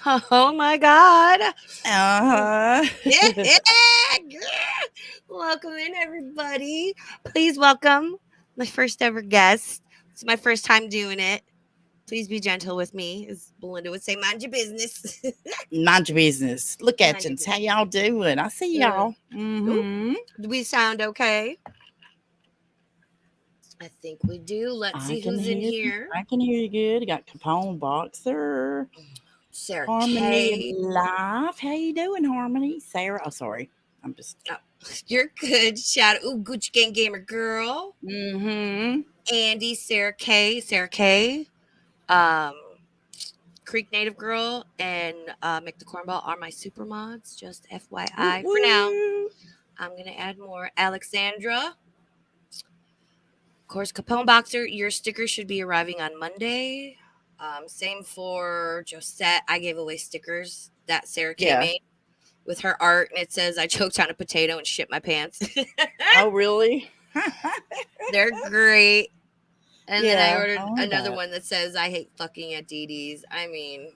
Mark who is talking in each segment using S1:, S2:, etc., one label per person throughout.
S1: Oh my God.
S2: Uh-huh.
S1: Yeah. Welcome in, everybody. Please welcome my first ever guest. It's my first time doing it. Please be gentle with me, as Belinda would say, mind your business.
S2: Mind your business. Look at
S1: Mind your
S2: you. How
S1: business.
S2: y'all doing? I see
S1: Uh,
S2: y'all.
S1: ooh,
S2: Mm-hmm.
S1: do we sound okay? I think we do. Let's
S2: I
S1: see
S2: can
S1: who's in
S2: hear
S1: here.
S2: I can hear you good. You got Capone Boxer.
S1: Sarah
S2: Harmony of
S1: K.
S2: Life. How you doing, Harmony? Sarah. Oh, sorry. I'm just
S1: Oh, you're good. Shout out. Ooh, Gucci Gang Gamer Girl.
S2: mm-hmm.
S1: Andy, Sarah K. Sarah K. Um, Creek Native Girl and Mick the Cornball are my super mods. Just
S2: Woo
S1: FYI for now.
S2: woo.
S1: I'm going to add more. Alexandra. Of course, Capone Boxer, your sticker should be arriving on Monday. Same for Josette. I gave away stickers that Sarah K
S2: Yeah.
S1: made with her art, and it says, I choked on a potato and shit my pants.
S2: Oh, really?
S1: They're great. And then I
S2: Yeah.
S1: ordered
S2: I like
S1: another
S2: that.
S1: one that says, I hate fucking at Dee Dee's. I mean,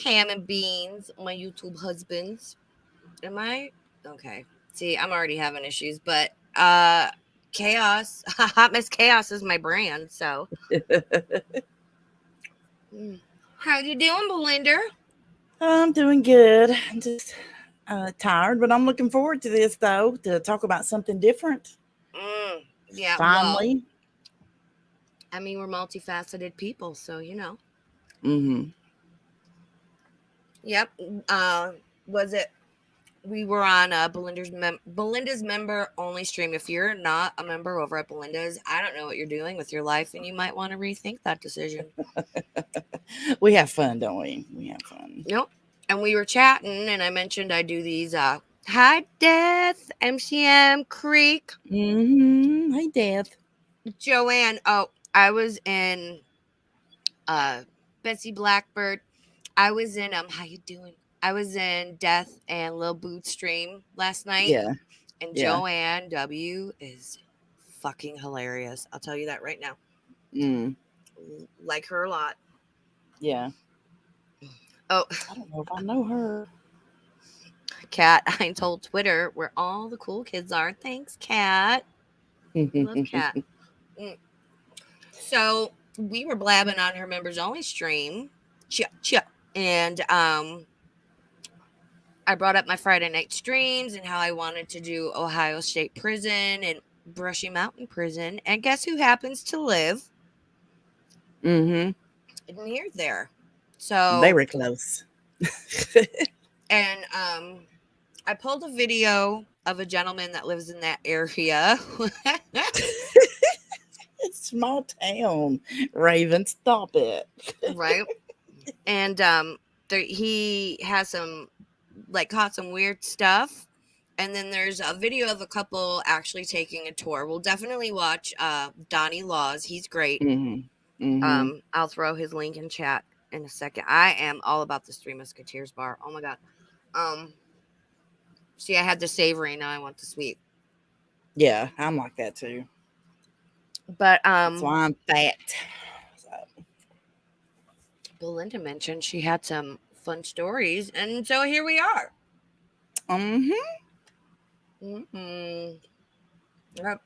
S1: ham and beans, my YouTube husbands. Am I? Okay. See, I'm already having issues, but Chaos, Hot Miss Chaos is my brand, so. How you doing, Belinda?
S2: I'm doing good. I'm just tired, but I'm looking forward to this though to talk about something different.
S1: Yeah, well,
S2: Finally.
S1: I mean, we're multifaceted people, so you know.
S2: Mm-hmm.
S1: Yep. Was it? We were on Belinda's member only stream. If you're not a member over at Belinda's, I don't know what you're doing with your life, and you might want to rethink that decision.
S2: We have fun, don't we? We have fun.
S1: Nope. And we were chatting, and I mentioned I do these High Death, MCM, Creek,
S2: Mm-hmm. Hey, Dad.
S1: Joanne. Oh, I was in uh Betsy Blackbird. I was in how you doing? I was in Death and Lil Boot stream last night,
S2: Yeah.
S1: and
S2: Yeah.
S1: Joanne W is fucking hilarious. I'll tell you that right now.
S2: Mm.
S1: Like her a lot.
S2: Yeah.
S1: Oh,
S2: I don't know if I know her.
S1: Kat, I told Twitter where all the cool kids are. Thanks, Kat. Love Kat. Mm. So we were blabbing on her members only stream. And I brought up my Friday night streams and how I wanted to do Ohio State Prison and Brushy Mountain Prison. And guess who happens to live
S2: Mm-hmm.
S1: near there? So,
S2: Very close.
S1: and I pulled a video of a gentleman that lives in that area.
S2: It's small town. Raven, stop it.
S1: Right. And he has some, like, caught some weird stuff. And then there's a video of a couple actually taking a tour. We'll definitely watch Donnie Laws. He's great.
S2: Mm-hmm. Mm-hmm.
S1: I'll throw his link in chat in a second. I am all about the Three Musketeers bar. Oh my god. See, I had the savory, now I want the sweet.
S2: Yeah, I'm like that too.
S1: But
S2: That's why I'm fat. So.
S1: Belinda mentioned she had some fun stories, and so here we are.
S2: Mm-hmm.
S1: Mm-hmm. Yep.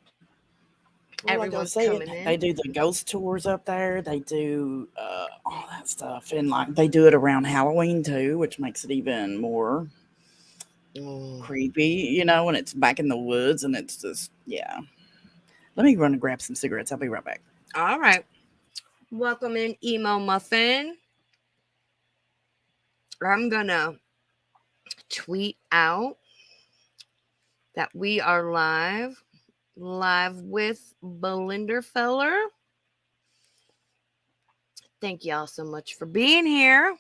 S2: Well, like I was
S1: Everyone's
S2: saying,
S1: coming
S2: they
S1: in.
S2: do the ghost tours up there. They do all that stuff, and like they do it around Halloween too, which makes it even more creepy. You know, when it's back in the woods and it's just Let me run and grab some cigarettes. I'll be right back.
S1: All right. Welcome in, Emo Muffin. I'm gonna tweet out that we are live with Belinda Feller. Thank y'all so much for being here.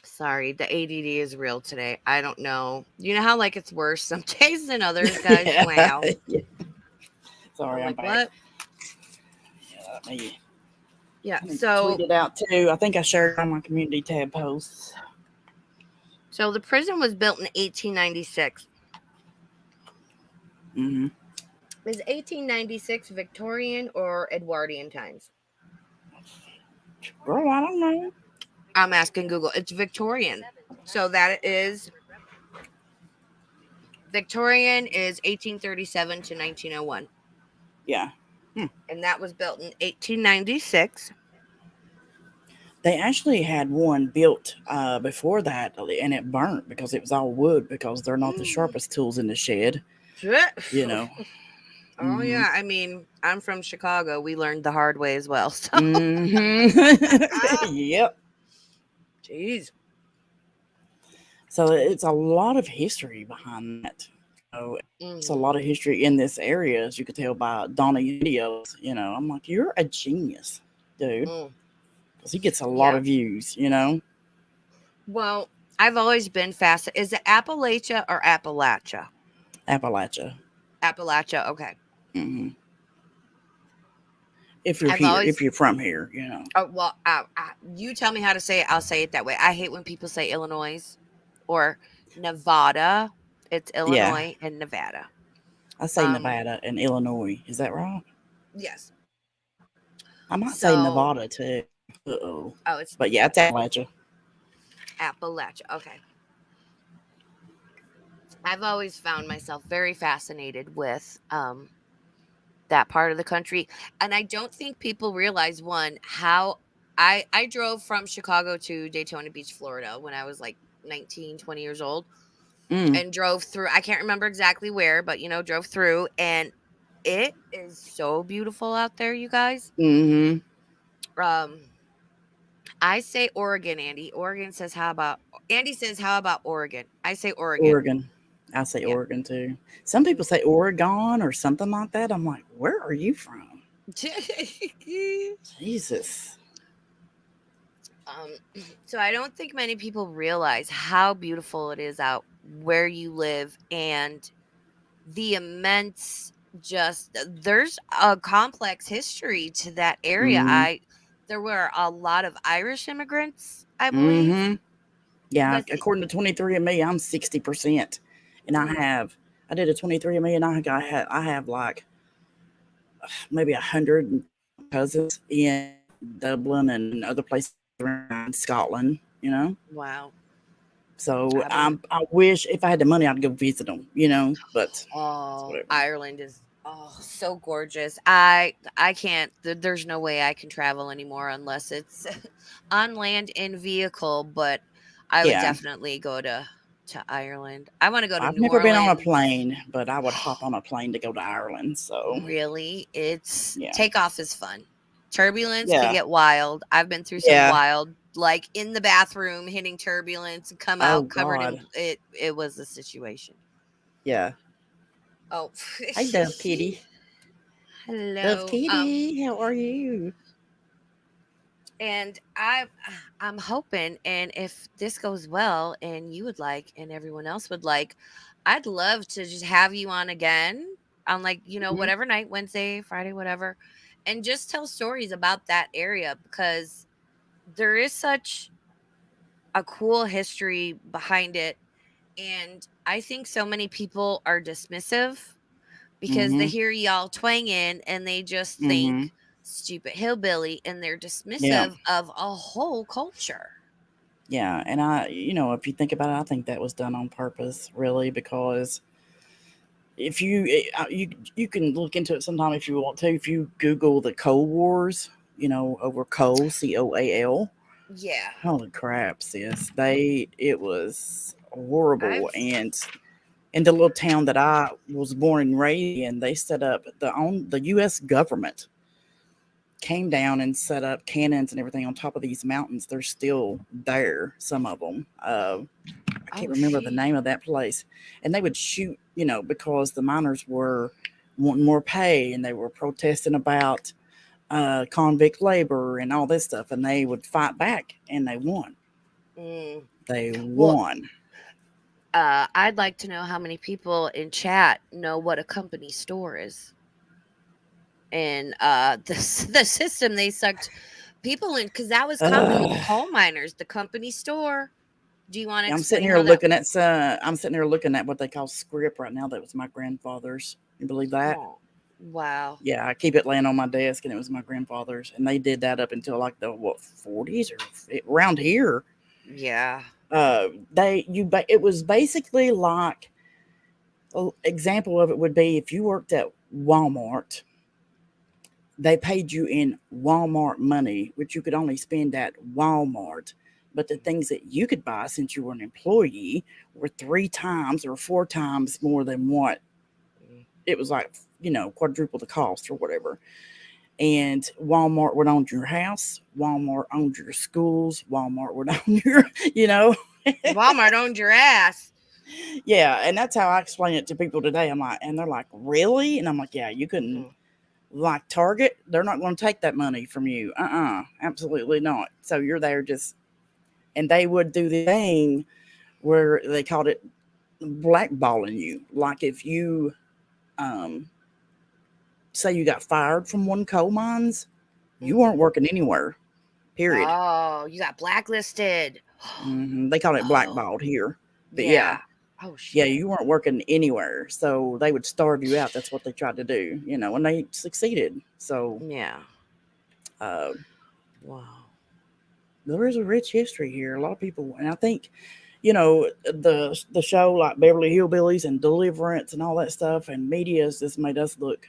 S1: Sorry, the ADD is real today. I don't know. You know how like it's worse some days than others, guys?
S2: Yeah.
S1: Wow.
S2: Yeah. Sorry,
S1: I'm
S2: I'm
S1: like,
S2: back.
S1: what? Yeah,
S2: I
S1: so
S2: tweet it out too. I think I shared it on my community tab posts.
S1: so the prison was built in 1896.
S2: Mm-hmm.
S1: Is 1896 Victorian or Edwardian times?
S2: Girl, I don't know.
S1: I'm asking Google. It's Victorian. So that is Victorian is 1837 to 1901.
S2: Yeah. Hmm.
S1: And that was built in 1896.
S2: They actually had one built before that, and it burnt because it was all wood because they're not the sharpest tools in the shed, you know.
S1: Oh
S2: Mm-hmm.
S1: yeah, I mean, I'm from Chicago. We learned the hard way as well. So,
S2: Mm-hmm. Yep.
S1: jeez.
S2: So it's a lot of history behind that. It's a
S1: Mm-hmm.
S2: lot of history in this area, as you could tell by Donnie's videos. I'm like, you're a genius, dude,
S1: Mm.
S2: because he gets a lot
S1: Yeah.
S2: of views.
S1: Well, I've always been fascinated. Is it Appalachia or Appalachia?
S2: Appalachia.
S1: Appalachia. Okay.
S2: Hmm. If you're
S1: I've
S2: here,
S1: always.
S2: if you're from here.
S1: Oh, well, you tell me how to say it. I'll say it that way. I hate when people say Illinois or Nevada. It's
S2: Yeah,
S1: Illinois and Nevada.
S2: I say
S1: Um.
S2: Nevada and Illinois. Is that right?
S1: Yes.
S2: I might say
S1: So.
S2: Nevada too. Uh-oh.
S1: Oh, it's
S2: But yeah, it's Appalachia.
S1: Appalachia. Okay. I've always found myself very fascinated with that part of the country, and I don't think people realize one how I drove from Chicago to Daytona Beach, Florida when I was like 19, 20 years old,
S2: Mm.
S1: and drove through. I can't remember exactly where, but drove through, and it is so beautiful out there, you guys.
S2: Mm-hmm.
S1: Um I say Oregon, Andy. Oregon says how about Andy says how about Oregon? I say Oregon.
S2: Oregon. I say
S1: Yeah.
S2: Oregon too. Some people say Oregon or something like that. I'm like, where are you from? Jesus.
S1: Um, so I don't think many people realize how beautiful it is out where you live and the immense there's a complex history to that area.
S2: Mm-hmm.
S1: There were a lot of Irish immigrants, I believe.
S2: Mm-hmm. Yeah,
S1: But
S2: according to 23andMe, I'm 60%. And
S1: mm,
S2: I did a 23andMe and I have like maybe 100 cousins in Dublin and other places around Scotland.
S1: wow.
S2: So
S1: I believe
S2: I wish if I had the money, I'd go visit them. But it's
S1: oh,
S2: whatever.
S1: Ireland is so gorgeous. I can't there's no way I can travel anymore unless it's on land in vehicle, but I would
S2: Yeah.
S1: definitely go to Ireland. I want to go to
S2: I've
S1: New
S2: never been on a
S1: Orleans.
S2: plane, but I would hop on a plane to go to Ireland. So,
S1: Really, it's
S2: yeah.
S1: takeoff is fun. Turbulence can
S2: Yeah.
S1: get wild. I've been through some
S2: Yeah.
S1: wild, like in the bathroom, hitting turbulence and come
S2: Oh,
S1: out covered in
S2: God.
S1: it. It was a situation.
S2: Yeah.
S1: Oh,
S2: Hi, Dove Kitty. Dove
S1: hello.
S2: Kitty, how are you?
S1: And I'm hoping, and if this goes well, and you would like, and everyone else would like, I'd love to just have you on again on like
S2: Mhm.
S1: whatever night, Wednesday, Friday, whatever, and just tell stories about that area because there is such a cool history behind it, and I think so many people are dismissive because they
S2: Mhm.
S1: hear y'all twang in and they just
S2: Mhm.
S1: think stupid hillbilly and they're
S2: Yeah.
S1: dismissive of a whole culture.
S2: Yeah, and if you think about it, I think that was done on purpose, really, because if you can look into it sometime if you want to. If you Google the Coal Wars, over coal, COAL.
S1: Yeah.
S2: Holy crap, sis! It was horrible,
S1: I've
S2: and in the little town that I was born and raised in, they set up the U.S. government came down and set up cannons and everything on top of these mountains. They're still there, some of them. I can't
S1: oh
S2: remember the
S1: she
S2: name of that place. And they would shoot, because the miners were wanting more pay and they were protesting about convict labor and all this stuff. And they would fight back and they won.
S1: mm.
S2: They
S1: Well,
S2: won.
S1: I'd like to know how many people in chat know what a company store is. And the system they sucked people in because that was common with the
S2: Ugh.
S1: coal miners, the company store. Do you want to
S2: I'm sitting
S1: explain
S2: here
S1: how that
S2: looking at I'm sitting here looking at what they call script right now. That was my grandfather's. You believe that?
S1: oh. Wow.
S2: Yeah, I keep it laying on my desk, and it was my grandfather's, and they did that up until like the what 40s or around here.
S1: Yeah.
S2: It was basically like an example of it would be if you worked at Walmart, they paid you in Walmart money, which you could only spend at Walmart. But the things that you could buy since you were an employee were three times or four times more than what
S1: Mm.
S2: it was like, quadruple the cost or whatever. And Walmart would own your house, Walmart owned your schools, Walmart would own your, you know,
S1: Walmart owned your ass.
S2: yeah. And that's how I explain it to people today. I'm like, and they're like, really? And I'm like, yeah, you couldn't,
S1: Mm.
S2: like Target, they're not going to take that money from you. Absolutely not. So you're there just, and they would do the thing where they called it blackballing you. Like if you, um, say you got fired from one coal mines, you weren't
S1: Mm-hmm.
S2: working anywhere, period.
S1: Oh, you got blacklisted.
S2: They call it
S1: Oh,
S2: blackballed here. But yeah,
S1: yeah. Oh
S2: yeah,
S1: shit.
S2: you weren't working anywhere. So they would starve you out. That's what they tried to do, and they succeeded. So
S1: Yeah.
S2: uh,
S1: Wow.
S2: there is a rich history here. A lot of people, and I think, the show like Beverly Hillbillies and Deliverance and all that stuff, and media has just made us look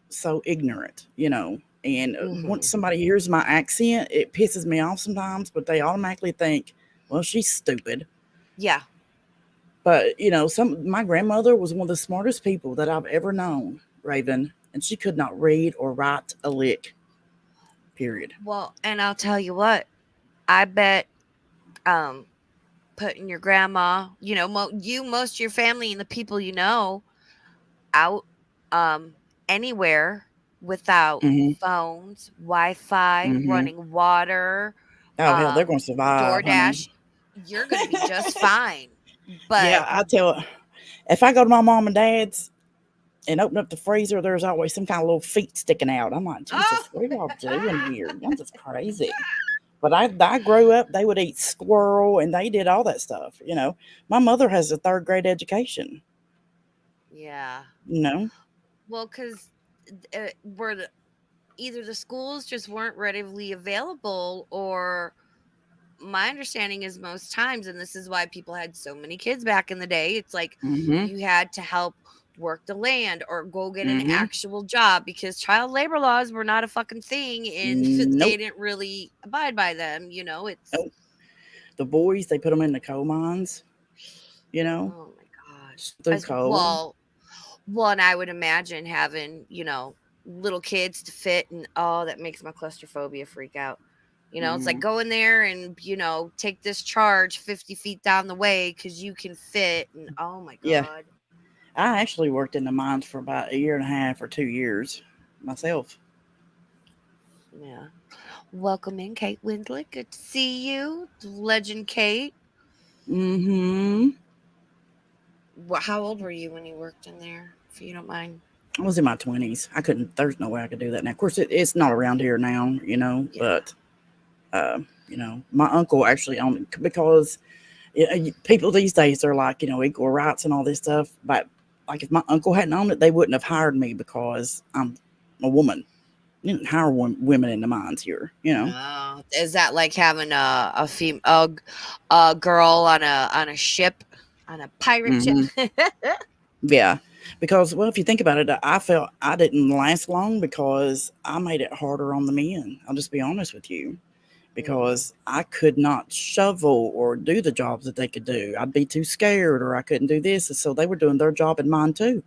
S2: so ignorant. And once
S1: Mm-hmm.
S2: somebody hears my accent, it pisses me off sometimes, but they automatically think, well, she's stupid.
S1: Yeah.
S2: But some my grandmother was one of the smartest people that I've ever known, Raven, and she could not read or write a lick. Period.
S1: Well, and I'll tell you what. I bet um putting your grandma, most of your family and the people you know out anywhere without
S2: Hmm.
S1: phones, Wi-Fi,
S2: Hmm.
S1: running water,
S2: Oh hell, they're
S1: um
S2: gonna survive, honey.
S1: DoorDash, you're going to be just fine.
S2: Yeah,
S1: But
S2: I tell. If I go to my mom and dad's and open up the freezer, there's always some kind of little feet sticking out. I'm like,
S1: oh,
S2: Jesus, what are y'all doing here? Y'all just crazy. But I grew up, they would eat squirrel and they did all that stuff. My mother has a third grade education,
S1: yeah.
S2: you know?
S1: Well, cuz were either the schools just weren't readily available, or my understanding is most times, and this is why people had so many kids back in the day, it's like
S2: Mm-hmm.
S1: you had to help work the land or go get an
S2: Mm-hmm.
S1: actual job because child labor laws were not a fucking thing, and they
S2: Nope.
S1: didn't really abide by them. It's
S2: Nope. The boys, they put them in the coal mines, you know,
S1: oh my god.
S2: through
S1: As
S2: coal.
S1: well, and I would imagine having little kids to fit, and oh, that makes my claustrophobia freak out. It's like
S2: Mm-hmm.
S1: go in there and take this charge 50 feet down the way because you can fit, and oh my
S2: Yeah.
S1: god.
S2: I actually worked in the mines for about a year and a half or 2 years myself.
S1: Yeah. Welcome in, Kate Windley. Good to see you. Legend Kate.
S2: Mm-hmm.
S1: How old were you when you worked in there, if you don't mind?
S2: I was in my 20s. I couldn't, there's no way I could do that now. Of course, it's not around here now,
S1: Yeah.
S2: but, my uncle actually owned it because people these days are like, equal rights and all this stuff. But, like, if my uncle hadn't owned it, they wouldn't have hired me because I'm a woman. You didn't hire women in the mines here.
S1: Oh, is that like having a girl on a ship, on a pirate ship?
S2: Hmm. Yeah. Because, well, if you think about it, I felt I didn't last long because I made it harder on the men. I'll just be honest with you.
S1: Mm,
S2: Because I could not shovel or do the jobs that they could do. I'd be too scared or I couldn't do this. And so they were doing their job and mine too.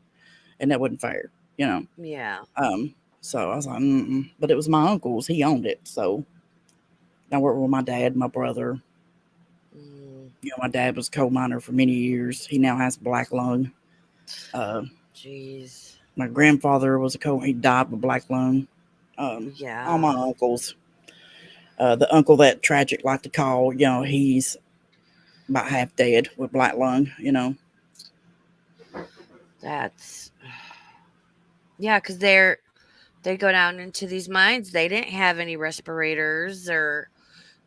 S2: And that wasn't fair, you know.
S1: yeah.
S2: Um, so I was like, mm-mm. But it was my uncle's. He owned it. So I worked with my dad, my brother.
S1: Mm,
S2: My dad was a coal miner for many years. He now has black lung. Uh,
S1: jeez.
S2: my grandfather was a coal. He died with black lung. All my
S1: Yeah.
S2: uncles. The uncle that tragic like to call, he's about half dead with black lung.
S1: That's yeah, because they go down into these mines. They didn't have any respirators, or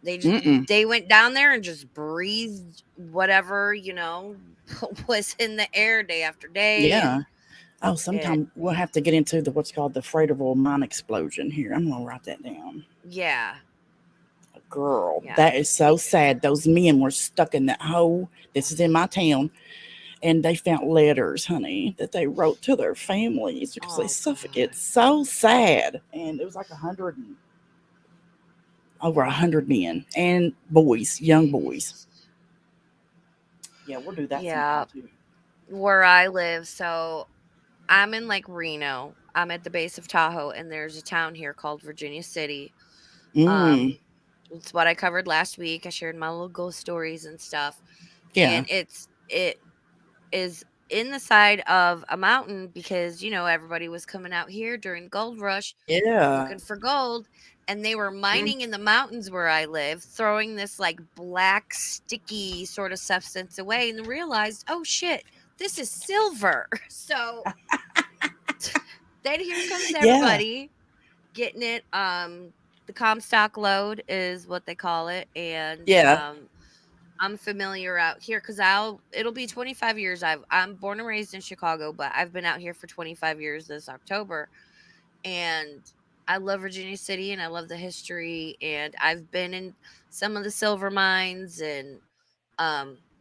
S2: Mm-mm.
S1: they went down there and just breathed whatever was in the air day after day,
S2: Yeah.
S1: and
S2: Oh,
S1: It,
S2: sometime we'll have to get into the what's called the Fraterville mine explosion here. I'm gonna write that down.
S1: yeah,
S2: Girl,
S1: yeah.
S2: that is so sad. Those men were stuck in that hole. This is in my town, and they found letters, honey, that they wrote to their families because they
S1: Oh
S2: suffered.
S1: God.
S2: It's so sad, and it was like 100 and over 100 men and boys, young boys. Yeah, we'll do that
S1: Yeah,
S2: sometime too.
S1: where I live. So I'm in like Reno. I'm at the base of Tahoe, and there's a town here called Virginia City.
S2: Mm,
S1: Um, it's what I covered last week. I shared my little ghost stories and stuff,
S2: yeah,
S1: and it is in the side of a mountain because everybody was coming out here during the gold rush
S2: yeah,
S1: looking for gold, and they were
S2: mm,
S1: mining in the mountains where I live, throwing this like black sticky sort of substance away, and realized, oh shit, this is silver. So then here comes
S2: yeah,
S1: everybody getting it. The Comstock load is what they call it, and
S2: yeah.
S1: I'm familiar out here because it'll be 25 years. I'm born and raised in Chicago, but I've been out here for 25 years this October, and I love Virginia City and I love the history, and I've been in some of the silver mines, and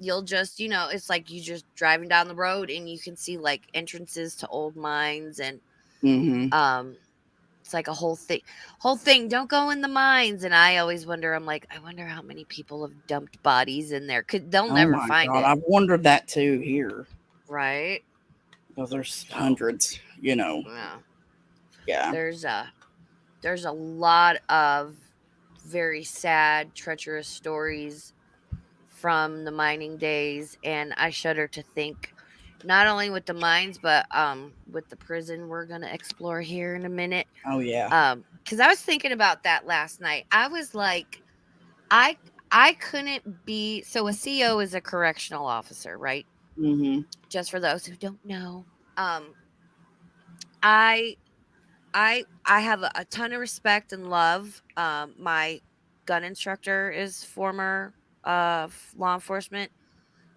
S1: you'll just it's like you just driving down the road and you can see like entrances to old mines, and
S2: Mm-hmm.
S1: um it's like a whole thing, don't go in the mines, and I always wonder, I'm like, I wonder how many people have dumped bodies in there, could they'll
S2: Oh
S1: never
S2: my
S1: find
S2: God,
S1: it,
S2: I've wondered that too here
S1: right?
S2: because there's
S1: So
S2: hundreds. You know,
S1: yeah,
S2: yeah.
S1: there's a lot of very sad, treacherous stories from the mining days, and I shudder to think, not only with the mines, but with the prison we're gonna explore here in a minute.
S2: Oh yeah.
S1: Because I was thinking about that last night. I was like, I I couldn't be, so a CO is a correctional officer, right?
S2: Mm-hmm.
S1: Just for those who don't know. Um I I have a ton of respect and love. My gun instructor is former law enforcement.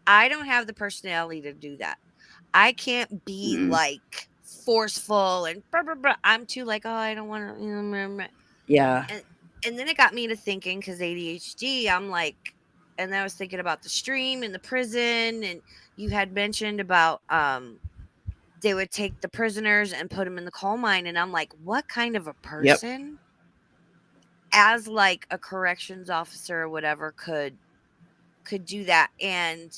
S1: I don't have the personality to do that. I can't be
S2: Mm-hmm.
S1: like forceful and blah, blah, blah. I'm too like, oh, I don't want to.
S2: Yeah.
S1: And and then it got me to thinking, because ADHD, I'm like, and then I was thinking about the stream and the prison, and you had mentioned about they would take the prisoners and put them in the coal mine, and I'm like, what kind of a
S2: Yep.
S1: person, as like a corrections officer or whatever, could do that? And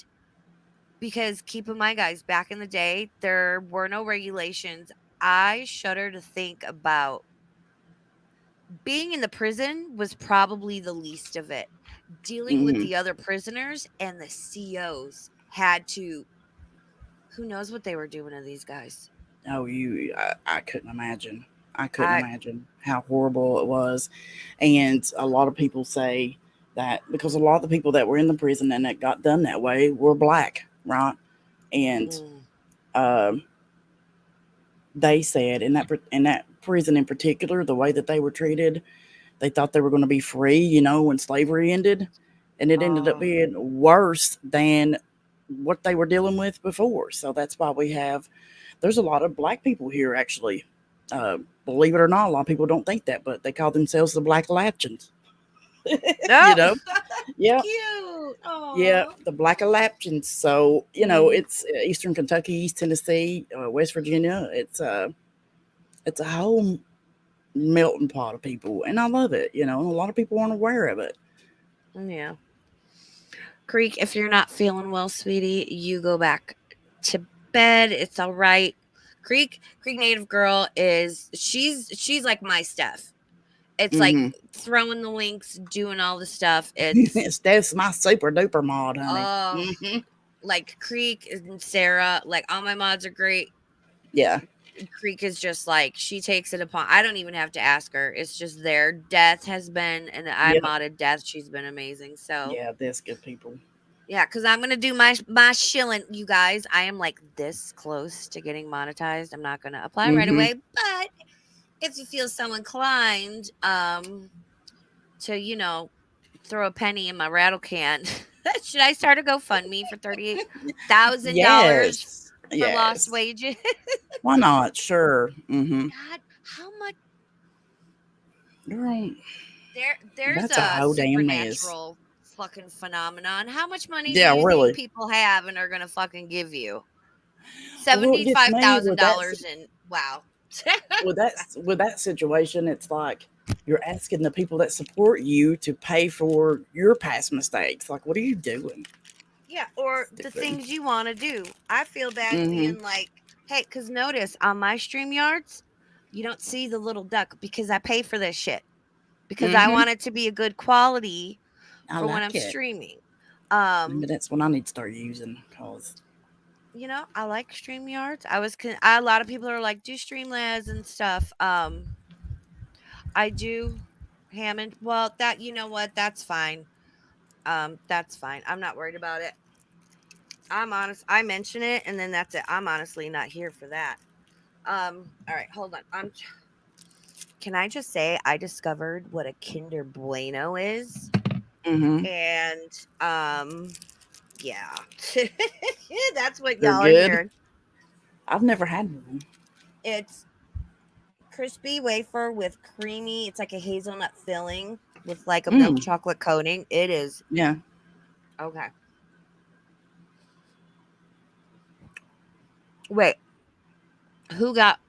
S1: because keep in mind, guys, back in the day, there were no regulations. I shudder to think about being in the prison was probably the least of it. Dealing with
S2: Mm-hmm.
S1: the other prisoners and the COs had to, who knows what they were doing to these guys.
S2: Oh, I couldn't imagine. I couldn't
S1: I
S2: imagine how horrible it was. And a lot of people say that because a lot of the people that were in the prison and that got done that way were black, right? And
S1: mm,
S2: um, they said in that prison in particular, the way that they were treated, they thought they were going to be free, when slavery ended, and it ended up
S1: oh,
S2: being worse than what they were dealing with before. So that's why there's a lot of black people here actually. Believe it or not, a lot of people don't think that, but they call themselves the Black Lapchans.
S1: no.
S2: you know, yeah,
S1: Cute.
S2: yeah,
S1: Oh.
S2: the Black Lapchans. So
S1: Mm,
S2: it's Eastern Kentucky, East Tennessee, West Virginia. It's a whole melting pot of people, and I love it. And a lot of people aren't aware of it.
S1: yeah. Creek, if you're not feeling well, sweetie, you go back to bed. It's all right. Creek native girl is, she's like my stuff. It's like
S2: Hmm.
S1: throwing the links, doing all the stuff. It's
S2: That's my super duper mod, honey.
S1: oh,
S2: Hmm.
S1: like Creek and Sarah, like all my mods are great.
S2: Yeah,
S1: Creek is just like, she takes it upon. I don't even have to ask her. It's just there. Death has been, and I
S2: yep,
S1: modded Death. She's been amazing. So
S2: yeah. That's good people.
S1: yeah, because I'm gonna do my shilling, you guys. I am like this close to getting monetized. I'm not gonna apply right
S2: Hmm.
S1: away, but if you feel so inclined, to throw a penny in my rattle can, should I start a GoFundMe for $38,000?
S2: Yes.
S1: for lost
S2: Yes.
S1: wages.
S2: Why not? Sure. Mm-hmm.
S1: God, how much
S2: Girl,
S1: there's
S2: that's a
S1: a
S2: whole damn mess.
S1: supernatural fucking phenomenon. How much money do
S2: Yeah,
S1: you think
S2: really.
S1: people have and are gonna fucking give you?
S2: Well, what gets me
S1: $75,000 and wow.
S2: with that situation, it's like you're asking the people that support you to pay for your past mistakes. Like, what are you doing?
S1: Yeah, or the
S2: Stupid.
S1: things you want to do. I feel bad
S2: Mm-hmm.
S1: being like, hey, because notice on my stream yards, you don't see the little duck because I pay for this shit. Because I
S2: Mm-hmm.
S1: want it to be a good quality
S2: I
S1: for when I'm
S2: like it.
S1: streaming.
S2: Maybe that's what I need to start using. Cause
S1: I like StreamYards. A lot of people are like, do Streamlabs and stuff. I do Hammond. Well, that you know what? That's fine. That's fine. I'm not worried about it. I'm honest. I mention it and then that's it. I'm honestly not here for that. All right, hold on. Can I just say I discovered what a Kinder Bueno is?
S2: mm-hmm.
S1: And yeah. That's what
S2: They're
S1: y'all are
S2: good.
S1: hearing.
S2: I've never had one.
S1: It's crispy wafer with creamy, it's like a hazelnut filling with like a milk
S2: Mm.
S1: chocolate coating. It is
S2: Yeah.
S1: okay. Wait, who got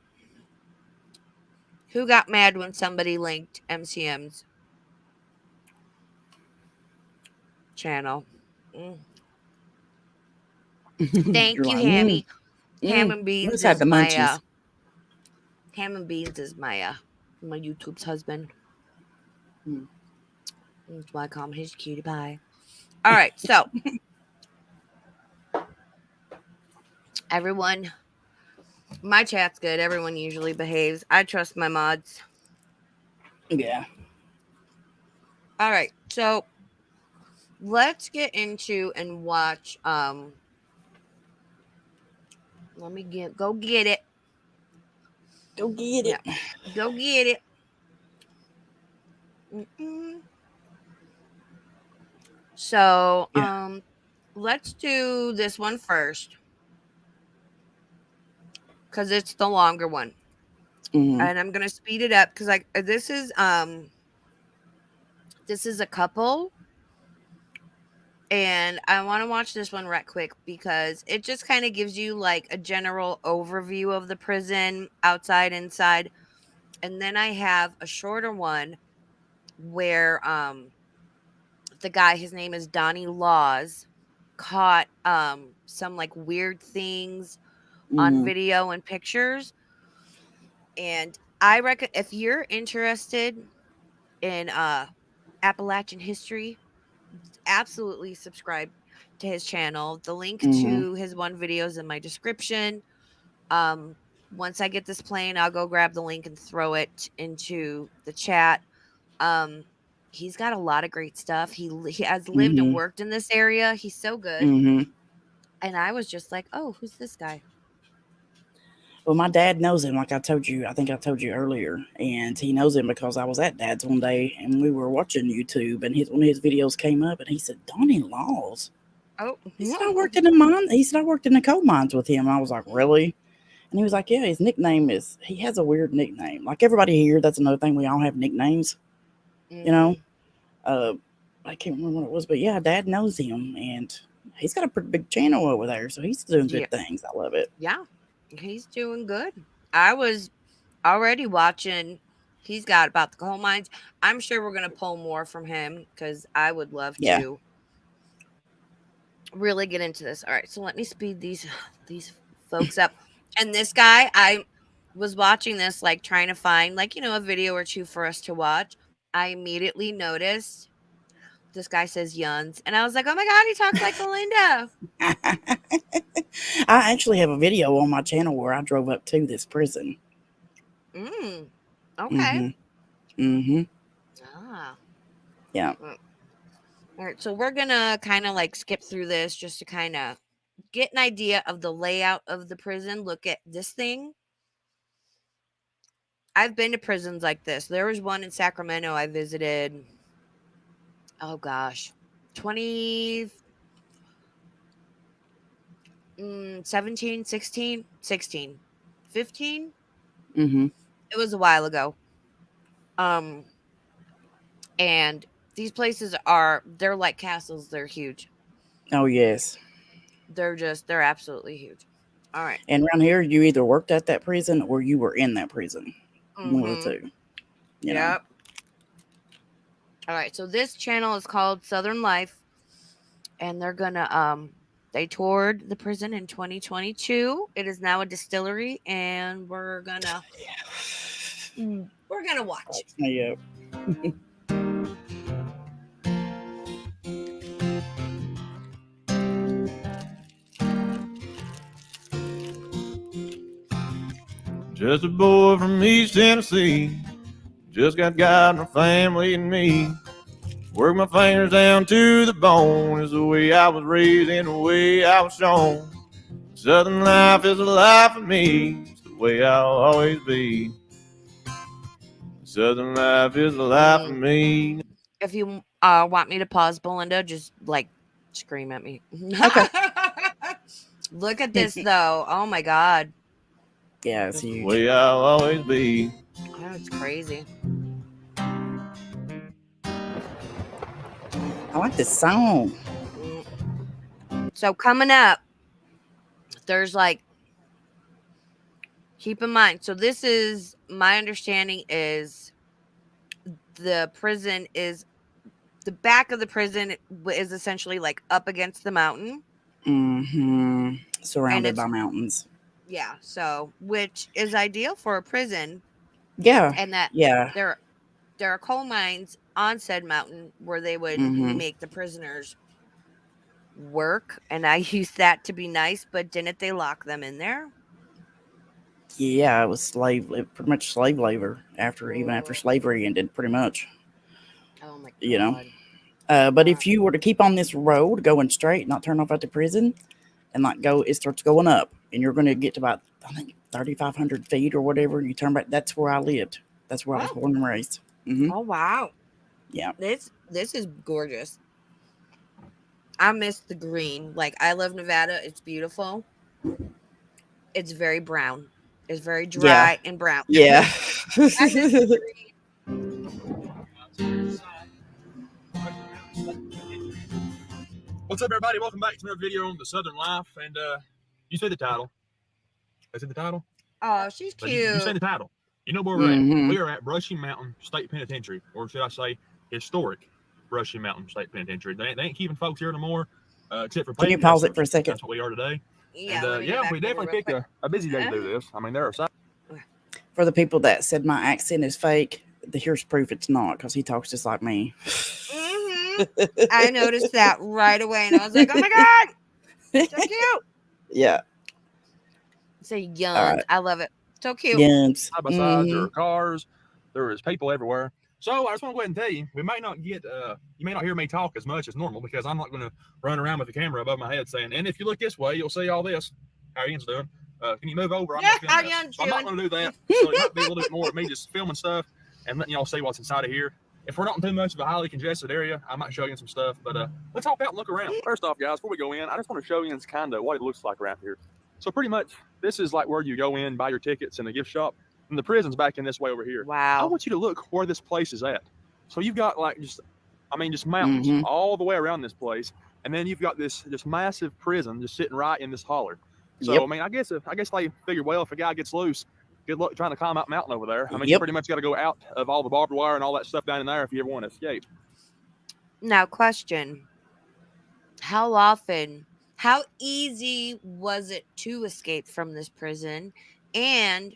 S1: who got mad when somebody linked MCM's channel? Mm.
S2: You're
S1: Thank you,
S2: like,
S1: Hammy. Ham
S2: mm.
S1: and
S2: We
S1: Beans
S2: just had
S1: is
S2: the
S1: my
S2: munchies.
S1: Ham and Beans is my YouTube's husband.
S2: Mm.
S1: That's why I call him his cutie pie. All right, so everyone, my chat's good. Everyone usually behaves. I trust my mods.
S2: Yeah.
S1: All right, so let's get into and watch. Let me get it.
S2: Go get
S1: Yeah,
S2: it.
S1: go get it. Mm-mm. So,
S2: Yeah.
S1: let's do this one first because it's the longer one,
S2: Mm-hmm.
S1: and I'm gonna speed it up because like this is a couple, and I want to watch this one right quick because it just kind of gives you like a general overview of the prison, outside, inside, and then I have a shorter one where the guy, his name is Donnie Laws, caught some like weird things on
S2: Mm-hmm.
S1: video and pictures. And I reckon if you're interested in Appalachian history, absolutely subscribe to his channel. The link
S2: Mm-hmm.
S1: to his one video is in my description. Um Once I get this playing, I'll go grab the link and throw it into the chat. Um, he's got a lot of great stuff. He has lived and
S2: Mm-hmm.
S1: worked in this area. He's so good.
S2: Mm-hmm.
S1: And I was just like, "Oh, who's this guy?"
S2: Well, my dad knows him, like I told you. I think I told you earlier, and he knows him because I was at Dad's one day, and we were watching YouTube, and one of his videos came up, and he said, "Donnie Laws."
S1: Oh,
S2: He said, "I worked in the mine." He said, "I worked in the coal mines with him." And I was like, "Really?" And he was like, "Yeah, his nickname is. He has a weird nickname. Like everybody here, that's another thing. We all have nicknames, you know."
S1: mm-hmm.
S2: Uh, I can't remember what it was, but yeah, Dad knows him, and he's got a pretty big channel over there, so he's doing
S1: Yeah,
S2: good things. I love it.
S1: yeah, he's doing good. I was already watching. He's got about the coal mines. I'm sure we're gonna pull more from him because I would love
S2: Yeah.
S1: to really get into this. All right, so let me speed these folks up. And this guy, I was watching this, like trying to find like a video or two for us to watch. I immediately noticed this guy says Yuns, and I was like, oh my god, he talks like Belinda.
S2: I actually have a video on my channel where I drove up to this prison.
S1: Mm, okay.
S2: Mm-hmm. Mm-hmm.
S1: Ah.
S2: Yeah.
S1: Mm. All right, so we're gonna kind of like skip through this just to kind of get an idea of the layout of the prison. Look at this thing. I've been to prisons like this. There was one in Sacramento I visited. Oh gosh, 20. 17, 16, 16, 15.
S2: Mm-hmm.
S1: It was a while ago. Um, and these places they're like castles. They're huge.
S2: Oh, yes.
S1: They're absolutely huge. All right.
S2: And around here, you either worked at that prison or you were in that prison. One of the
S1: Mm-hmm.
S2: two, you know.
S1: Yep. All right. So this channel is called Southern Life, and they toured the prison in 2022. It is now a distillery, and we're gonna watch.
S2: Yeah.
S3: Just a boy from East Tennessee. Just got God, my family, and me. Work my fingers down to the bone is the way I was raised and the way I was shown. Southern life is a life for me. It's the way I'll always be. Southern life is a life for me.
S1: If you want me to pause, Belinda, just like scream at me.
S2: Okay.
S1: Look at this though. Oh my God.
S2: Yeah, it's
S3: The
S2: huge.
S3: way I'll always be.
S1: Oh, it's crazy.
S2: I like this song.
S1: So coming up, there's keep in mind. So this is my understanding is the back of the prison is essentially like up against the mountain.
S2: Mm-hmm. Surrounded
S1: it's-
S2: by mountains.
S1: Yeah. So which is ideal for a prison.
S2: Yeah.
S1: And that
S2: Yeah.
S1: there are coal mines on said mountain where they would make the prisoners work, and I used that to be nice, but didn't they lock them in there?
S2: Yeah, it was pretty much slave labor even after slavery ended, pretty much.
S1: Oh my God.
S2: You know. But if you were to keep on this road going straight, not turn off at the prison, and it starts going up, and you're going to get to about, I think, 3,500 feet or whatever, and you turn back. That's where I lived. That's where I was born and raised. Mm-hmm.
S1: Oh wow.
S2: Yeah.
S1: This is gorgeous. I miss the green. Like, I love Nevada. It's beautiful. It's very brown. It's very dry and brown.
S2: Yeah.
S1: I miss the green.
S3: What's up, everybody? Welcome back to another video on the Southern Life. And you say the title. I said the title.
S1: Oh, she's cute.
S3: You say the title. You know where we're at. We are at Brushy Mountain State Penitentiary, or should I say, historic Brushy Mountain State Penitentiary. They ain't keeping folks here no more, except for.
S2: Can you pause it for a second?
S3: That's what we are today.
S1: Yeah,
S3: and we definitely picked a busy day to do this. I mean, there are some.
S2: For the people that said my accent is fake, here's proof it's not, because he talks just like me.
S1: I noticed that right away, and I was like, "Oh my God, so cute!"
S2: Yeah.
S1: Say Yunz. I love it. So cute.
S2: Yunz.
S3: Side by side, there are cars. There is people everywhere. So I just want to go ahead and tell you, we might not get, you may not hear me talk as much as normal because I'm not going to run around with the camera above my head saying, and if you look this way, you'll see all this. How are Yunz doing? Can you move over? I'm not going to do that. So it might be a little bit more of me just filming stuff and letting y'all see what's inside of here. If we're not in too much of a highly congested area, I might show you some stuff. But let's hop out and look around. First off, guys, before we go in, I just want to show you kind of what it looks like around here. So pretty much, this is like where you go in, buy your tickets in the gift shop. And the prison's back in this way over here.
S1: Wow.
S3: I want you to look where this place is at. So you've got just mountains all the way around this place. And then you've got this massive prison just sitting right in this holler. So, I mean, I guess they figured, well, if a guy gets loose, good luck trying to climb out mountain over there. I mean, you pretty much got to go out of all the barbed wire and all that stuff down in there if you ever want to escape.
S1: Now, question. How easy was it to escape from this prison? And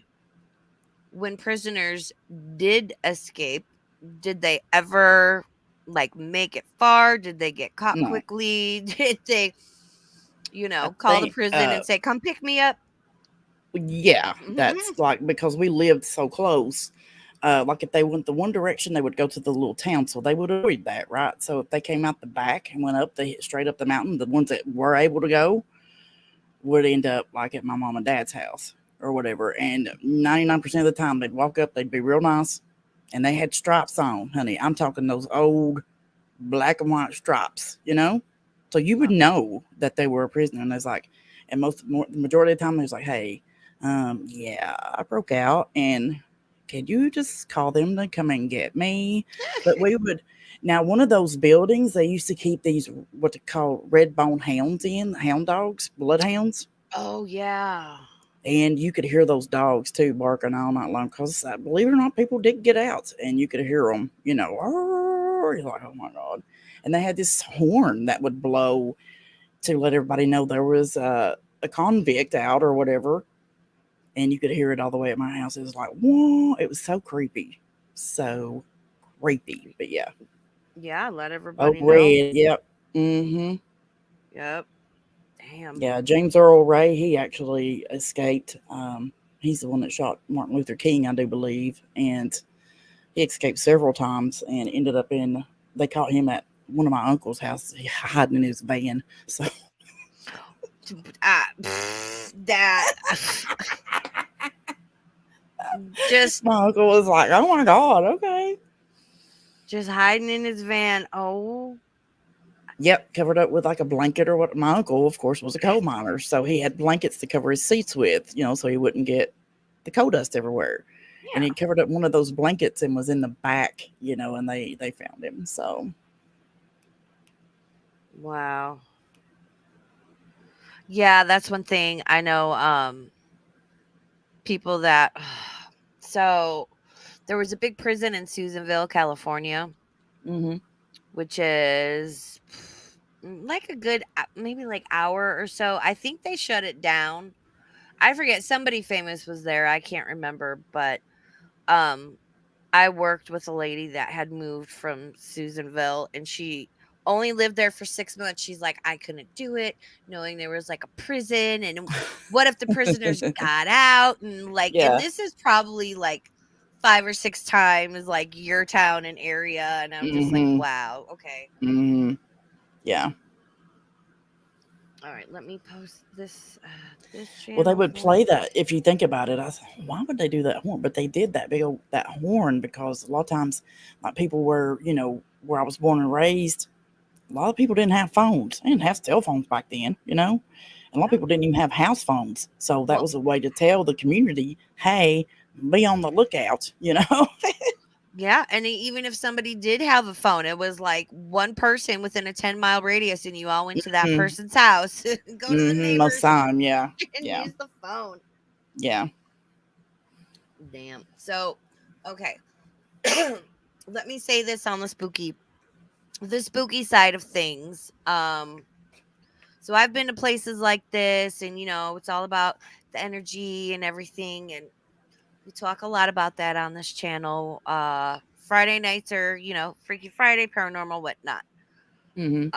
S1: when prisoners did escape, did they ever make it far? Did they get caught quickly? Did they, call the prison and say, come pick me up?
S2: Yeah, that's because we lived so close. If they went the one direction, they would go to the little town, so they would avoid that, right? So if they came out the back and went up, they hit straight up the mountain. The ones that were able to go would end up at my mom and dad's house or whatever. And 99% of the time, they'd walk up, they'd be real nice, and they had stripes on, honey. I'm talking those old black and white stripes, So you would know that they were a prisoner, and it's like, And the majority of the time, they was like, "Hey, yeah, I broke out, and can you just call them to come and get me?" But we would. Now, one of those buildings, they used to keep these what they call red bone hounds in, hound dogs, bloodhounds.
S1: Oh yeah.
S2: And you could hear those dogs too barking all night long because, believe it or not, people did get out and you could hear them, you know. You're like, oh my God. And they had this horn that would blow to let everybody know there was a convict out or whatever. And you could hear it all the way at my house. It was like, whoa, it was so creepy. So creepy. But yeah.
S1: Yeah, let
S2: Oh,
S1: everybody know.
S2: red. Yep. Mm-hmm.
S1: Yep. Damn.
S2: Yeah, James Earl Ray, he actually escaped. He's the one that shot Martin Luther King, I do believe, and he escaped several times and ended up in. They caught him at one of my uncle's house, hiding in his van. So
S1: That just
S2: my uncle was like, "Oh my God, okay."
S1: just hiding in his van. Oh,
S2: Yep, covered up with like a blanket or what. My uncle, of course, was a coal miner, so he had blankets to cover his seats with, so he wouldn't get the coal dust everywhere. And
S1: yeah.
S2: he covered up one of those blankets and was in the back, and they found him. So
S1: Wow. Yeah, that's one thing I know. People that so there was a big prison in Susanville, California,
S2: hmm
S1: which is like a good maybe like hour or so. I think they shut it down. I forget, somebody famous was there. I can't remember, but um I worked with a lady that had moved from Susanville and she only lived there for 6 months. She's like, I couldn't do it knowing there was like a prison. And what if the prisoners got out? And
S2: yeah,
S1: this is probably like 5 or 6 times like your town and area. And I'm just like,
S2: hmm
S1: wow, okay.
S2: hmm yeah.
S1: All right, let me post this
S2: Well, they
S1: channel
S2: would
S1: for
S2: play that if you think about it. I thought, why would they do that horn? But they did that big old that horn because a lot of times, like people were, where I was born and raised, a lot of people didn't have phones. They didn't have cell phones back then, and a lot of
S1: yeah.
S2: people didn't even have house phones. So that
S1: Well,
S2: was a way to tell the community, hey, be on the lookout.
S1: yeah, and even if somebody did have a phone, it was like one person within a 10-mile radius, and you all went to that
S2: mm-hmm.
S1: person's house, go to the
S2: Most
S1: neighbors,
S2: time, yeah,
S1: and
S2: yeah,
S1: use the phone.
S2: yeah.
S1: Damn. So, okay, let me say this on the spooky side of things. So I've been to places like this, and it's all about the energy and everything, and we talk a lot about that on this channel. Friday nights are, Freaky Friday, paranormal, whatnot.
S2: Mm-hmm.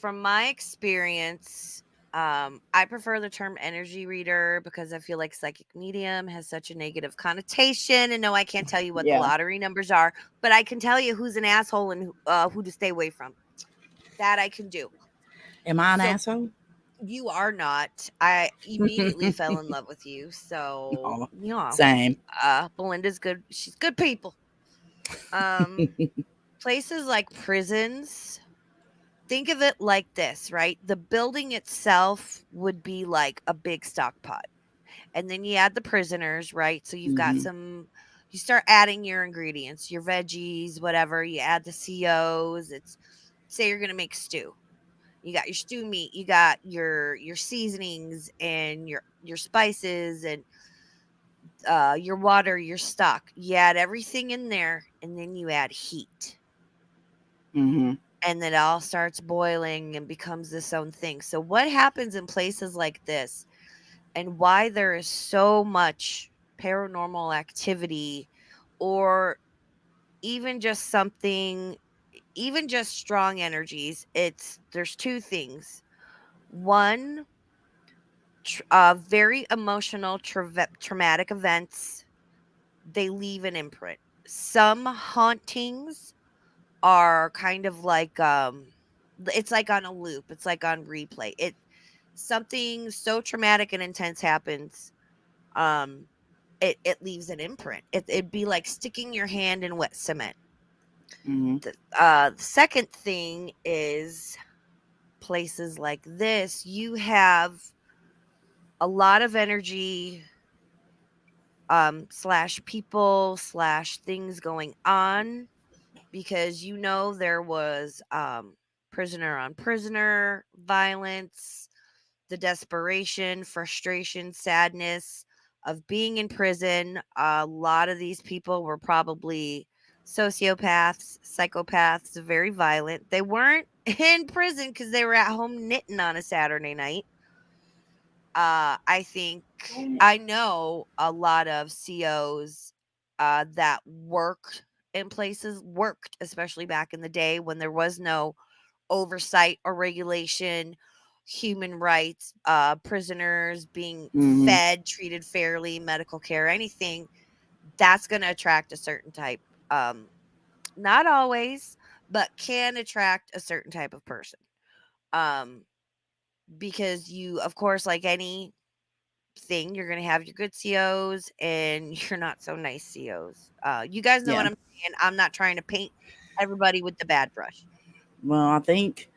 S1: From my experience, I prefer the term energy reader because I feel like psychic medium has such a negative connotation. And no, I can't tell you what the
S2: Yeah.
S1: lottery numbers are, but I can tell you who's an asshole and who to stay away from. That I can do.
S2: Am I an
S1: So
S2: asshole?
S1: you are not. I immediately fell in love with you. So
S2: Oh,
S1: yeah,
S2: same.
S1: Belinda's good. She's good people. Um, Places like prisons, think of it like this, right? The building itself would be like a big stock pot. And then you add the prisoners, right? So you've got
S2: hmm
S1: you start adding your ingredients, your veggies, whatever. You add the COs. Say you're going to make stew. You got your stew meat, you got your seasonings and your spices and your water, your stock. You add everything in there and then you add heat.
S2: hmm
S1: And then it all starts boiling and becomes this own thing. So what happens in places like this and why there is so much paranormal activity or even just something, even just strong energies, there's two things. One, very emotional traumatic events, they leave an imprint. Some hauntings are kind of like it's like on a loop, it's like on replay. It Something so traumatic and intense happens, um it leaves an imprint. It'd be like sticking your hand in wet cement.
S2: hmm
S1: The second thing is places like this, you have a lot of energy, slash people slash things going on, because there was prisoner on prisoner violence, the desperation, frustration, sadness of being in prison. A lot of these people were probably sociopaths, psychopaths, very violent. They weren't in prison because they were at home knitting on a Saturday night. I think I know a lot of COs that worked, especially back in the day when there was no oversight or regulation, human rights, prisoners being
S2: Mm-hmm.
S1: fed, treated fairly, medical care, anything. That's going to attract a certain type. Not always, but can attract a certain type of person. Um, because of course, like any thing, you're going to have your good COs and your not so nice COs. You guys know what
S2: Yeah.
S1: I'm saying. I'm not trying to paint everybody with the bad brush.
S2: Well, I think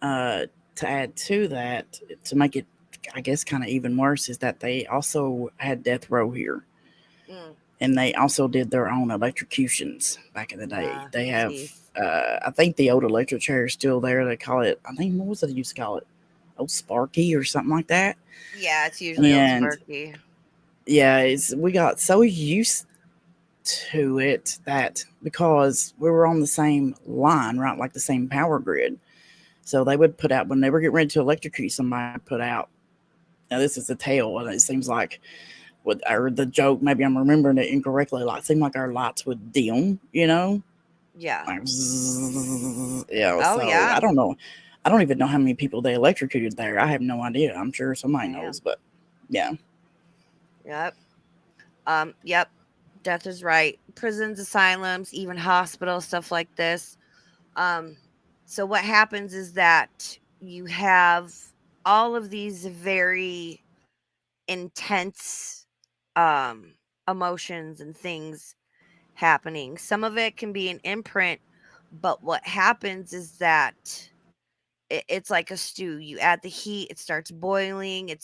S2: uh, to add to that, to make it, I guess, kind of even worse, is that they also had death row here.
S1: Mm,
S2: And they also did their own electrocutions back in the day.
S1: yeah.
S2: They have,
S1: See.
S2: I think the old electric chair is still there. They call it, I think, what was it they used to call it? Old Sparky or something like that.
S1: Yeah, it's usually old
S2: And
S1: Sparky.
S2: yeah, we got so used to it that because we were on the same line, right, like the same power grid. So they would put out, when they were getting ready to electrocute somebody, put out. Now this is a tale, and it seems like or the joke, maybe I'm remembering it incorrectly. Like, it seemed like our lights would dim,
S1: Yeah.
S2: like zzz, yeah.
S1: Oh,
S2: So I
S1: yeah.
S2: don't know. I don't even know how many people they electrocuted there. I have no idea. I'm sure somebody knows,
S1: Damn.
S2: but yeah,
S1: Yep. Yep. Death is right. Prisons, asylums, even hospitals, stuff like this. Um, so what happens is that you have all of these very intense emotions and things happening. Some of it can be an imprint, but what happens is that it's like a stew. You add the heat, it starts boiling.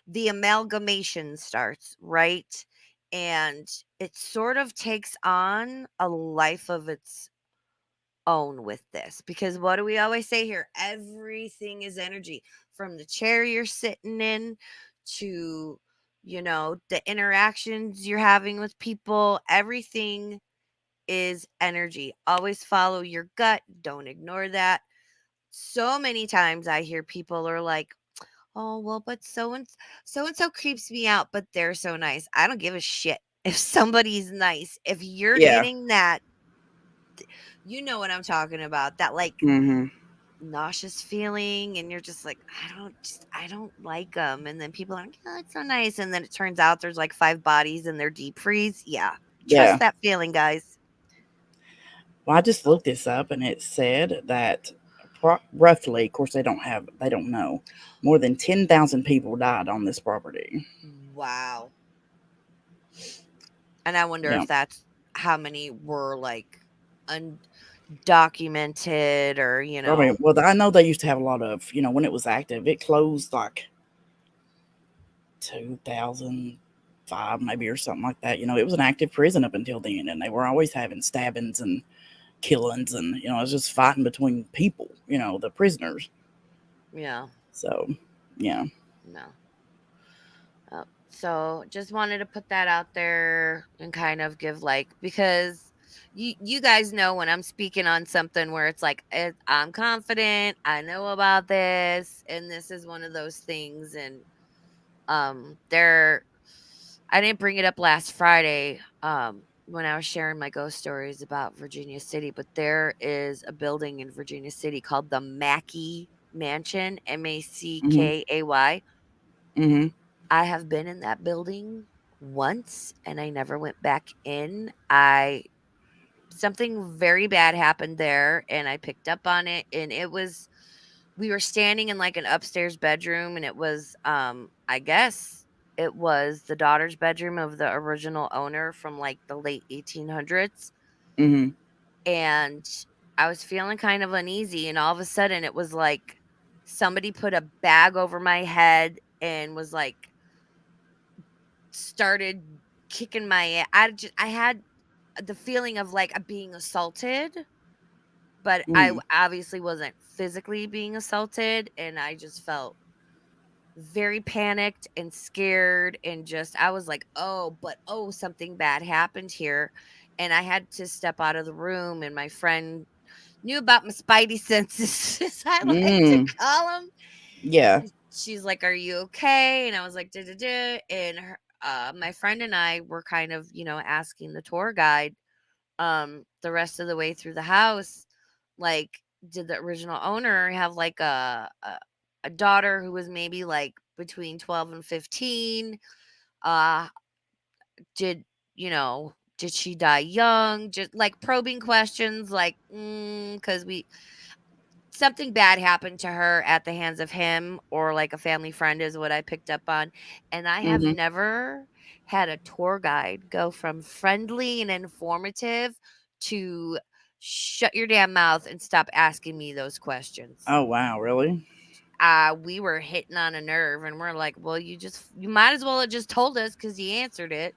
S1: The amalgamation starts, right? And it sort of takes on a life of its own with this, because what do we always say here? Everything is energy, from the chair you're sitting in to the interactions you're having with people. Everything is energy. Always follow your gut, don't ignore that. So many times I hear people are like, "Oh, well, but so and so creeps me out, but they're so nice." I don't give a shit if somebody's nice. If you're
S2: yeah,
S1: getting that, you know what I'm talking about, that like
S2: mm-hmm.
S1: nauseous feeling, and you're just like, I don't like them, and then people are like, "Oh, it's so nice," and then it turns out there's like 5 bodies in their deep freeze. Yeah.
S2: Yeah.
S1: Trust that feeling, guys.
S2: Well, I just looked this up, and it said that roughly, of course, they don't know, more than 10,000 people died on this property.
S1: Wow. And I wonder
S2: Yeah.
S1: if that's how many were like undocumented, or
S2: I mean, well, I know they used to have a lot of, when it was active, it closed like 2005 maybe or something like that. It was an active prison up until then, and they were always having stabbings and killings, and it was just fighting between people, the prisoners.
S1: yeah,
S2: So, yeah,
S1: no. So just wanted to put that out there and kind of give like, because you guys know when I'm speaking on something where it's like, I'm confident, I know about this, and this is one of those things. And there, I didn't bring it up last Friday when I was sharing my ghost stories about Virginia City, but there is a building in Virginia City called the Mackey Mansion,
S2: hmm,
S1: Mackai.
S2: hmm,
S1: I have been in that building once and I never went back in. I Something very bad happened there and I picked up on it, and it was, we were standing in like an upstairs bedroom, and it was I guess it was the daughter's bedroom of the original owner from like the late 1800s.
S2: hmm,
S1: And I was feeling kind of uneasy, and all of a sudden it was like somebody put a bag over my head and was like started kicking my I had the feeling of like being assaulted, but I
S2: Mm.
S1: obviously wasn't physically being assaulted, and I just felt very panicked and scared, and just I was like, oh, something bad happened here. And I had to step out of the room, and my friend knew about my spidey senses, as I like to
S2: Mm.
S1: call them.
S2: Yeah.
S1: She's like, "Are you okay?" And I was like, "Da da da." And my friend and I were kind of, asking the tour guide, the rest of the way through the house, like, did the original owner have like a daughter who was maybe like between 12 and 15? Uh, did did she die young? Just like probing questions, like, because something bad happened to her at the hands of him or like a family friend is what I picked up on. And I have
S2: Hmm.
S1: never had a tour guide go from friendly and informative to shut your damn mouth and stop asking me those questions.
S2: Oh wow, really?
S1: We were hitting on a nerve, and we're like, well, you might as well have just told us because you answered it.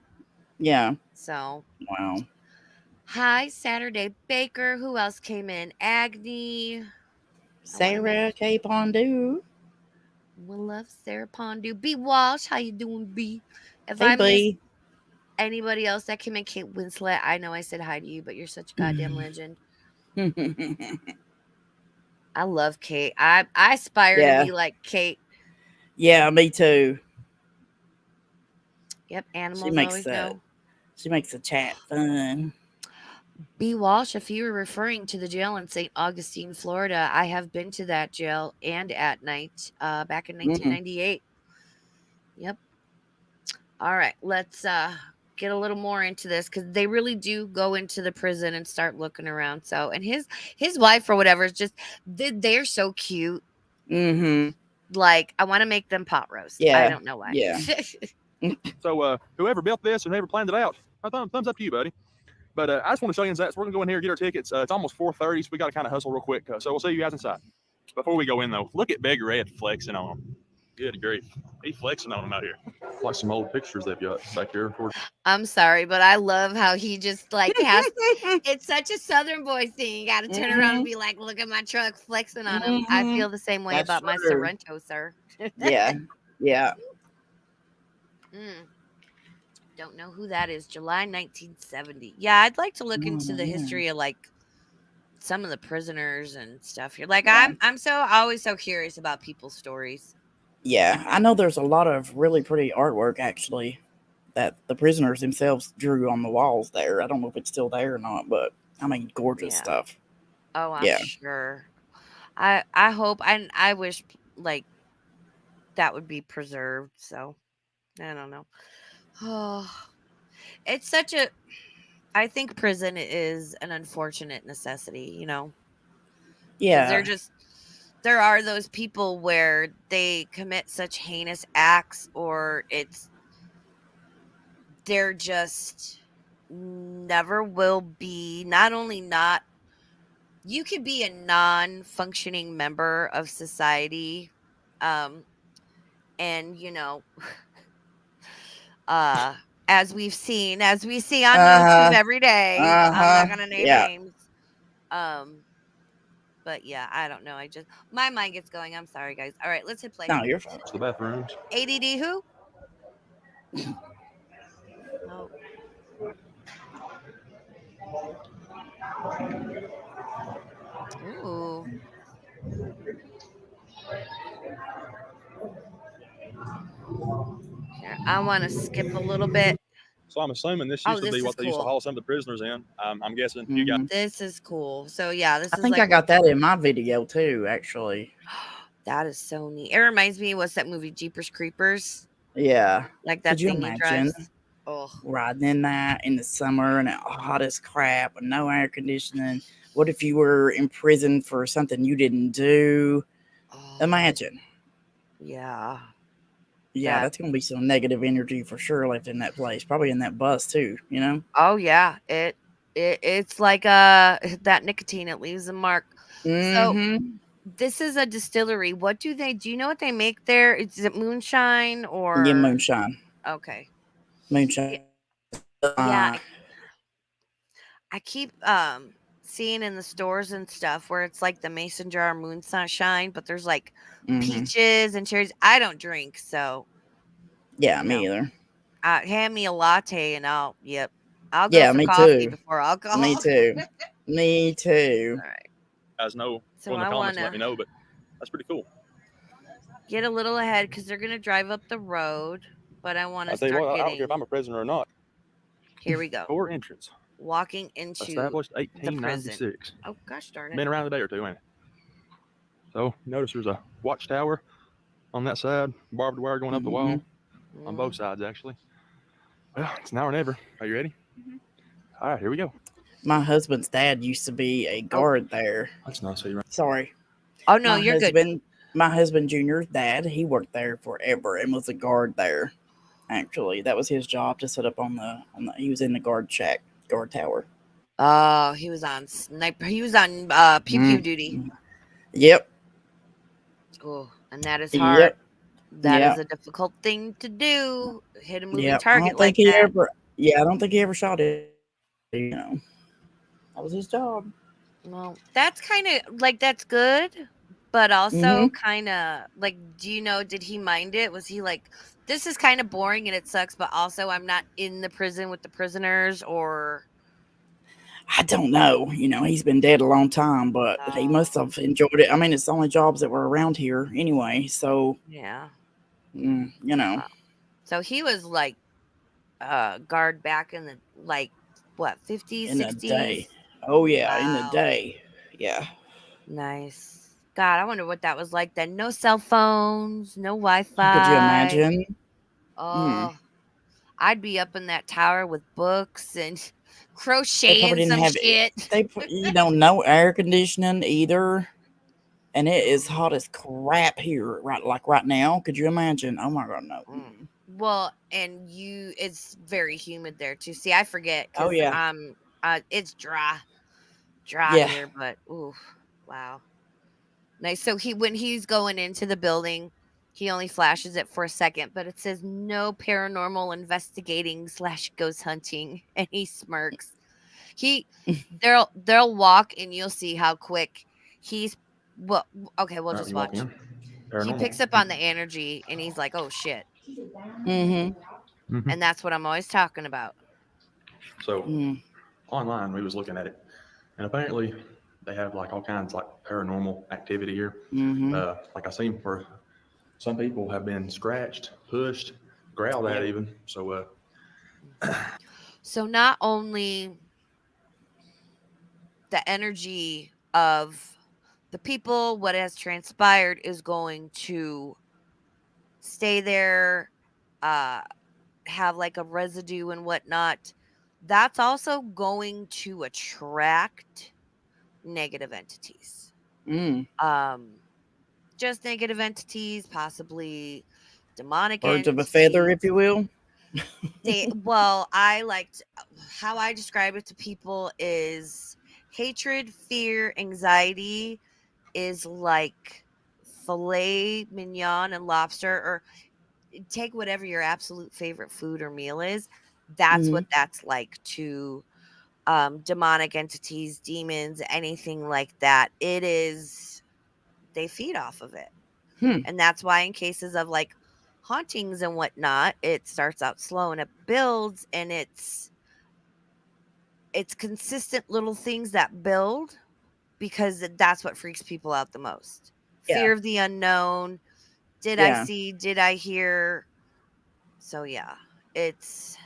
S2: Yeah.
S1: So,
S2: Wow.
S1: hi, Saturday Baker. Who else came in? Agni. I want to make
S2: Sarah K. Pondu.
S1: We love Sarah Pondu. B Walsh, how you doing, B? If
S2: Hey,
S1: I missed
S2: B.
S1: anybody else that came in, Kate Winslet, I know I said hi to you, but you're such a goddamn legend. I love Kate. I aspire to
S2: Yeah.
S1: be like Kate.
S2: Yeah, me too.
S1: Yep,
S2: She
S1: animals
S2: makes
S1: always
S2: the
S1: know.
S2: chat fun.
S1: B Walsh, if you were referring to the jail in St. Augustine, Florida, I have been to that jail and at night, back in
S2: Mm-hmm.
S1: 1998. Yep. All right, let's get a little more into this because they really do go into the prison and start looking around. So, and his wife or whatever is just they're so cute.
S2: Mm-hmm.
S1: Like, I want to make them pot roast. I
S2: Yeah.
S1: don't know why.
S2: Yeah.
S3: So whoever built this and whoever planned it out, thumbs up to you, buddy. But I just want to show you that. So we're gonna go in here and get our tickets. It's almost 4:30, so we got to kind of hustle real quick. So we'll see you guys inside. Before we go in though, look at Big Red flexing on him. Good grief, he's flexing on him out here. Like some old pictures they've got back there.
S1: I'm sorry, but I love how he just like has. It's such a Southern boy thing. You got to turn around and
S2: Mm-hmm.
S1: be like, "Look at my truck, flexing on him." I
S2: Mm-hmm.
S1: feel the same way
S2: That's
S1: about my
S2: true.
S1: Sorrento, sir.
S2: Yeah. Yeah.
S1: Mm. Don't know who that is. July 1970. Yeah, I'd like to look into the
S2: Mm-hmm.
S1: history of like some of the prisoners and stuff here. Like
S2: Yeah.
S1: I'm so always so curious about people's stories.
S2: Yeah. I know there's a lot of really pretty artwork actually that the prisoners themselves drew on the walls there. I don't know if it's still there or not, but I mean, gorgeous
S1: Yeah.
S2: stuff.
S1: Oh, I'm
S2: Yeah.
S1: sure. I hope and I wish like that would be preserved. So I don't know. Oh, it's such a. I think prison is an unfortunate necessity. Because
S2: Yeah.
S1: there are those people where they commit such heinous acts, or they're just never will be. Not only not, you could be a non-functioning member of society, um and uh as we see on YouTube
S2: Uh-huh.
S1: every day. I'm
S2: Uh-huh.
S1: not gonna name
S2: Yeah.
S1: names. um but yeah, I don't know, I just my mind gets going. I'm sorry, guys. All right, let's hit play.
S2: No, you're fine.
S3: The bathrooms.
S1: ADD who? Oh, ooh. Here, I want to skip a little bit.
S3: So I'm assuming this
S1: Oh,
S3: used to
S1: this
S3: be
S1: is
S3: what they used to
S1: cool.
S3: haul some of the prisoners in. I'm guessing you got.
S2: Mm-hmm.
S1: This is cool. So yeah, this
S2: I
S1: is
S2: think
S1: like
S2: I
S1: what
S2: got that in my video too, actually.
S1: that is so neat. It reminds me of what's that movie, Jeepers Creepers?
S2: Yeah.
S1: Like
S2: Could
S1: that
S2: you
S1: thing he
S2: imagine
S1: drives. Oh,
S2: riding in that in the summer and it hot as crap and no air conditioning? What if you were in prison for something you didn't do?
S1: oh,
S2: Imagine.
S1: yeah.
S2: Yeah,
S1: That.
S2: that's gonna be some negative energy for sure left in that place. Probably in that bus too, you know?
S1: Oh yeah. It's like that nicotine. It leaves a mark. So
S2: Mm-hmm.
S1: this is a distillery. What do you know what they make there? Is it moonshine
S2: Yeah,
S1: or
S2: moonshine.
S1: okay?
S2: Moonshine.
S1: Yeah, yeah. I keep seeing in the stores and stuff where it's like the mason jar moonshine, but there's like
S2: Mm-hmm.
S1: peaches and cherries. I don't drink, so
S2: Yeah,
S1: you
S2: me
S1: know,
S2: either.
S1: hand me a latte and I'll go
S2: Yeah,
S1: for
S2: me
S1: coffee
S2: too.
S1: before
S2: Me
S1: alcohol.
S2: too. Me too.
S1: All right.
S3: Guys know,
S1: So
S3: go in the
S1: I
S3: comments
S1: want
S3: and let
S1: to
S3: me know. But that's pretty cool.
S1: get a little ahead because they're going to drive up the road, but I want to
S3: I tell you
S1: start
S3: what, I don't care if
S1: getting.
S3: I'm a prisoner or not.
S1: Here we go.
S3: Core entrance
S1: Walking into
S3: established
S1: the prison.
S3: 1896.
S1: Oh, gosh darn it.
S3: Been around a day or two, ain't it? So notice there's a watchtower on that side, barbed wire going up the wall on both sides, actually. Well, it's now or never. Are you ready? All right, here we go.
S2: My husband's dad used to be a guard there.
S3: That's nice. So you're right.
S2: Sorry.
S1: Oh, no, you're good.
S2: My husband Junior's dad, he worked there forever and was a guard there. Actually, that was his job to sit up on the he was in the guard tower.
S1: Oh, he was on sniper. He was on pew pew duty.
S2: Yep.
S1: Oh, and that is hard.
S2: Yep.
S1: That is a difficult thing to do. Hit a moving target like that.
S2: I don't think he ever shot it. You know, that was his job.
S1: Well, that's kind of like that's good, but also kind of like, do you know? Did he mind it? Was he like, this is kind of boring and it sucks, but also I'm not in the prison with the prisoners, or
S2: I don't know. You know, he's been dead a long time, but he must have enjoyed it. I mean, it's the only jobs that were around here anyway. So
S1: yeah,
S2: you know.
S1: So he was like guard back in the like what 50s,
S2: in
S1: 60s.
S2: The day. Oh yeah, in the day. Yeah.
S1: Nice. God, I wonder what that was like then. No cell phones, no Wi-Fi.
S2: Could you imagine?
S1: Oh, I'd be up in that tower with books and
S2: They
S1: crocheting
S2: probably didn't
S1: some
S2: have
S1: shit.
S2: no air conditioning either. And it is hot as crap here, right now. Could you imagine? Oh my god, no.
S1: Well, and it's very humid there too. See, I forget
S2: Oh
S1: because
S2: yeah.
S1: it's dry
S2: Yeah.
S1: here, but ooh, wow, nice. So when he's going into the building, he only flashes it for a second, but it says no paranormal investigating / ghost hunting, and he smirks. They'll walk and you'll see how quick he's. Well, okay, we'll just watch. He picks up on the energy and he's like, "Oh shit!" And that's what I'm always talking about.
S3: So online, we was looking at it, and apparently they have like all kinds like paranormal activity here. Like I seen where some people have been scratched, pushed, growled at even. So
S1: so not only the energy of the people, what has transpired is going to stay there, have like a residue and whatnot. That's also going to attract negative entities. Just negative entities, possibly demonic
S2: Birds
S1: entities.
S2: of a feather, if you will.
S1: I liked how I describe it to people is hatred, fear, anxiety is like filet mignon and lobster, or take whatever your absolute favorite food or meal is. That's what that's like to demonic entities, demons, anything like that. It is, they feed off of it. And that's why in cases of like hauntings and whatnot, it starts out slow and it builds, and it's consistent little things that build, because that's what freaks people out the most. Fear of the unknown. Did I see? Did I hear? So yeah, it's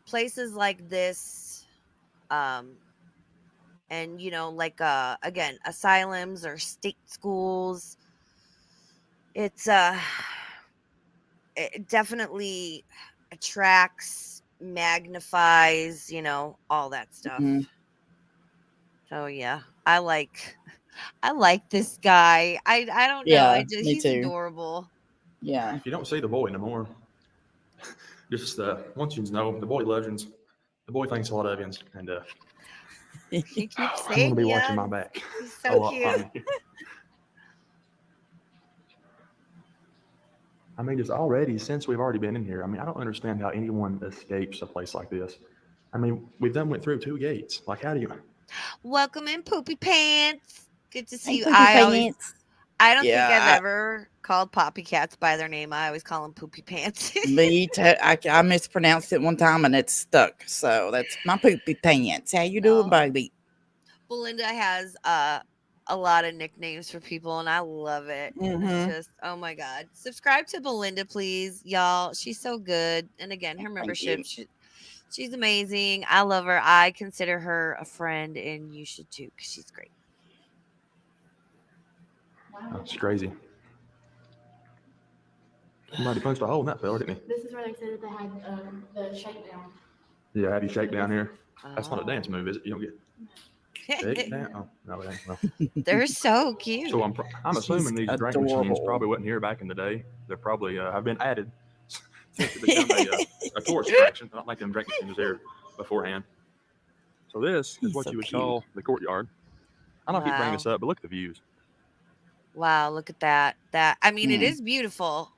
S1: places like this, and like again, asylums or state schools. It's it definitely attracts, magnifies, all that stuff. So yeah, I like this guy. I don't know. He's adorable.
S2: Yeah.
S3: if you don't see the boy no more, just want you to know the boy loves you. The boy thinks a lot of you, and
S1: he keeps
S3: I'm
S1: saying
S3: gonna be watching my back.
S1: He's so
S3: a lot,
S1: cute.
S3: I mean, just already, since we've already been in here, I mean, I don't understand how anyone escapes a place like this. I mean, we've done went through 2 gates. Like, how do you?
S1: Welcome in, Poopy Pants. Good to see
S2: Hey,
S1: you.
S2: Poopy Pants.
S1: I don't think I've
S2: Yeah,
S1: ever called Poppy Cats by their name. I always call them Poopy Pants.
S2: I mispronounced it one time and it's stuck. So that's my Poopy Pants. How you doing,
S1: Oh.
S2: baby?
S1: Belinda has a lot of nicknames for people, and I love it.
S2: Mm-hmm.
S1: Just oh my god, subscribe to Belinda, please, y'all. She's so good, and again, her
S2: Thank
S1: membership.
S2: you.
S1: She's amazing. I love her. I consider her a friend, and you should too, because she's great.
S3: That's crazy. Somebody punched a hole in that fella, didn't he?
S4: This is where they said that they had the shakedown.
S3: Yeah, have you shake down here? That's not a dance move, is it? You don't get shake down.
S1: Oh.
S3: Oh, no, it ain't. Well,
S1: They're so cute.
S3: so I'm assuming these drink machines
S2: adorable.
S3: probably wasn't here back in the day. They're probably have been added since it became a tourist attraction. I don't think them drink machines was there beforehand. So this is
S2: He's
S3: what
S2: so
S3: you would
S2: cute.
S3: call the courtyard. I don't keep bringing
S1: Wow.
S3: this up, but look at the views.
S1: Wow, look at that. I mean, it
S2: Mm.
S1: is beautiful.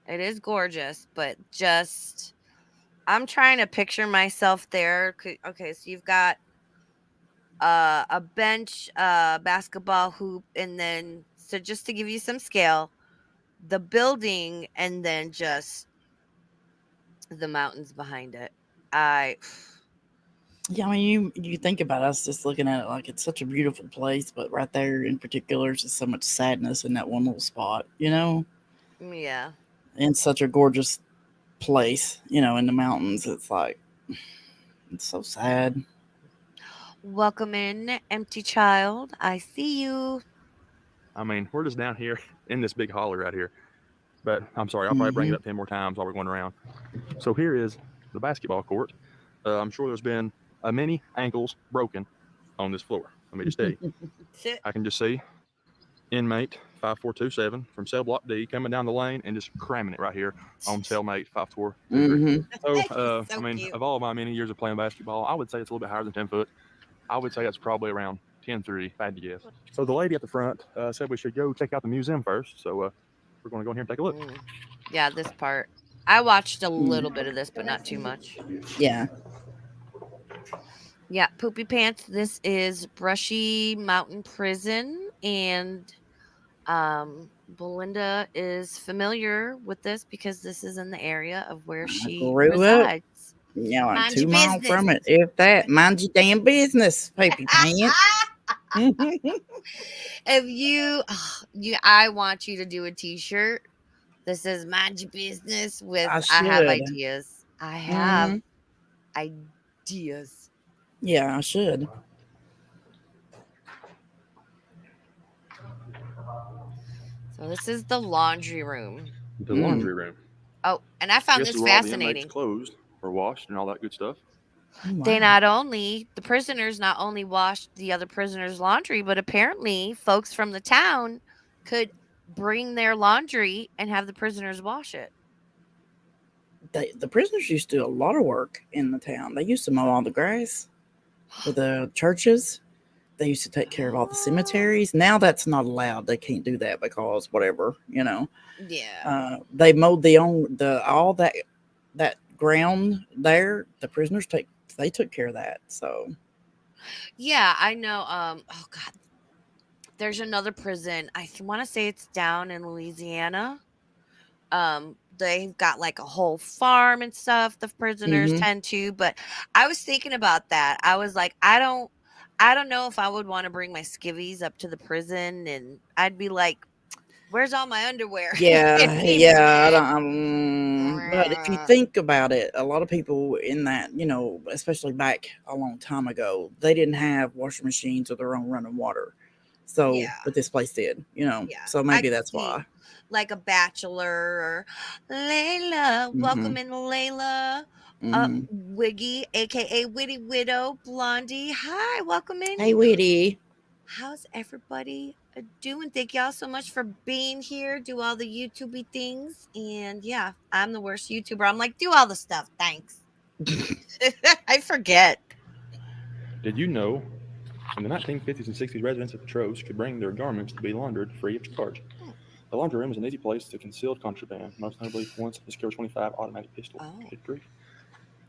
S1: It is gorgeous, but just I'm trying to picture myself there. Okay, so you've got a bench, basketball hoop, and then so just to give you some scale, the building, and then just the mountains behind it.
S2: Yeah, I mean, you think about us just looking at it like it's such a beautiful place, but right there in particular, there's just so much sadness in that one little spot,
S1: Yeah.
S2: and such a gorgeous place, in the mountains. It's like, it's so sad.
S1: Welcome in, empty child. I see you.
S3: I mean, we're just down here in this big holler right here. But I'm sorry, I'll probably bring it up 10 more times while we're going around. So here is the basketball court. I'm sure there's been many ankles broken on this floor. Let me just tell you. I can just see inmate 5427 from cell block D coming down the lane and just cramming it right here on cellmate 5423. So,
S1: So
S3: I mean,
S1: cute.
S3: of all my many years of playing basketball, I would say it's a little bit higher than 10 foot. I would say it's probably around 10-3, if I had to guess. So the lady at the front said we should go check out the museum first. So we're going to go in here and take a look.
S1: Yeah, this part. I watched a little bit of this, but not too much.
S2: Yeah.
S1: Yeah, Poopy Pants. This is Brushy Mountain Prison, and Belinda is familiar with this because this is in the area of where she
S2: grew up.
S1: resides.
S2: Yeah, like
S1: Mind
S2: 2
S1: your
S2: miles
S1: business.
S2: from it, if that. Mind your damn business, Poopy Pants.
S1: If I want you to do a T-shirt. This is Mind Your Business with
S2: I
S1: I have
S2: should.
S1: ideas. I have ideas.
S2: Yeah, I should.
S1: So this is the laundry room.
S3: The laundry room.
S1: Oh, and I found
S3: This
S1: this
S3: is where all the
S1: fascinating.
S3: inmates' clothes are washed and all that good stuff.
S2: Oh,
S1: They
S2: wow.
S1: the prisoners not only washed the other prisoners' laundry, but apparently folks from the town could bring their laundry and have the prisoners wash it.
S2: The prisoners used to do a lot of work in the town. They used to mow all the grass for the churches. They used to take care of all the cemeteries. Now that's not allowed. They can't do that because whatever,
S1: Yeah.
S2: They mowed all that ground there. The prisoners took care of that. So
S1: Yeah, I know. Oh God, there's another prison. I want to say it's down in Louisiana. They've got like a whole farm and stuff the prisoners tend to, but I was thinking about that. I was like, I don't know if I would want to bring my skivvies up to the prison, and I'd be like, where's all my underwear?
S2: yeah. But if you think about it, a lot of people in that, especially back a long time ago, they didn't have washing machines or their own running water. So,
S1: Yeah.
S2: but this place did,
S1: Yeah.
S2: So maybe that's why.
S1: Like a bachelor or Layla. Welcome in, Layla. Wiggy, aka Witty Widow, Blondie. Hi, welcome in.
S2: Hey, Witty.
S1: How's everybody doing? Thank y'all so much for being here. Do all the YouTubey things. And yeah, I'm the worst YouTuber. I'm like, do all the stuff. Thanks. I forget.
S3: Did you know in the 1950s and 60s, residents of Petros could bring their garments to be laundered free of charge? The laundry room is an easy place to conceal contraband, most notably once a Secure 25 automatic pistol.
S1: Oh.
S3: Good grief.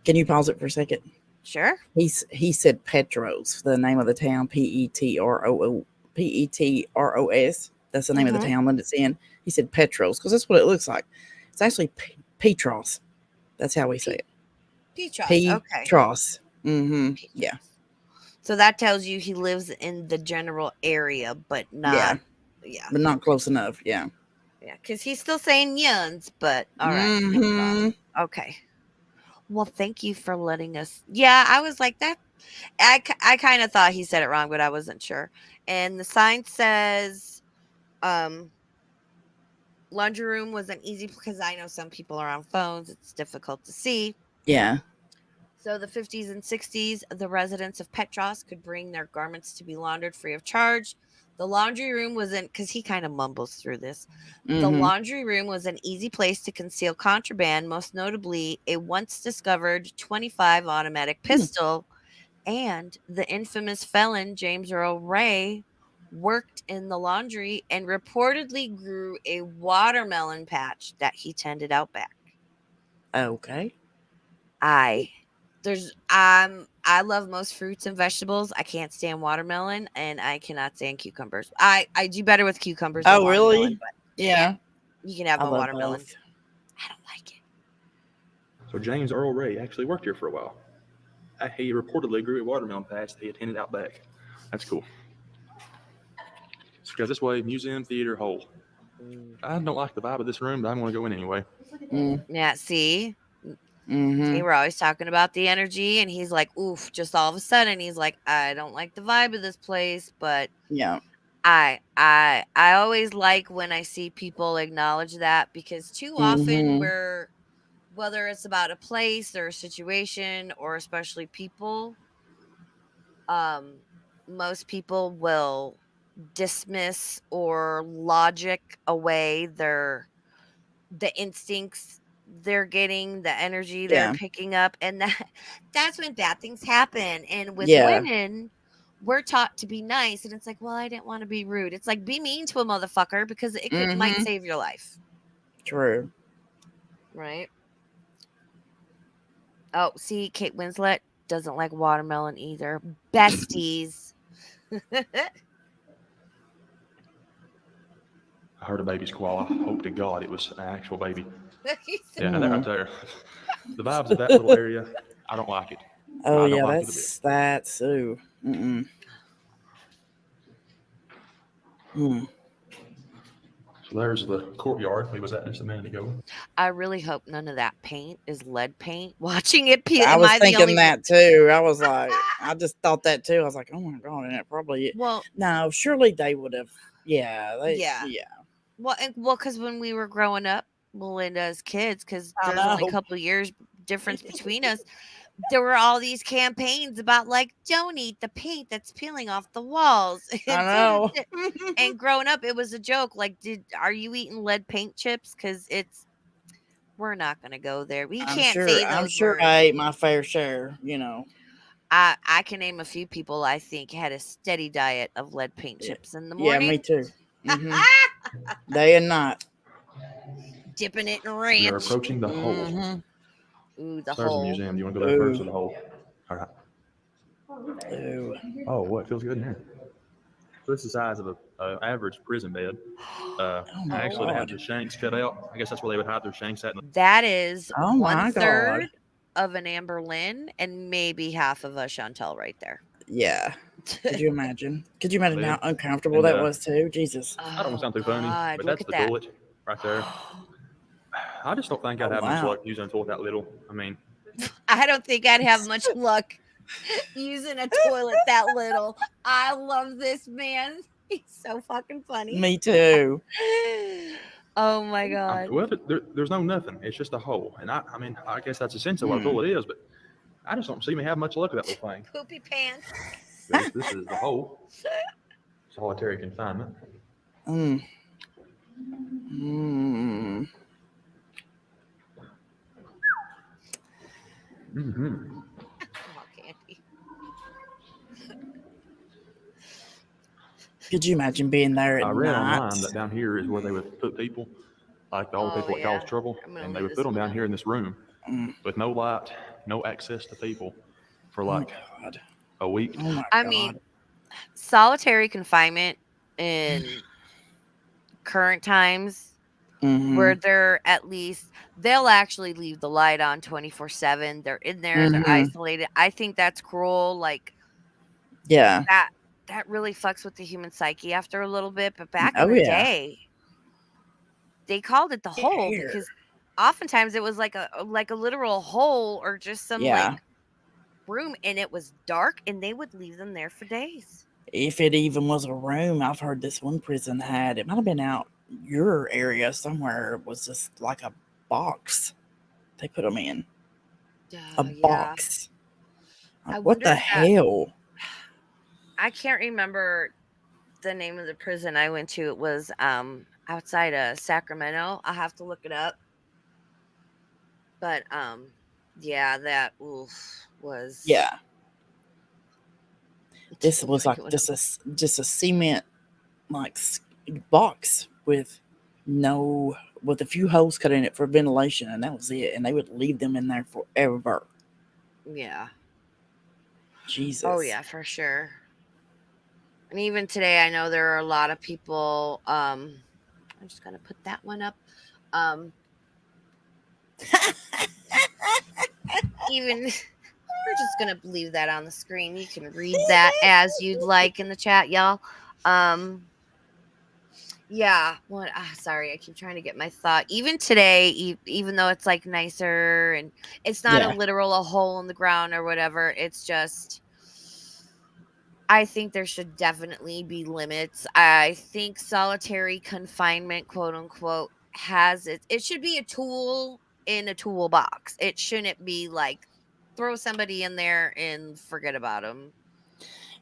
S2: Can you pause it for a second?
S1: Sure.
S2: He said Petros, the name of the town, Petros. That's the name of the town that it's in. He said Petros because that's what it looks like. It's actually Petros. That's how we say it.
S1: Petros. Okay.
S2: Petros. Yeah.
S1: So that tells you he lives in the general area, but not. Yeah.
S2: But not close enough. Yeah.
S1: Yeah, because he's still saying Yuns, but all right. Okay. Well, thank you for letting us. Yeah, I was like that. I kind of thought he said it wrong, but I wasn't sure. And the sign says, laundry room was an easy, because I know some people are on phones. It's difficult to see.
S2: Yeah.
S1: So the 50s and 60s, the residents of Petros could bring their garments to be laundered free of charge. The laundry room was because he kind of mumbles through this. The laundry room was an easy place to conceal contraband, most notably a once discovered 25 automatic pistol. And the infamous felon, James Earl Ray, worked in the laundry and reportedly grew a watermelon patch that he tended out back.
S2: Okay.
S1: I love most fruits and vegetables. I can't stand watermelon, and I cannot stand cucumbers. I do better with cucumbers than watermelon.
S2: Really?
S1: But
S2: Yeah.
S1: you can have my watermelon.
S2: Both.
S1: I don't like it.
S3: So James Earl Ray actually worked here for a while. He reportedly grew a watermelon patch that he attended out back. That's cool. Because this way, museum, theater, hole. I don't like the vibe of this room, but I'm going to go in anyway.
S1: Yeah, see? See, we're always talking about the energy, and he's like, oof, just all of a sudden, he's like, I don't like the vibe of this place, but
S2: yeah.
S1: I always like when I see people acknowledge that, because too often we're, whether it's about a place or a situation or especially people, most people will dismiss or logic away the instincts they're getting, the energy they're picking up, and that's when bad things happen. And with women, we're taught to be nice, and it's like, well, I didn't want to be rude. It's like, be mean to a motherfucker, because it might save your life.
S2: True.
S1: Right. Oh, see, Kate Winslet doesn't like watermelon either. Besties.
S3: I heard a baby squall. I hope to God it was an actual baby. Yeah, that right there. The vibes of that little area, I don't like it.
S2: Oh, yeah, that's ooh.
S3: So there's the courtyard we was at just a minute ago.
S1: I really hope none of that paint is lead paint. Watching it peel.
S2: I was thinking that too. I was like, I just thought that too. I was like, oh my God, and it probably.
S1: Well,
S2: no, surely they would have. Yeah.
S1: Well, because when we were growing up, Melinda, as kids, because there's only a couple of years difference between us, there were all these campaigns about like, don't eat the paint that's peeling off the walls.
S2: I know.
S1: And growing up, it was a joke. Like, are you eating lead paint chips? Because we're not going to go there. We can't say those
S2: I'm sure
S1: words.
S2: I ate my fair share, you know.
S1: I can name a few people I think had a steady diet of lead paint chips in the morning.
S2: Yeah, me too. Day and night.
S1: Dipping it in ranch.
S3: We are approaching the hole.
S1: Ooh, the
S3: There's
S1: hole.
S3: a museum. Do you want to go there first or the hole? All right.
S2: Ooh.
S3: Oh, what feels good in here? So this is the size of an average prison bed. Actually, they have the shanks cut out. I guess that's where they would hide their shanks at.
S1: That is
S2: Oh my
S1: 1/3
S2: God.
S1: of an Amber Lynn and maybe half of a Chantel right there.
S2: Yeah. Could you imagine? Could you imagine how uncomfortable that was too? Jesus.
S3: I don't want to sound too funny, but that's the toilet right there. I just don't think I'd have much luck using a toilet that little. I mean,
S1: I don't think I'd have much luck using a toilet that little. I love this man. He's so fucking funny.
S2: Me too.
S1: Oh my God.
S3: Well, there's no nothing. It's just a hole. And I mean, I guess that's essentially what a toilet is, but I just don't see me have much luck with that little thing.
S1: Poopy pants.
S3: This is the hole. Solitary confinement.
S2: Could you imagine being there at
S3: I read
S2: night?
S3: online that down here is where they would put people, like all the people that cause trouble, and they would put them down here in this room with no light, no access to people for like
S2: God.
S3: a week.
S2: Oh my
S1: I
S2: God.
S1: mean, solitary confinement in current times where they're at least they'll actually leave the light on 24/7. They're in there, they're isolated. I think that's cruel. Like
S2: Yeah.
S1: that really fucks with the human psyche after a little bit. But back in
S2: Oh
S1: the
S2: yeah.
S1: day, they called it the hole
S2: Here.
S1: because oftentimes it was like a literal hole or just some
S2: Yeah.
S1: like room, and it was dark, and they would leave them there for days.
S2: If it even was a room, I've heard this one prison had, it might have been out your area somewhere, it was just like a box they put them in. A
S1: Yeah.
S2: box.
S1: I
S2: Like, what
S1: wonder
S2: the
S1: if that-
S2: hell?
S1: I can't remember the name of the prison I went to. It was outside of Sacramento. I'll have to look it up. But yeah, that was
S2: Yeah. This
S1: Oh
S2: was
S1: my
S2: like
S1: God.
S2: just a cement like box with a few holes cut in it for ventilation, and that was it. And they would leave them in there forever.
S1: Yeah.
S2: Jesus.
S1: Oh yeah, for sure. And even today, I know there are a lot of people. I'm just gonna put that one up. Even we're just gonna leave that on the screen. You can read that as you'd like in the chat, y'all. Yeah. What? Sorry, I keep trying to get my thought. Even today, even though it's like nicer and it's not
S2: Yeah.
S1: a literal hole in the ground or whatever, it's just. I think there should definitely be limits. I think solitary confinement, quote unquote, has it. It should be a tool in a toolbox. It shouldn't be like throw somebody in there and forget about them.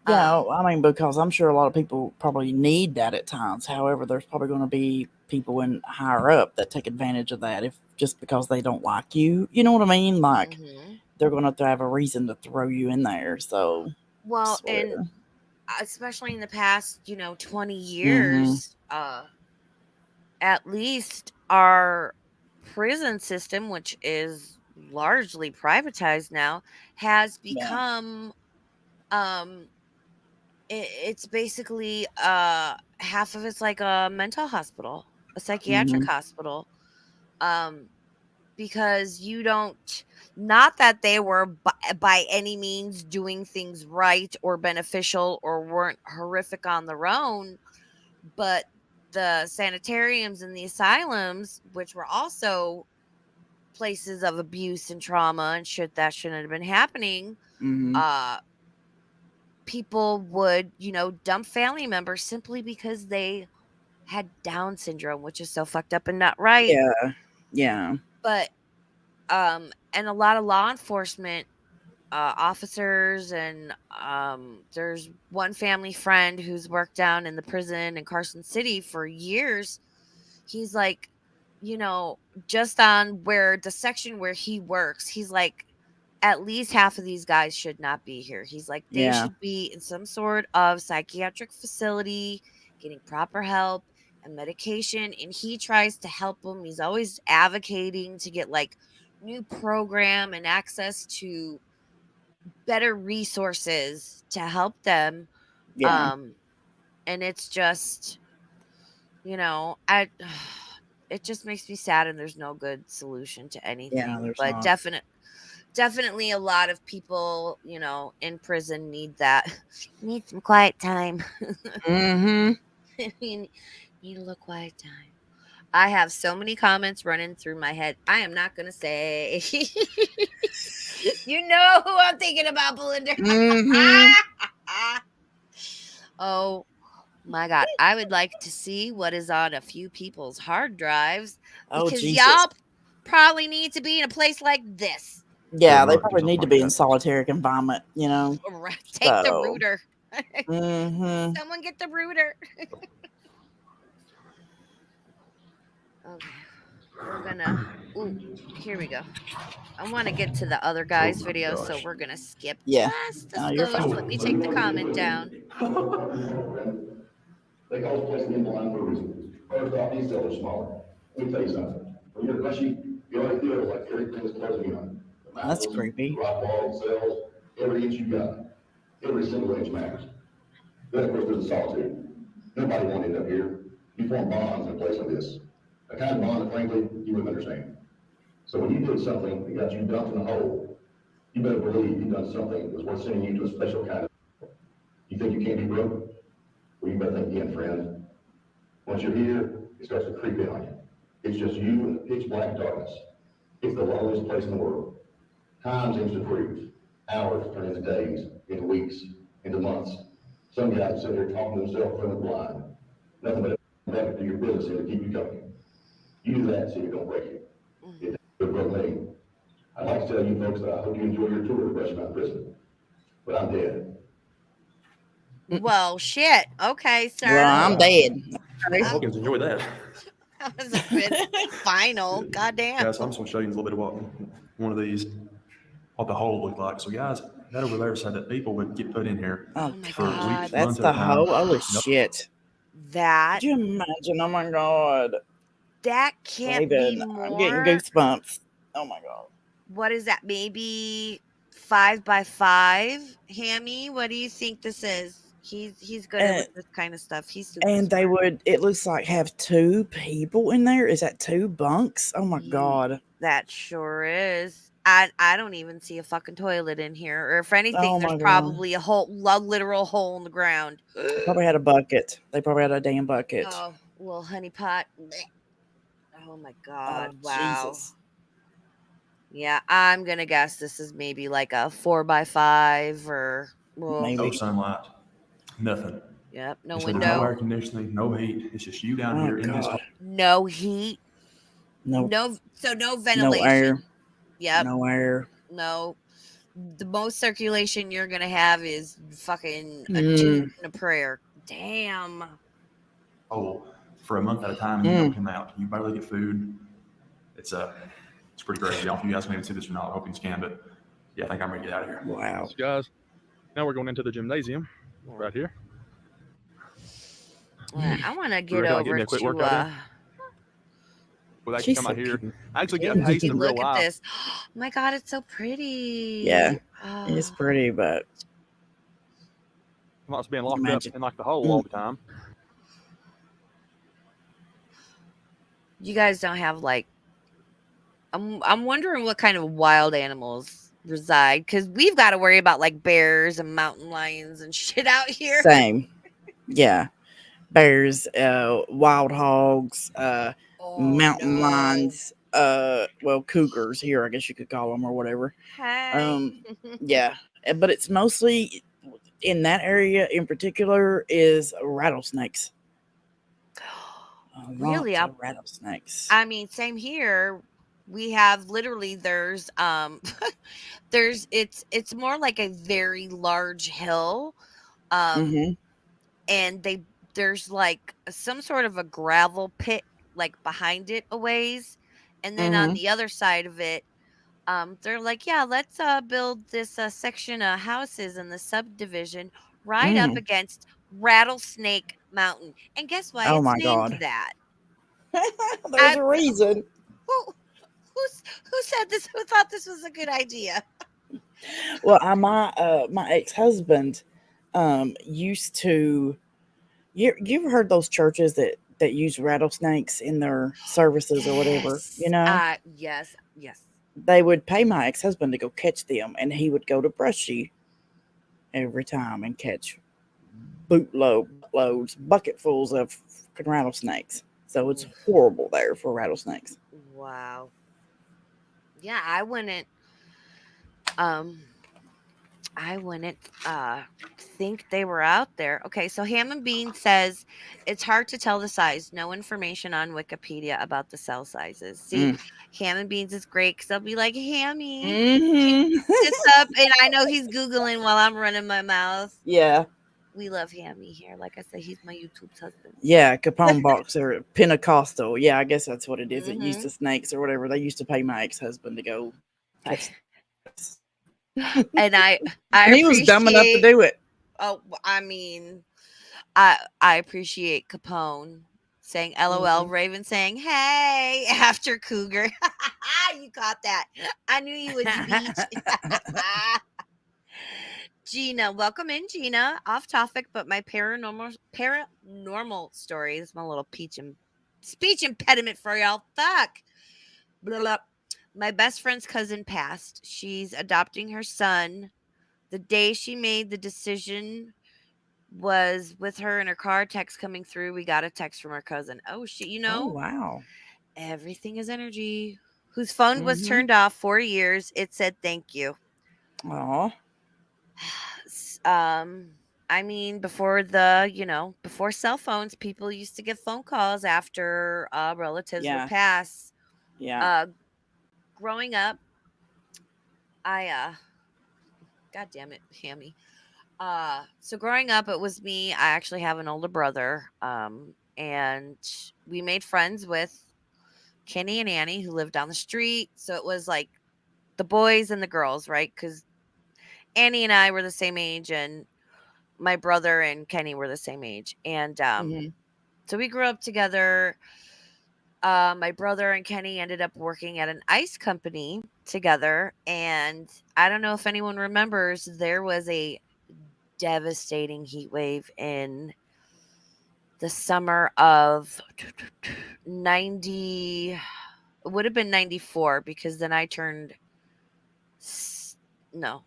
S2: Yeah, I mean, because I'm sure a lot of people probably need that at times. However, there's probably going to be people in higher up that take advantage of that if just because they don't like you. You know what I mean? Like they're going to have to have a reason to throw you in there. So,
S1: well,
S2: swear.
S1: and especially in the past, 20 years, at least our prison system, which is largely privatized now, has become it's basically half of it's like a mental hospital, a psychiatric hospital, because you don't, not that they were by any means doing things right or beneficial or weren't horrific on their own, but the sanitariums and the asylums, which were also places of abuse and trauma and shit that shouldn't have been happening, people would, dump family members simply because they had Down syndrome, which is so fucked up and not right.
S2: Yeah. Yeah.
S1: But and a lot of law enforcement officers and there's one family friend who's worked down in the prison in Carson City for years. He's like, just on where the section where he works, he's like, at least half of these guys should not be here. He's like, they should be in some sort of psychiatric facility, getting proper help and medication. And he tries to help them. He's always advocating to get like new program and access to better resources to help them.
S2: Yeah.
S1: And it's just, it just makes me sad, and there's no good solution to anything.
S2: Yeah, there's
S1: but
S2: not.
S1: definitely a lot of people, in prison need some quiet time.
S2: Mm-hmm.
S1: Need a little quiet time. I have so many comments running through my head. I am not gonna say. You know who I'm thinking about, Belinda. Oh my God, I would like to see what is on a few people's hard drives, because y'all probably need to be in a place like this.
S2: Yeah, they probably need to be in solitary confinement,
S1: Take the router. Someone get the router. Okay. We're gonna. Ooh, here we go. I want to get to the other guy's video, so we're gonna skip just a skosh. Let me take the comment down.
S5: They call this place an in-blind for a reason. First off, these cells are smaller. Let me tell you something. When you're Brushy, you already feel like everything is closing in. The
S2: That's
S5: mountains,
S2: creepy.
S5: the rock walls, the cells, every inch you got. Every single inch matters. Then, of course, there's the solitude. Nobody wanted up here. You form bonds in a place like this. A kind of bond that, frankly, you wouldn't understand. So when you did something that got you dumped in a hole, you better believe you've done something that was worth sending you to a special kind of. You think you can't be broke? Well, you better think again, friend. Once you're here, it starts to creep in on you. It's just you in the pitch black darkness. It's the loneliest place in the world. Time seems to freeze. Hours turn into days, into weeks, into months. Some guys sit there talking to themselves from the blind. Nothing but nothing to do your business here to keep you company. You do that, see if it don't break you. It broke me. I'd like to tell you folks that I hope you enjoy your tour of Brushy Mountain Prison. But I'm dead.
S1: Well, shit. Okay, sir.
S2: Well, I'm dead.
S3: Hawkins, enjoy that.
S1: That was a bit final. Goddamn.
S3: Guys, I'm just going to show you a little bit of what one of these, what the hole looked like. So, guys, that over there said that people would get put in here
S2: Oh,
S1: my
S3: for
S1: God.
S3: weeks,
S2: that's
S3: months
S2: the
S3: at a time.
S2: hole. Holy
S3: Yep.
S2: shit.
S1: That
S2: Could you imagine? Oh my god.
S1: can't
S2: Raven,
S1: be more.
S2: I'm getting goosebumps. Oh my god.
S1: What is that? Maybe 5 by 5? Hammy, what do you think this is? He's good with this kind of stuff. He's super
S2: And they
S1: smart.
S2: would, it looks like, have 2 people in there. Is that 2 bunks? Oh my
S1: Ye-
S2: god.
S1: That sure is. I don't even see a fucking toilet in here. Or if anything,
S2: Oh
S1: there's
S2: my God.
S1: probably a literal hole in the ground.
S2: Probably had a bucket. They probably had a damn bucket.
S1: Oh, little honey pot. Blech. Oh my God.
S2: Oh,
S1: Wow.
S2: Jesus.
S1: Yeah, I'm gonna guess this is maybe like a 4 by 5 or well,
S2: Maybe.
S3: No sunlight, nothing.
S1: yep, no
S3: There's no air
S1: window,
S3: conditioning, no heat. It's just you down
S2: Oh
S3: here in this hole.
S2: god.
S1: no heat,
S2: No,
S1: no
S2: no
S1: ventilation.
S2: air.
S1: Yep,
S2: No air.
S1: no. The most circulation you're gonna have is fucking a
S2: Mm.
S1: toot and a prayer. Damn.
S3: Hole for a month at a time, and you don't come out. You barely get food. It's pretty crazy. I don't know if you guys can even see this or not. I hope you can, but yeah, I think I'm ready to get out of here.
S2: Wow.
S3: So guys, now we're going into the gymnasium right here.
S1: I want to get
S3: reckon I'll give
S1: over
S3: me a quick
S1: to.
S3: workout in? We'll actually
S2: She's
S3: come
S2: so
S3: out here.
S2: cute.
S3: I actually get a taste of real
S1: Look at
S3: life.
S1: this. Oh my God, it's so pretty.
S2: Yeah,
S1: Oh.
S2: It's pretty, but
S3: I'm not being locked
S2: Imagine.
S3: up in like the hole all the time.
S1: You guys don't have like. I'm wondering what kind of wild animals reside because we've got to worry about like bears and mountain lions and shit out here.
S2: same. Yeah. Bears, wild hogs,
S1: Oh,
S2: mountain
S1: no.
S2: lions, well, cougars here, I guess you could call them or whatever.
S1: Hey.
S2: Yeah, but it's mostly in that area in particular is rattlesnakes.
S1: Really?
S2: Lots of rattlesnakes.
S1: I mean, same here. We have literally there's it's more like a very large hill.
S2: Mhm.
S1: And there's like some sort of a gravel pit like behind it a ways. And then on
S2: Mhm.
S1: the other side of it, they're like, yeah, let's build this section of houses in the subdivision right up
S2: Mm.
S1: against Rattlesnake Mountain. And guess why
S2: Oh
S1: it's
S2: my
S1: named
S2: God.
S1: that?
S2: There's a reason.
S1: Who said this? Who thought this was a good idea?
S2: Well, my ex-husband used to. You ever heard those churches that use rattlesnakes in their services or whatever? You know,
S1: Yes.
S2: they would pay my ex-husband to go catch them, and he would go to Brushy every time and catch boatloads, bucketfuls of fucking rattlesnakes. So it's horrible there for rattlesnakes.
S1: Wow. Yeah, I wouldn't think they were out there. Okay, so Ham and Bean says it's hard to tell the size. No information on Wikipedia about the cell sizes. See, Ham and Beans is great because they'll be like, Hammy, this up, and I know he's Googling while I'm running my mouth.
S2: Yeah.
S1: We love Hammy here. Like I said, he's my YouTube's husband.
S2: Yeah, Capone boxer, Pentecostal. Yeah, I guess that's what it is. It used
S1: Mhm.
S2: to snakes or whatever. They used to pay my ex-husband to go catch.
S1: And I
S2: And he was dumb enough to
S1: appreciate-
S2: do it.
S1: Oh, I mean, I appreciate Capone saying LOL,
S2: Mhm.
S1: Raven saying hey after Cougar. You caught that. I knew you would, you beach. Gina, welcome in, Gina. Off topic, but my paranormal story is my little speech impediment for y'all. Fuck. Blah, blah. My best friend's cousin passed. She's adopting her son. The day she made the decision was with her in her car, text coming through. We got a text from her cousin. Oh shit,
S2: Oh, wow.
S1: everything is energy. Whose phone was
S2: Mhm.
S1: turned off 4 years. It said thank you.
S2: Aw.
S1: I mean, before cell phones, people used to get phone calls after relatives would
S2: Yeah.
S1: pass.
S2: Yeah.
S1: Uh, growing up, I God damn it, Hammy. So growing up, it was me. I actually have an older brother. And we made friends with Kenny and Annie, who lived down the street. So it was like the boys and the girls, right? Because Annie and I were the same age, and my brother and Kenny were the same age. And
S2: Mhm.
S1: so we grew up together. My brother and Kenny ended up working at an ice company together. And I don't know if anyone remembers, there was a devastating heat wave in the summer of 90. It would have been 94 because then I turned no.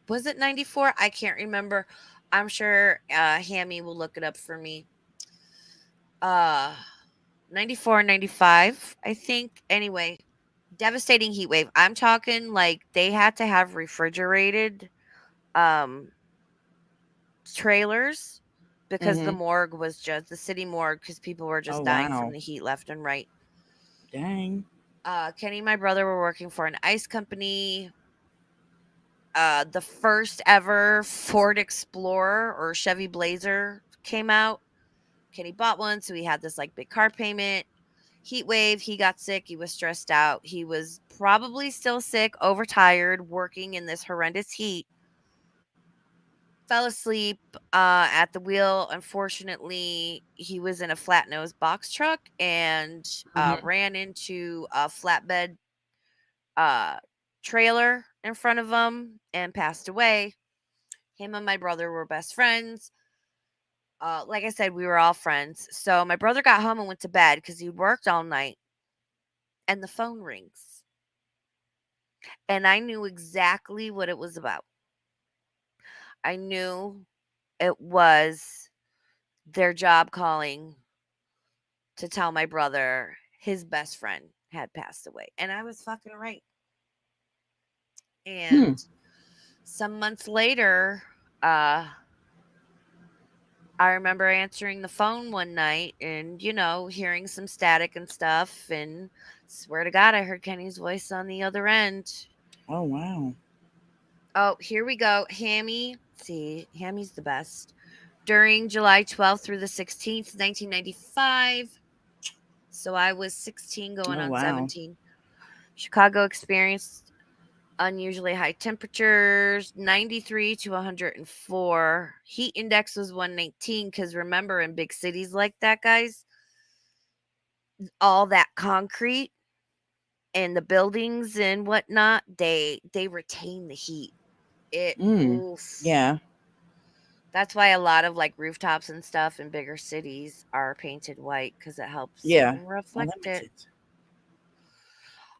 S1: Was it 94? I can't remember. I'm sure Hammy will look it up for me. Uh 94, 95, I think. Anyway, devastating heat wave. I'm talking like they had to have refrigerated um trailers because the
S2: Mhm.
S1: morgue was just the city morgue because people were
S2: Oh,
S1: just dying from
S2: wow.
S1: the heat left and right.
S2: Dang.
S1: Kenny and my brother were working for an ice company. The first ever Ford Explorer or Chevy Blazer came out. Kenny bought one, so he had this like big car payment. Heat wave, he got sick, he was stressed out. He was probably still sick, overtired, working in this horrendous heat. Fell asleep at the wheel. Unfortunately, he was in a flat nose box truck and
S2: Mhm.
S1: ran into a flatbed uh, trailer in front of him and passed away. Him and my brother were best friends. Like I said, we were all friends. So my brother got home and went to bed because he worked all night, and the phone rings. And I knew exactly what it was about. I knew it was their job calling to tell my brother his best friend had passed away. And I was fucking right.
S2: Hmm.
S1: And some months later, I remember answering the phone one night and, hearing some static and stuff. And swear to God, I heard Kenny's voice on the other end.
S2: Oh, wow.
S1: Oh, here we go. Hammy. See, Hammy's the best. During July 12th through the 16th, 1995. So I was 16 going
S2: Oh,
S1: on
S2: wow.
S1: 17. Chicago experienced unusually high temperatures, 93 to 104. Heat index was 119 because remember, in big cities like that, guys, all that concrete and the buildings and whatnot, they retain the heat. It
S2: Mm.
S1: oof.
S2: Yeah.
S1: That's why a lot of like rooftops and stuff in bigger cities are painted white because it helps
S2: Yeah. Oh, that
S1: reflect
S2: makes
S1: it.
S2: sense.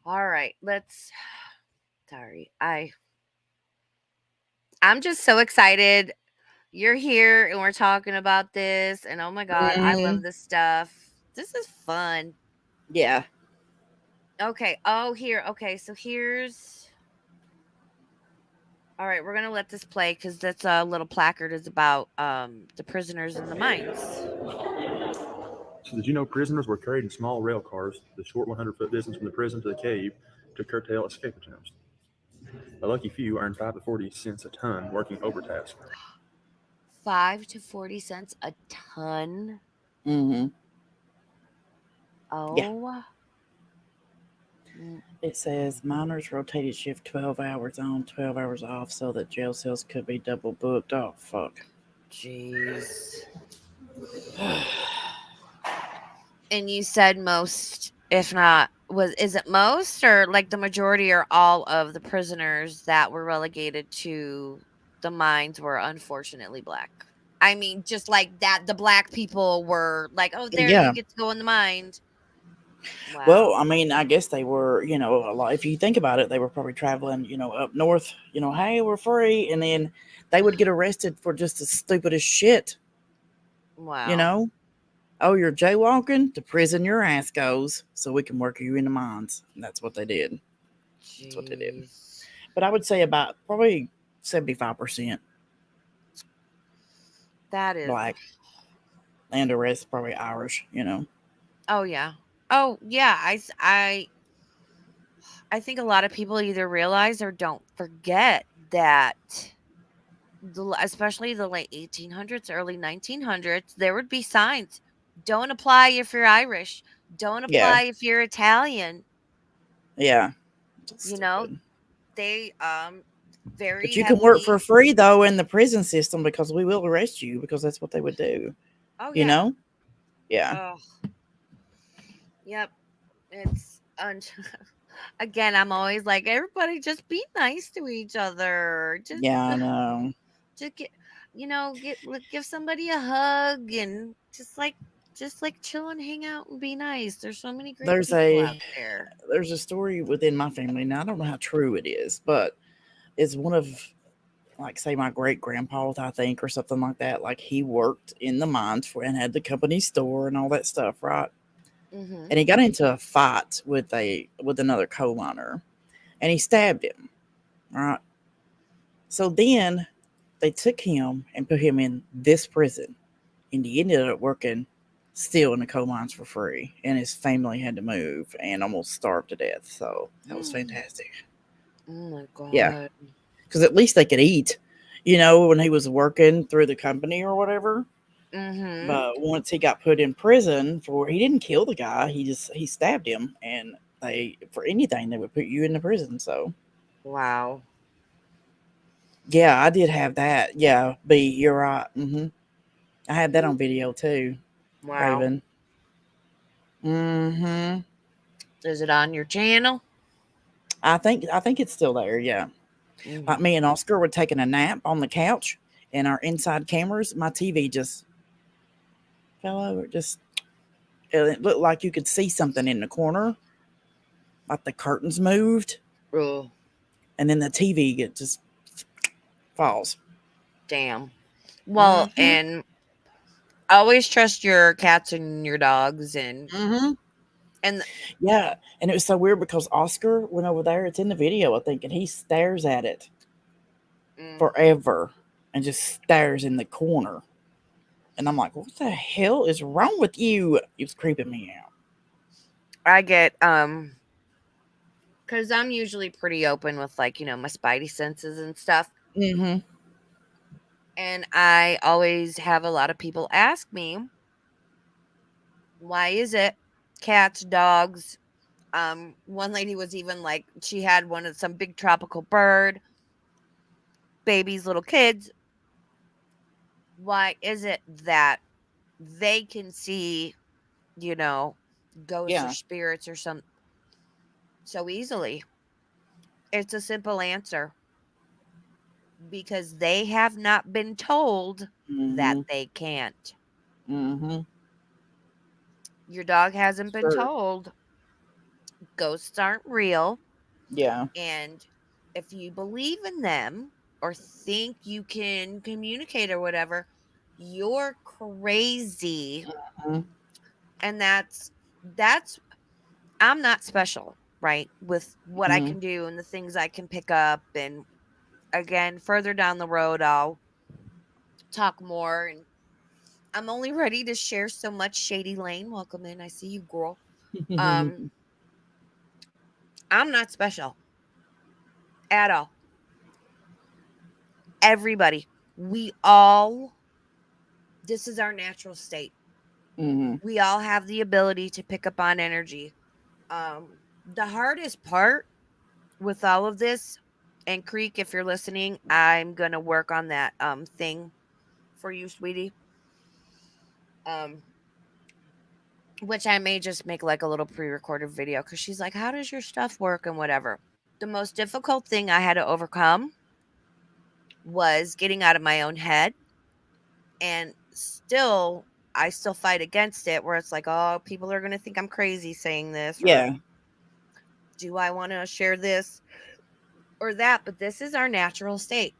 S1: All right, let's. Sorry, I'm just so excited. You're here and we're talking about this, and oh my god, I love
S2: Mhm.
S1: this stuff. This is fun.
S2: Yeah.
S1: Okay. Oh, here. Okay, so here's. All right, we're gonna let this play because that's a little placard is about the prisoners in the mines.
S3: So did you know prisoners were carried in small rail cars the short 100-foot distance from the prison to the cave to curtail escape attempts? A lucky few earned 5 to 40 cents a ton working overtask.
S1: 5 to 40 cents a ton.
S2: Mhm. Yeah.
S1: Oh.
S2: It says miners rotated shift 12 hours on, 12 hours off so that jail cells could be double booked. Oh, fuck.
S1: Jeez. And you said most, if not, is it most or like the majority or all of the prisoners that were relegated to the mines were unfortunately black? I mean, just like that, the black people were like, oh, there you
S2: Yeah.
S1: get to go in the mine.
S2: Well,
S1: Wow.
S2: I mean, I guess they were, a lot. If you think about it, they were probably traveling, up north, hey, we're free. And then they would get arrested for just the stupidest shit, you
S1: Wow.
S2: know? Oh, you're jaywalking? To prison your ass goes so we can work you in the mines. And that's what they did. That's what they did.
S1: Jeez.
S2: But I would say about probably 75%
S1: That is.
S2: black and the rest probably Irish.
S1: Oh yeah. Oh yeah. I think a lot of people either realize or don't forget that especially the late 1800s, early 1900s, there would be signs. Don't apply if you're Irish. Don't
S2: Yeah.
S1: apply if you're Italian.
S2: Yeah. That's
S1: You know,
S2: stupid.
S1: they
S2: But
S1: very
S2: you can work
S1: heavily.
S2: for free though in the prison system because we will arrest you because that's what they would do.
S1: Oh
S2: You
S1: yeah.
S2: know? Yeah.
S1: Oh, yep. It's again, I'm always like, everybody just be nice to each other.
S2: Yeah, I know.
S1: Just get, give somebody a hug and just like chill and hang out and be nice. There's so many great
S2: There's
S1: people
S2: a
S1: out there.
S2: there's a story within my family. Now I don't know how true it is, but it's one of like say my great grandpa, I think, or something like that. Like he worked in the mines for and had the company store and all that stuff, right?
S1: Mm-hmm.
S2: And he got into a fight with another coal miner, and he stabbed him, right? So then they took him and put him in this prison, and he ended up working still in the coal mines for free, and his family had to move and almost starved to death. So that was fantastic.
S1: Oh my
S2: Yeah,
S1: god.
S2: because at least they could eat, when he was working through the company or whatever.
S1: Mm-hmm.
S2: But once he got put in prison he didn't kill the guy. He stabbed him, and they for anything they would put you in the prison. So
S1: Wow.
S2: yeah, I did have that. Yeah, B, you're right. I had that on video too,
S1: Wow.
S2: Raven. Mm-hmm.
S1: Is it on your channel?
S2: I think it's still there. Yeah, like
S1: Mm-hmm.
S2: me and Oscar were taking a nap on the couch, and our inside cameras, my TV just fell over. It looked like you could see something in the corner, like the curtains moved,
S1: Oh,
S2: and then the TV just falls.
S1: damn. Well,
S2: Mm-hmm.
S1: and always trust your cats and your dogs
S2: Mm-hmm.
S1: and
S2: Yeah, and it was so weird because Oscar went over there. It's in the video, I think, and he stares at it
S1: mm,
S2: forever and just stares in the corner. And I'm like, what the hell is wrong with you? It was creeping me out.
S1: I get because I'm usually pretty open with like, my spidey senses and stuff.
S2: Mm-hmm.
S1: And I always have a lot of people ask me, why is it cats, dogs? One lady was even like, she had one of some big tropical bird, babies, little kids. Why is it that they can see, you know, ghosts or
S2: Yeah.
S1: spirits or some so easily? It's a simple answer because they have not been told that
S2: Mm-hmm.
S1: they can't.
S2: Mm-hmm.
S1: Your dog hasn't been
S2: Sure.
S1: told ghosts aren't real.
S2: Yeah.
S1: And if you believe in them or think you can communicate or whatever, you're crazy.
S2: Mm-hmm.
S1: And that's I'm not special, right? With what I
S2: Mm-hmm.
S1: can do and the things I can pick up. And again, further down the road, I'll talk more. And I'm only ready to share so much. Shady Lane, welcome in. I see you, girl. Um, I'm not special at all. Everybody, we all, this is our natural state.
S2: Mm-hmm.
S1: We all have the ability to pick up on energy. Um, The hardest part with all of this, and Creek, if you're listening, I'm gonna work on that thing for you, sweetie. Um, which I may just make like a little pre-recorded video because she's like, "How does your stuff work?" and whatever. The most difficult thing I had to overcome was getting out of my own head, and still, I still fight against it. Where it's like, "Oh, people are gonna think I'm crazy saying this," or
S2: Yeah.
S1: "Do I want to share this or that?" But this is our natural state.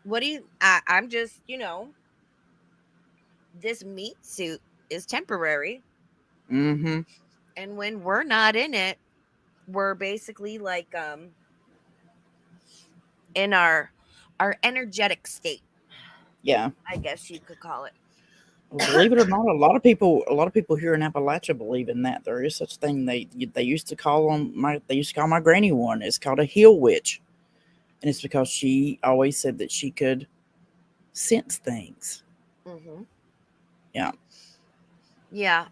S1: What do you? I'm just, this meat suit is temporary,
S2: Mm-hmm.
S1: and when we're not in it, we're basically like in our energetic state,
S2: Yeah.
S1: I guess you could call it.
S2: Well, believe it or not, a lot of people here in Appalachia believe in that. There is such thing they used to call they used to call my granny one. It's called a hill witch, and it's because she always said that she could sense things.
S1: Hmm.
S2: Yeah.
S1: Yeah.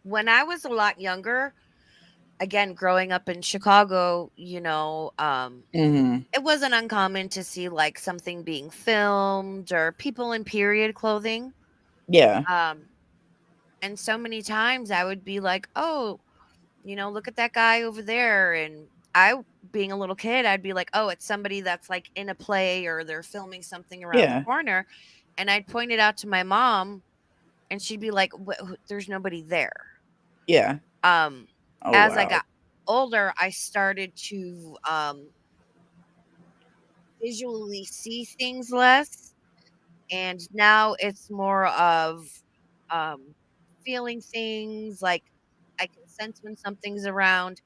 S1: When I was a lot younger, again, growing up in Chicago,
S2: Mm-hmm.
S1: it wasn't uncommon to see like something being filmed or people in period clothing.
S2: Yeah.
S1: Um, and so many times I would be like, "Oh, look at that guy over there." And I, being a little kid, I'd be like, "Oh, it's somebody that's like in a play or they're filming something around the
S2: Yeah.
S1: corner." And I'd point it out to my mom and she'd be like, "There's nobody there."
S2: Yeah.
S1: Um,
S2: Oh
S1: as I
S2: wow.
S1: got older, I started to visually see things less. And now it's more of um, feeling things like I can sense when something's around.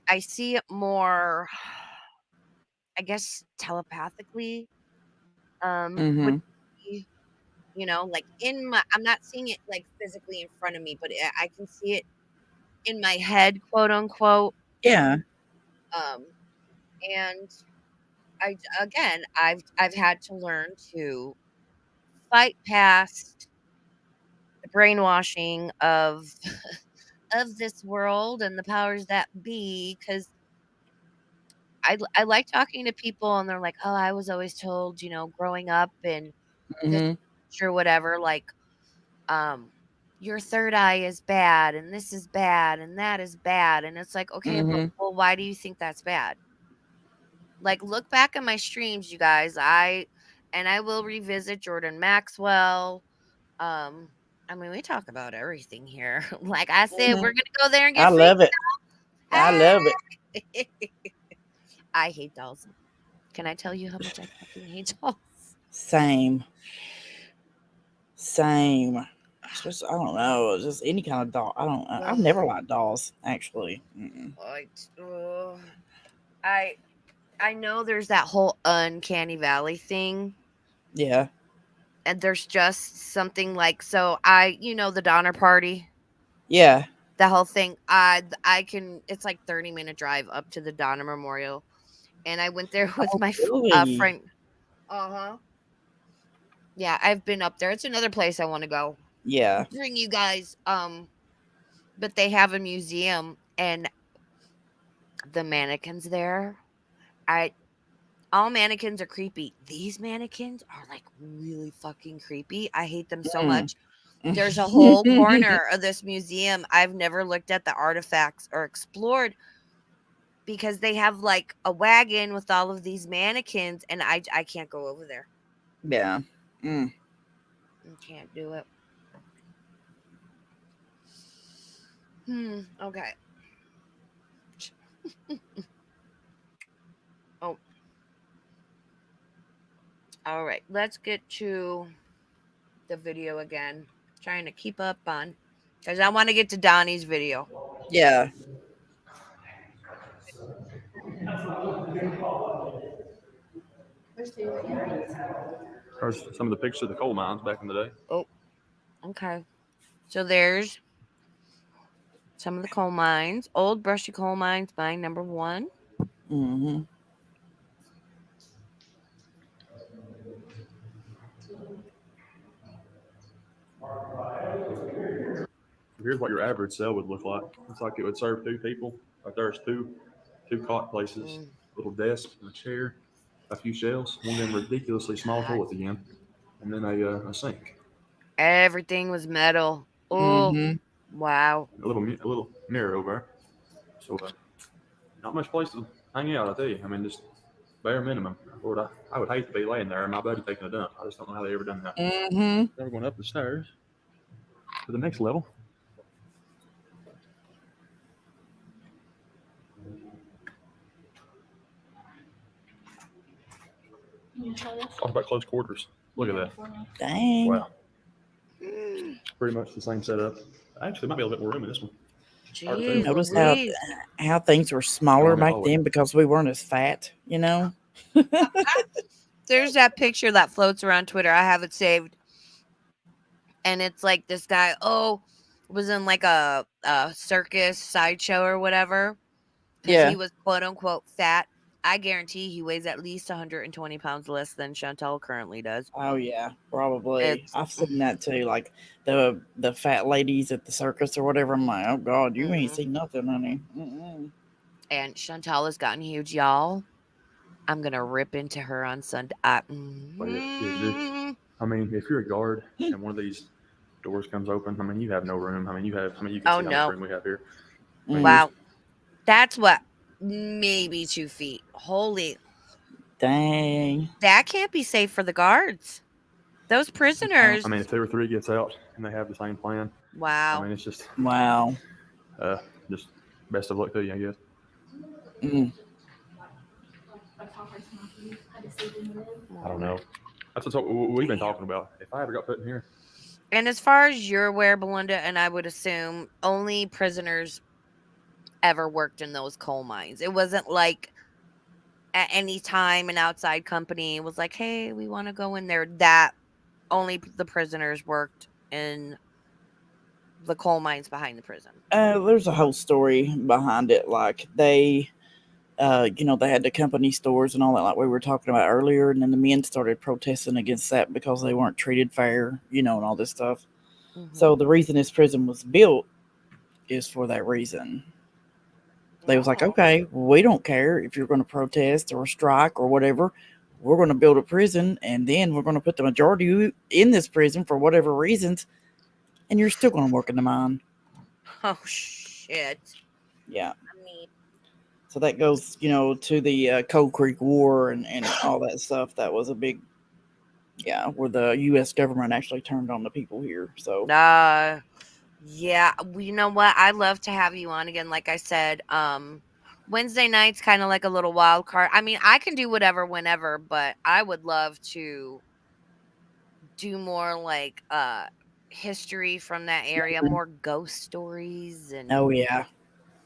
S1: I see it more, I guess, telepathically. Would
S2: Mm-hmm.
S1: be, like I'm not seeing it like physically in front of me, but I can see it in my head, quote unquote.
S2: Yeah.
S1: Um, and I've had to learn to fight past the brainwashing of this world and the powers that be, because I like talking to people and they're like, "Oh, I was always told, growing up and this
S2: Mm-hmm.
S1: or whatever, like, um, your third eye is bad and this is bad and that is bad." And it's like, okay, but
S2: Mm-hmm.
S1: well, why do you think that's bad? Like, look back at my streams, you guys. I will revisit Jordan Maxwell. Um, I mean, we talk about everything here. Like I said,
S2: Mm-hmm.
S1: we're gonna go there and
S2: I
S1: get freaky.
S2: love it. I love it.
S1: I hate dolls. Can I tell you how much I fucking hate dolls?
S2: Same. Same. Just I don't know. Just any kind of doll. I don't. I've
S1: Ugh,
S2: never liked dolls. Actually. Mm-mm.
S1: I, ugh. I I know there's that whole uncanny valley thing,
S2: Yeah.
S1: and there's just something like so. The Donner Party,
S2: Yeah.
S1: the whole thing. I can. It's like 30-minute drive up to the Donner Memorial, and I went there with
S2: Oh,
S1: my
S2: really?
S1: friend. Uh huh. Yeah, I've been up there. It's another place I want to go.
S2: Yeah.
S1: Bring you guys. But they have a museum, and the mannequins there. I All mannequins are creepy. These mannequins are like really fucking creepy. I hate them so
S2: Mm.
S1: much. There's a whole corner of this museum I've never looked at the artifacts or explored because they have like a wagon with all of these mannequins, and I can't go over there.
S2: Yeah. Mm.
S1: I can't do it. Okay. Oh, all right. Let's get to the video again. Trying to keep up on because I want to get to Donnie's video.
S2: Yeah.
S4: There's two cameras.
S3: There's some of the pictures of the coal mines back in the day.
S1: Oh, okay. So there's some of the coal mines. Old Brushy Coal Mines, mine number one.
S2: Mm-hmm.
S3: Here's what your average cell would look like. It's like it would serve 2 people. Right there's two cot places, a little desk, and a chair, a few shelves, one of them ridiculously small toilets again, and then a sink.
S1: Everything was metal. Oh,
S2: Mm-hmm.
S1: wow.
S3: A little mirror over there. So not much place to hang out, I tell you. I mean, just bare minimum. Lord, I would hate to be laying there and my buddy taking a dump. I just don't know how they ever done that.
S2: Mm-hmm.
S3: Now we're going up the stairs to the next level. Talk about close quarters. Look at that.
S2: Dang.
S3: Wow. Pretty much the same setup. Actually, might be a little bit more room in this one.
S1: Jeez
S2: Notice
S1: Louise.
S2: how things were smaller
S3: Oh,
S2: back
S3: yeah.
S2: then because we weren't as fat, you know?
S1: There's that picture that floats around Twitter. I have it saved. And it's like this guy, was in like a circus sideshow or whatever. Because
S2: Yeah.
S1: he was quote unquote fat. I guarantee he weighs at least 120 pounds less than Chantel currently does.
S2: Oh yeah, probably.
S1: It's-
S2: I've seen that too. Like the fat ladies at the circus or whatever. I'm like, oh God, you ain't seen nothing, honey. Mm-mm.
S1: And Chantel has gotten huge, y'all. I'm gonna rip into her on Sunday.
S3: I mean, if you're a guard and one of these doors comes open, I mean, you have no room. I mean, you can see how much room we have here. I mean,
S1: Wow. That's what, maybe 2 feet. Holy.
S2: Dang.
S1: That can't be safe for the guards. Those prisoners.
S3: I mean, if there were 3 gets out and they have the same plan,
S1: Wow.
S3: I mean, it's just
S2: Wow.
S3: just best of luck to you, I guess.
S2: Mm.
S3: I don't know. That's what we've been talking about. If I ever got put in here,
S1: And as far as you're aware, Belinda, and I would assume only prisoners ever worked in those coal mines. It wasn't like at any time an outside company was like, hey, we want to go in there. That only the prisoners worked in the coal mines behind the prison.
S2: There's a whole story behind it. Like they they had the company stores and all that, like we were talking about earlier, and then the men started protesting against that because they weren't treated fair, and all this stuff. So the reason this prison was built is for that reason. They was like, okay, we don't care if you're going to protest or strike or whatever. We're going to build a prison, and then we're going to put the majority of you in this prison for whatever reasons, and you're still going to work in the mine.
S1: Oh, shit.
S2: Yeah.
S1: I mean,
S2: so that goes, to the Cold Creek War and all that stuff. That was a big, where the U.S. government actually turned on the people here. So,
S1: yeah, you know what? I'd love to have you on again. Like I said, Wednesday night's kind of like a little wild card. I mean, I can do whatever, whenever, but I would love to do more like history from that area, more ghost stories, and
S2: oh yeah,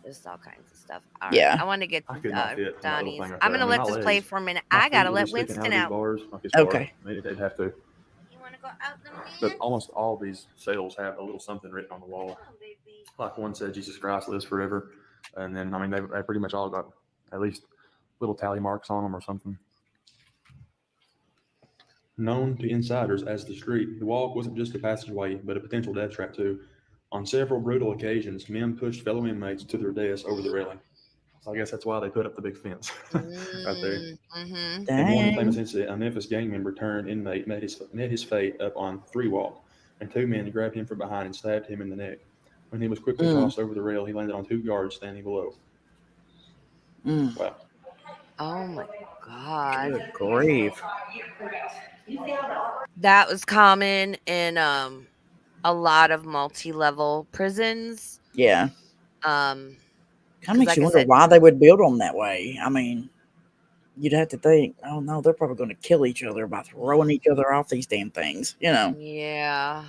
S1: just all kinds of stuff. All
S2: Yeah.
S1: right, I want to get
S3: I could not fit in that little
S1: Donnie's.
S3: thing right
S1: I'm
S3: there.
S1: gonna
S3: I mean,
S1: let
S3: my
S1: this play
S3: legs-
S1: for a minute.
S3: My
S1: I
S3: feet
S1: gotta
S3: would
S1: let
S3: be sticking
S1: Winston
S3: out of these
S1: out.
S3: bars like it's hard.
S2: Okay.
S3: I mean, they'd have to.
S1: You want to go out, little
S3: But
S1: man?
S3: almost all these cells have a little something written on the wall.
S1: Oh, baby.
S3: Like one said, Jesus Christ lives forever. And then, I mean, they pretty much all got at least little tally marks on them or something. Known to insiders as the street, the walk wasn't just a passageway, but a potential death trap too. On several brutal occasions, men pushed fellow inmates to their deaths over the railing. So I guess that's why they put up the big fence right there.
S1: Mm-hmm.
S3: In one
S2: dang.
S3: famous incident, a Memphis gang member turned inmate met his fate up on 3 Walk, and 2 men grabbed him from behind and stabbed him in the neck. When he was quickly tossed over the rail, he landed on 2 guards standing below.
S2: Mm.
S3: Wow.
S1: Oh my God.
S2: Good grief.
S1: That was common in a lot of multi-level prisons.
S2: Yeah.
S1: Um,
S2: Kind of makes
S1: like
S2: you
S1: I
S2: wonder
S1: said-
S2: why they would build them that way. I mean, you'd have to think, oh no, they're probably going to kill each other by throwing each other off these damn things.
S1: yeah.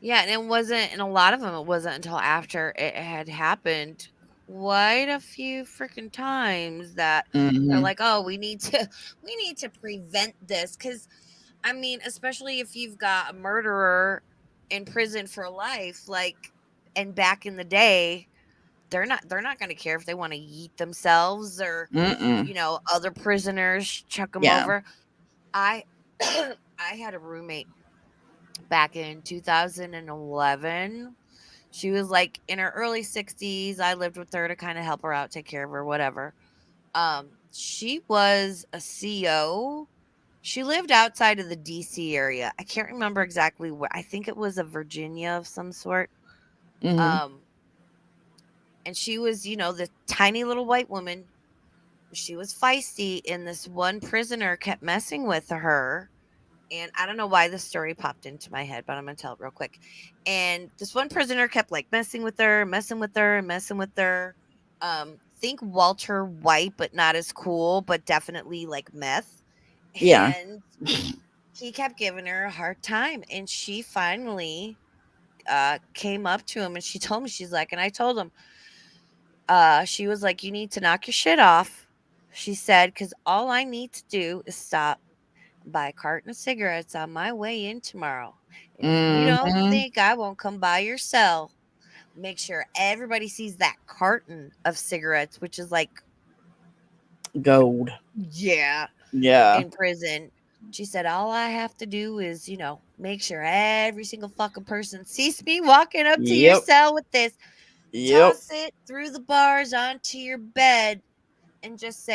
S1: Yeah, and it wasn't, and a lot of them, it wasn't until after it had happened quite a few freaking times that they're
S2: Mhm.
S1: like, oh, we need to prevent this. Because, I mean, especially if you've got a murderer in prison for life, like, and back in the day, they're not going to care if they want to yeet themselves or
S2: Mm-mm.
S1: other prisoners chuck them
S2: Yeah.
S1: over. I I had a roommate back in 2011, She was like in her early 60s. I lived with her to kind of help her out, take care of her, whatever. She was a CO. She lived outside of the DC area. I can't remember exactly where. I think it was a Virginia of some sort.
S2: Mm-hmm.
S1: Um, and she was, the tiny little white woman. She was feisty, and this one prisoner kept messing with her. And I don't know why this story popped into my head, but I'm gonna tell it real quick. And this one prisoner kept like messing with her, messing with her, messing with her. Think Walter White, but not as cool, but definitely like meth.
S2: Yeah.
S1: And he kept giving her a hard time, and she finally came up to him, and she told me, she's like, and I told him, she was like, you need to knock your shit off. She said, because all I need to do is stop, buy a carton of cigarettes on my way in tomorrow. And if you don't
S2: Mm-hmm.
S1: think I won't come by your cell, make sure everybody sees that carton of cigarettes, which is like,
S2: Gold.
S1: yeah,
S2: Yeah.
S1: in prison. She said, all I have to do is, make sure every single fucking person sees me walking up to your
S2: Yep.
S1: cell with this,
S2: Yep.
S1: toss it through the bars onto your bed, and just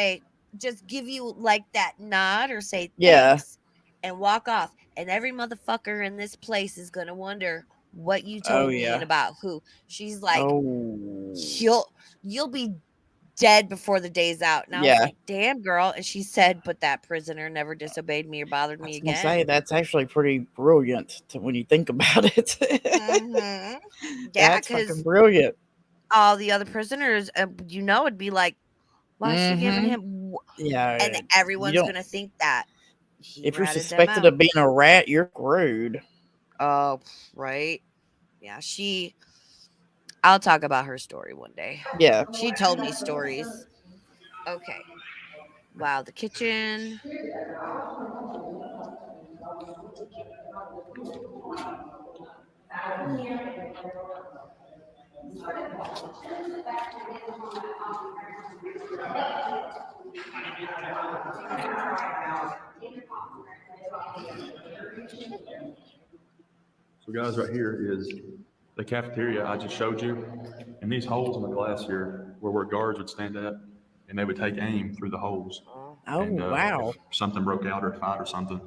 S1: give you like that nod or say
S2: Yeah.
S1: thanks and walk off. And every motherfucker in this place is going to wonder what you
S2: Oh
S1: told me and
S2: yeah.
S1: about who. She's like,
S2: Oh.
S1: you'll be dead before the day's out. And I was
S2: Yeah.
S1: like, damn, girl. And she said, but that prisoner never disobeyed me or bothered
S2: I
S1: me
S2: was gonna say
S1: again.
S2: that's actually pretty brilliant when you think about it.
S1: Mm-hmm. Yeah,
S2: That's fucking
S1: because
S2: brilliant.
S1: all the other prisoners, would be like, why is she giving
S2: Mm-hmm.
S1: him? And
S2: Yeah. You
S1: everyone's
S2: don't.
S1: going to think that he
S2: If you're
S1: ratted them
S2: suspected
S1: out.
S2: of being a rat, you're screwed.
S1: Oh, right. Yeah, I'll talk about her story one day.
S2: Yeah.
S1: She told me stories. Okay. Wow, the kitchen.
S3: So guys, right here is the cafeteria I just showed you. And these holes in the glass here were where guards would stand at and they would take aim through the holes.
S1: Oh,
S2: Oh
S3: And
S2: wow.
S3: if something broke out or a fight or something,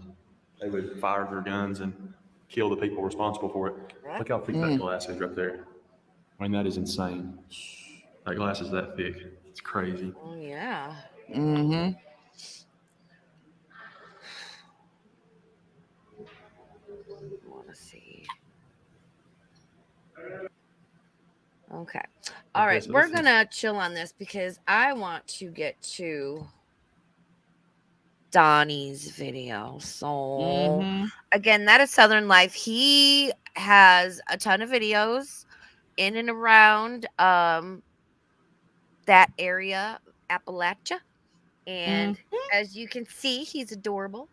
S3: they would fire their guns and kill the people responsible for it.
S1: yeah.
S3: Look how thick that glass is right there. I mean, that is insane. That glass is that thick. It's crazy.
S1: Oh, yeah.
S2: Mm-hmm.
S1: I want to see. Okay. All right.
S3: so
S1: We're
S3: this is-
S1: going to chill on this because I want to get to Donnie's video. So,
S2: Mm-hmm.
S1: again, that is Southern Life. He has a ton of videos in and around that area, Appalachia. And as you can see, he's adorable.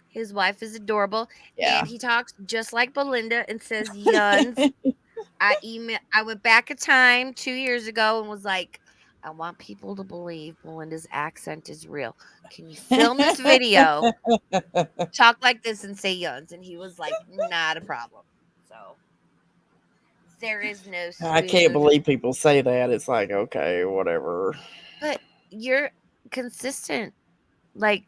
S1: His wife is adorable.
S2: Yeah.
S1: And he talks just like Belinda and says, Yuns. I went back a time 2 years ago and was like, I want people to believe Belinda's accent is real. Can you film this video, talk like this, and say Yuns? And he was like, not a problem. So there is no
S2: I can't
S1: spoon.
S2: believe people say that. It's like, okay, whatever.
S1: But you're consistent. Like,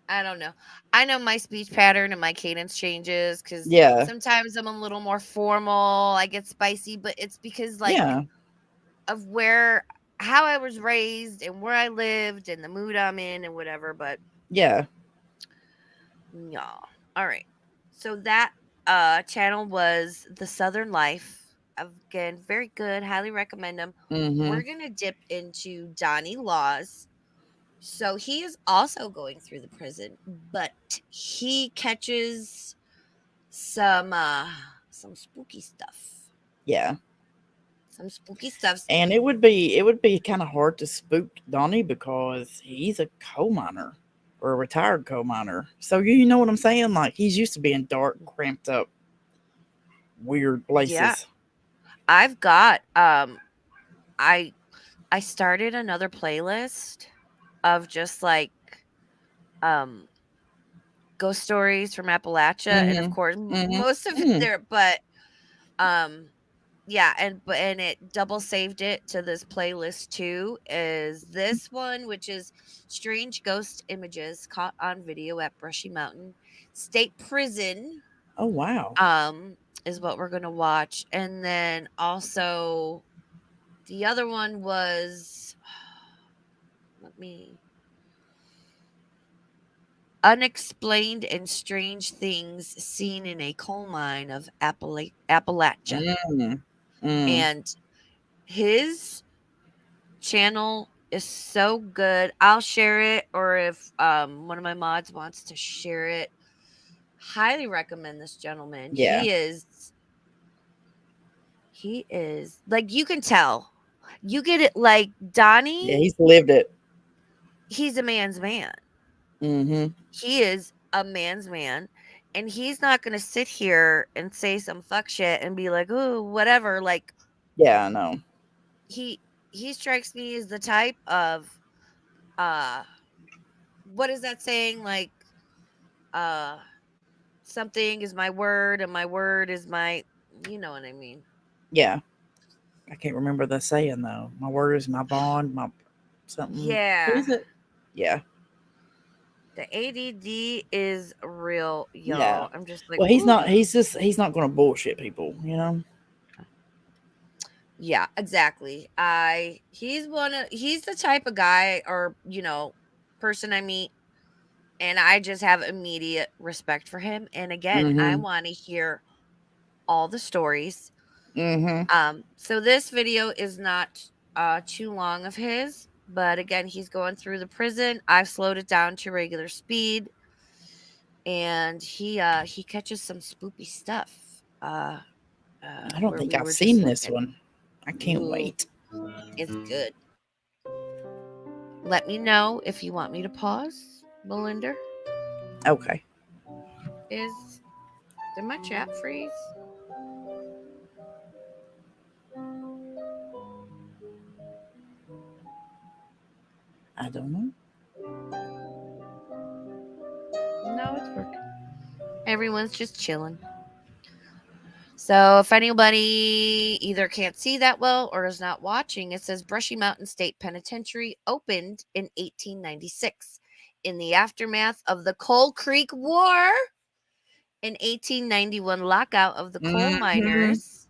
S1: I don't know. I know my speech pattern and my cadence changes because
S2: Yeah.
S1: sometimes I'm a little more formal. I get spicy, but it's because like
S2: Yeah.
S1: of how I was raised and where I lived and the mood I'm in and whatever. But
S2: Yeah.
S1: yeah. All right. So that channel was The Southern Life. Again, very good. Highly recommend them.
S2: Mm-hmm.
S1: We're gonna dip into Donnie Laws. So he is also going through the prison, but he catches some spooky stuff.
S2: Yeah.
S1: Some spooky stuff.
S2: And it would be kind of hard to spook Donnie because he's a coal miner or a retired coal miner. So you know what I'm saying? Like he's used to being dark, cramped up, weird places.
S1: Yeah. I've got I started another playlist of just like ghost stories from Appalachia, and of course most of it there, but Yeah, and it double saved it to this playlist too. Is this one, which is strange ghost images caught on video at Brushy Mountain State Prison,
S2: Oh wow.
S1: is what we're gonna watch. And then also the other one was let me unexplained and strange things seen in a coal mine of Appalachia.
S2: Mm. Mm.
S1: And his channel is so good. I'll share it, or if one of my mods wants to share it, highly recommend this gentleman.
S2: Yeah.
S1: He is like, you can tell. You get it, like
S2: Yeah,
S1: Donnie,
S2: he's lived it.
S1: he's a man's man.
S2: Mm-hmm.
S1: He is a man's man, and he's not going to sit here and say some fuck shit and be like, "Oh, whatever." Like,
S2: Yeah, I know.
S1: he he strikes me as the type of uh what is that saying, like, uh something is my word and my word is my, you know what I mean.
S2: Yeah. I can't remember the saying though. My word is my bond, my something. What
S1: Yeah.
S2: is it? Yeah.
S1: The ADD is real,
S2: Yeah.
S1: y'all. I'm just like,
S2: Well, he's
S1: ooh.
S2: not. He's not going to bullshit people. You know.
S1: Yeah, exactly. He's the type of guy, or, person I meet, and I just have immediate respect for him. And again, I
S2: Mm-hmm.
S1: want to hear all the stories.
S2: Mm-hmm.
S1: So this video is not too long of his, but again, he's going through the prison. I've slowed it down to regular speed, and he catches some spoopy stuff.
S2: I don't
S1: Where
S2: think
S1: we
S2: I've
S1: were just
S2: seen this
S1: looking.
S2: one. I can't
S1: Ooh,
S2: wait.
S1: it's good. Let me know if you want me to pause, Belinda.
S2: Okay.
S1: Did my chat freeze?
S2: I don't know.
S1: No, it's working. Everyone's just chilling. So if anybody either can't see that well or is not watching, it says Brushy Mountain State Penitentiary opened in 1896 in the aftermath of the Coal Creek War. In 1891 lockout of the coal
S2: Mm-hmm.
S1: miners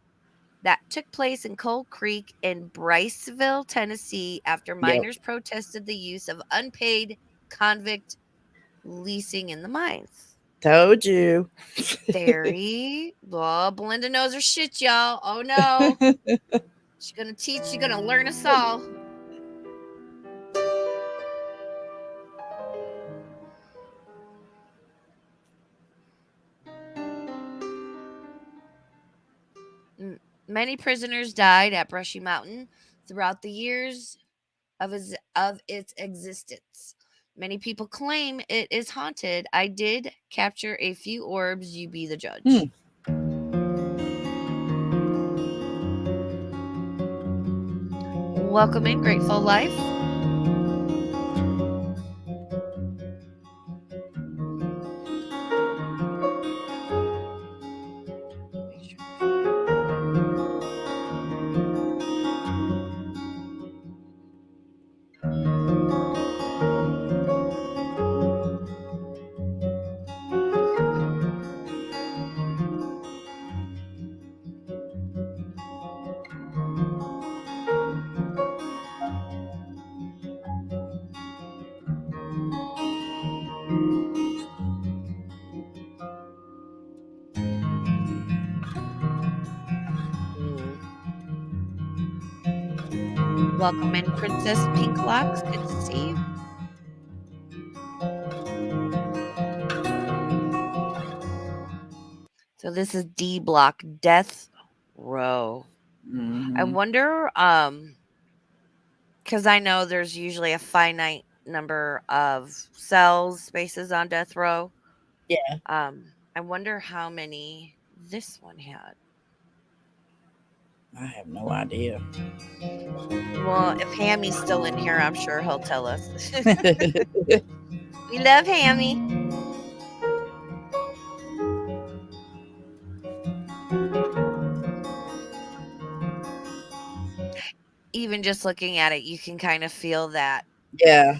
S1: that took place in Coal Creek in Briceville, Tennessee, after
S2: Yep.
S1: miners protested the use of unpaid convict leasing in the mines.
S2: Told you.
S1: Well, Belinda knows her shit, y'all. Oh no. She's gonna learn us all. Many prisoners died at Brushy Mountain throughout the years of its existence. Many people claim it is haunted. I did capture a few orbs. You be the judge. Welcome in, Grateful Life. Welcome in, Princess Pink Locks. Good to see you. So this is D Block, Death Row.
S2: Mm-hmm.
S1: I wonder, because I know there's usually a finite number of cells, spaces on death row.
S2: Yeah.
S1: I wonder how many this one had.
S2: I have no idea.
S1: Well, if Hammy's still in here, I'm sure he'll tell us. We love Hammy. even just looking at it, you can kind of feel that,
S2: Yeah.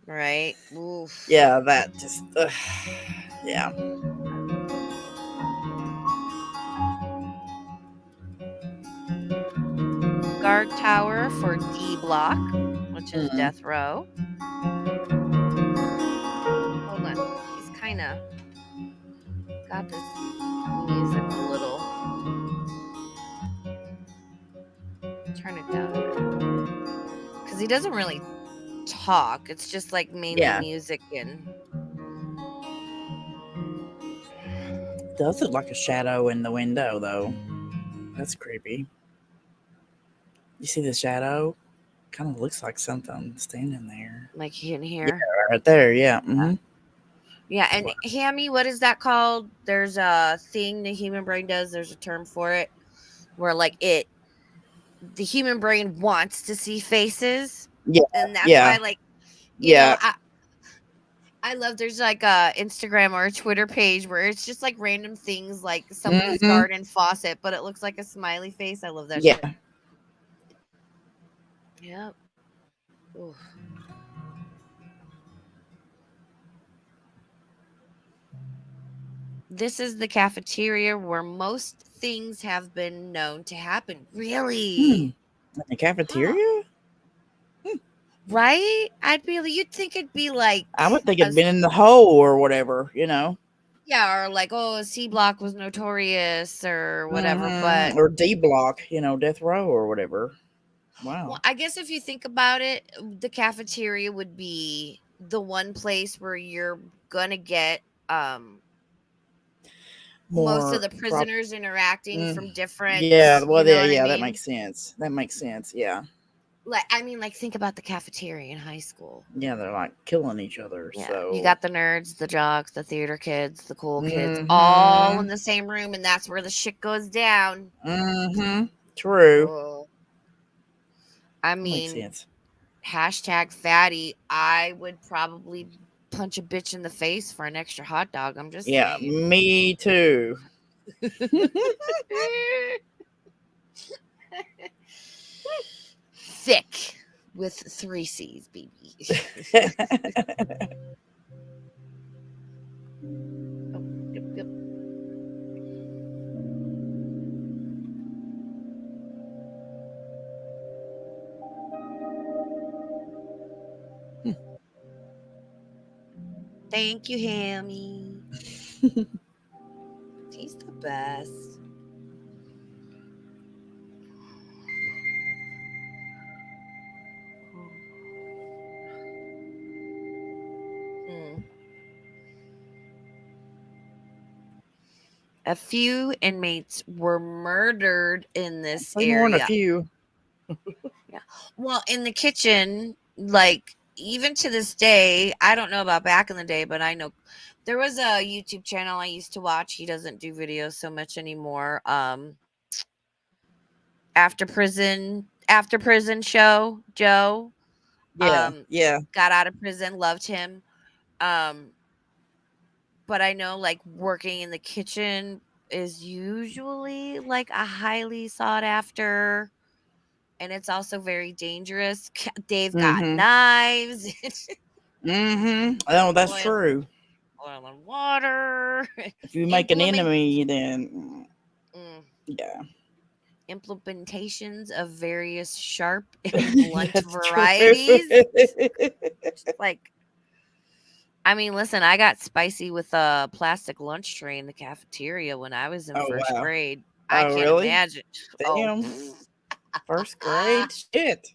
S1: right? Oof.
S2: Yeah. That just. Yeah.
S1: Guard tower for D block, which is
S2: Mhm.
S1: death row. Hold on. He's kind of got this music a little. Turn it down a bit. Because he doesn't really talk. It's just like mainly
S2: Yeah.
S1: music and.
S2: Does look like a shadow in the window, though. That's creepy. You see the shadow? Kind of looks like something standing there.
S1: Like in here.
S2: Right there, yeah. Mm-hmm.
S1: Yeah, and Hammy, what is that called? There's a thing the human brain does. There's a term for it, where like the human brain wants to see faces,
S2: Yeah,
S1: and that's
S2: yeah,
S1: why, like, you
S2: yeah.
S1: know, I love. There's like a Instagram or a Twitter page where it's just like random things, like somebody's
S2: Mhm.
S1: garden faucet, but it looks like a smiley face. I love that
S2: Yeah.
S1: shit. Yep. Oof. This is the cafeteria where most things have been known to happen. Really?
S2: In the cafeteria?
S1: Right? You'd think it'd be like
S2: I would think
S1: a
S2: it'd been in the hole or whatever, you know.
S1: yeah, or like, oh, C block was notorious or whatever. But
S2: Or D block, you know, death row or whatever. Wow.
S1: well, I guess if you think about it, the cafeteria would be the one place where you're gonna get most of the prisoners interacting from different.
S2: Yeah, well,
S1: You know
S2: yeah,
S1: what I
S2: yeah, that
S1: mean?
S2: makes sense. That makes sense. Yeah.
S1: Like think about the cafeteria in high school.
S2: Yeah, they're like killing each other.
S1: Yeah,
S2: So
S1: you got the nerds, the jocks, the theater kids, the cool kids,
S2: Mhm.
S1: all in the same room, and that's where the shit goes down.
S2: True.
S1: Oh. I
S2: Makes
S1: mean,
S2: sense.
S1: hashtag fatty. I would probably punch a bitch in the face for an extra hot dog. I'm just
S2: Yeah,
S1: saying.
S2: me too.
S1: Thick with 3 C's, baby. Oh, yep. Thank you, Hammy. He's the best. A few inmates were murdered in this
S2: Way more than a
S1: area.
S2: few.
S1: Yeah. Well, in the kitchen, like even to this day, I don't know about back in the day, but I know there was a YouTube channel I used to watch. He doesn't do videos so much anymore. After prison show, Joe.
S2: Yeah, yeah.
S1: Got out of prison, loved him. But I know like working in the kitchen is usually like a highly sought after, and it's also very dangerous. They've got knives.
S2: Oh, that's true.
S1: Oil and water.
S2: If you make an enemy, then yeah.
S1: Implementations of various sharp and blunt
S2: That's
S1: varieties.
S2: true.
S1: Like, I mean, listen, I got spicy with a plastic lunch tray in the cafeteria when I was in first grade. I can't
S2: really?
S1: imagine.
S2: Damn. First grade? Shit.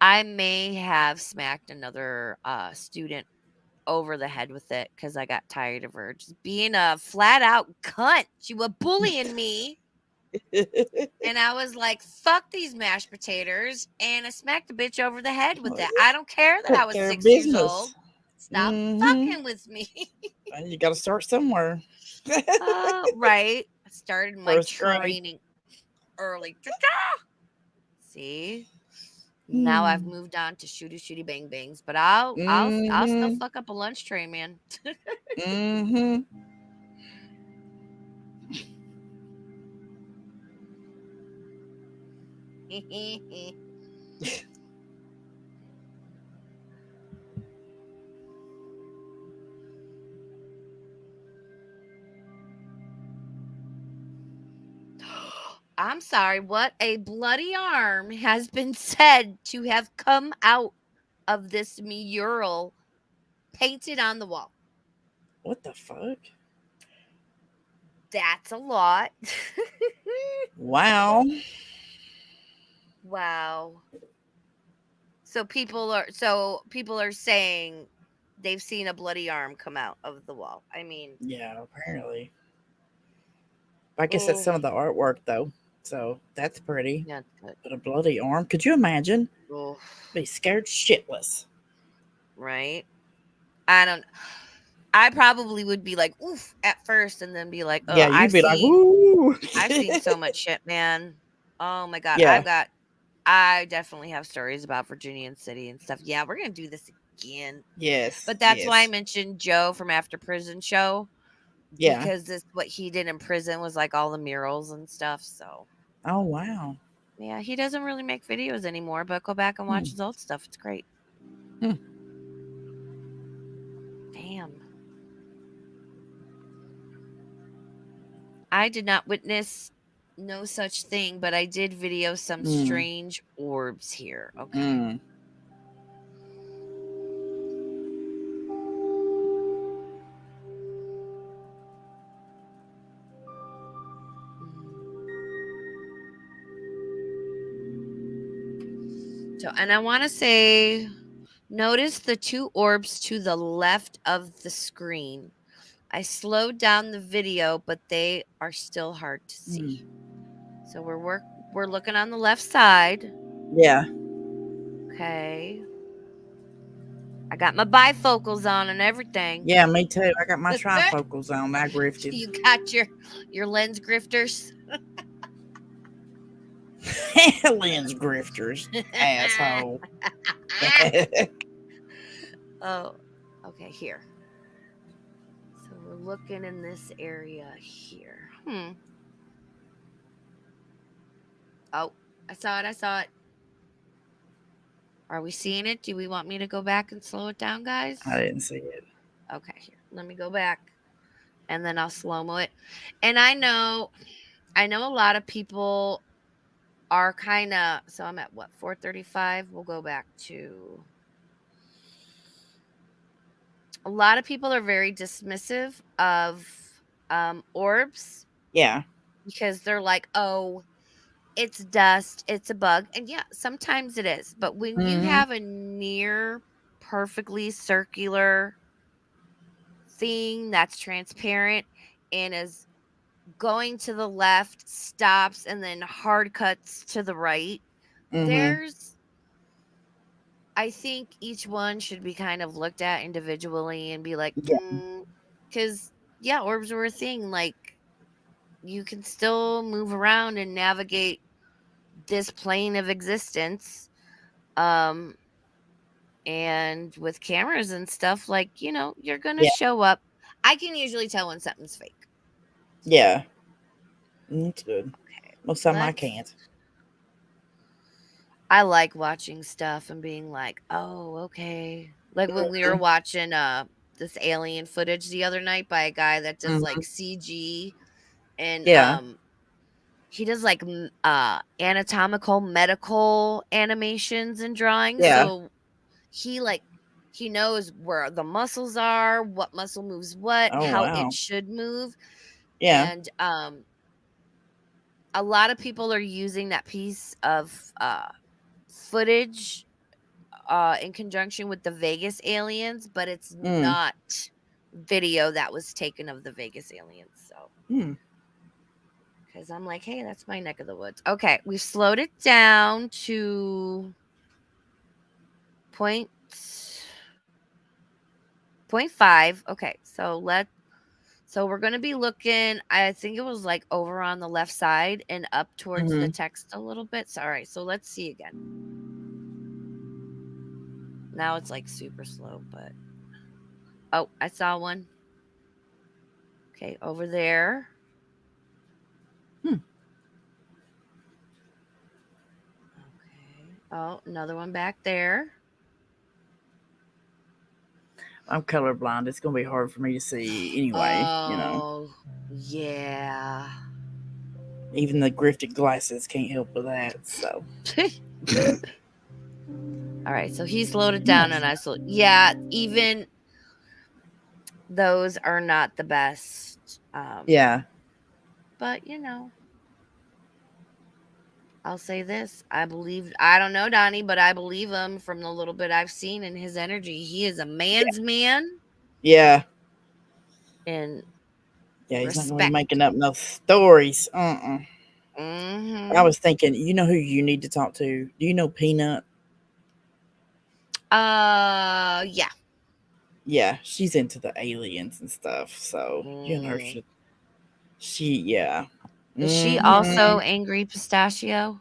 S1: I may have smacked another student over the head with it because I got tired of her just being a flat out cunt. She was bullying me. And I was like, fuck these mashed potatoes. And I smacked the bitch over the head with it. I don't care that I was 6 years old. Stop fucking with me.
S2: You got to start somewhere.
S1: Right. I started my
S2: First grade.
S1: training early. See? Now I've moved on to shooty bang bangs, but I'll still fuck up a lunch tray, man. I'm sorry, what? A bloody arm has been said to have come out of this mural painted on the wall.
S2: What the fuck?
S1: That's a lot.
S2: Wow.
S1: Wow. So people are saying they've seen a bloody arm come out of the wall. I mean,
S2: Yeah, apparently. I guess that's
S1: oh,
S2: some of the artwork, though. So that's pretty.
S1: yeah, good.
S2: But a bloody arm. Could you imagine?
S1: Oh,
S2: Be scared shitless.
S1: right? I probably would be like, oof, at first, and then be like, oh,
S2: Yeah, you'd be like, woo.
S1: I've seen so much shit, man. Oh my God.
S2: Yeah.
S1: I definitely have stories about Virginia City and stuff. Yeah, we're going to do this again.
S2: Yes.
S1: But that's why I
S2: yes.
S1: mentioned Joe from After Prison Show.
S2: Yeah.
S1: Because what he did in prison was like all the murals and stuff. So,
S2: Oh, wow.
S1: yeah, he doesn't really make videos anymore, but go back and watch his old stuff. It's great. Damn. I did not witness no such thing, but I did video some strange orbs here. Okay. So, and I want to say, notice the two orbs to the left of the screen. I slowed down the video, but they are still hard to see. So we're looking on the left side.
S2: Yeah.
S1: Okay. I got my bifocals on and everything.
S2: Yeah, me too. I got my trifocals on. I grifted.
S1: You got your lens grifters.
S2: Lens grifters. Asshole.
S1: Oh, okay, here. So we're looking in this area here. Oh, I saw it. Are we seeing it? Do we want me to go back and slow it down, guys?
S2: I didn't see it.
S1: Okay, here. Let me go back and then I'll slow-mo it. And I know a lot of people are kind of, so I'm at what, 4:35? We'll go back to, a lot of people are very dismissive of orbs.
S2: Yeah.
S1: Because they're like, oh, it's dust, it's a bug. And yeah, sometimes it is. But when you have a near perfectly circular thing that's transparent and is going to the left, stops, and then hard cuts to the right, I think each one should be kind of looked at individually and be like, because orbs were a thing. Like, you can still move around and navigate this plane of existence. And with cameras and stuff, like, you're going to show up. I can usually tell when something's fake.
S2: Yeah. That's good.
S1: Okay.
S2: Most of the time I can't.
S1: I like watching stuff and being like, oh, okay. Like when we were watching this alien footage the other night by a guy that does like CG and he does like anatomical medical animations and drawings. So he knows where the muscles are, what muscle moves what, how it should move.
S2: Yeah.
S1: And a lot of people are using that piece of footage in conjunction with the Vegas aliens, but it's not video that was taken of the Vegas aliens. So because I'm like, hey, that's my neck of the woods. Okay, we've slowed it down to 0.5. Okay, so we're going to be looking, I think it was like over on the left side and up towards the text a little bit. So, all right, so let's see again. Now it's like super slow, but oh, I saw one. Okay, over there. Oh, another one back there.
S2: I'm colorblind. It's gonna be hard for me to see anyway.
S1: Oh, yeah.
S2: Even the grifted glasses can't help with that. So
S1: All right, so he slowed it down, and I slowed. Yeah, even those are not the best.
S2: yeah,
S1: But I'll say this: I don't know Donnie, but I believe him from the little bit I've seen in his energy. He is a man's man,
S2: yeah,
S1: and
S2: he's not gonna be
S1: respect.
S2: making up no stories. I
S1: Mm-hmm.
S2: was thinking, you know who you need to talk to? Do you know Peanut?
S1: Yeah.
S2: Yeah, she's into the aliens and stuff. So you and her
S1: Mm.
S2: should. Yeah.
S1: Is she
S2: Mhm.
S1: also angry pistachio?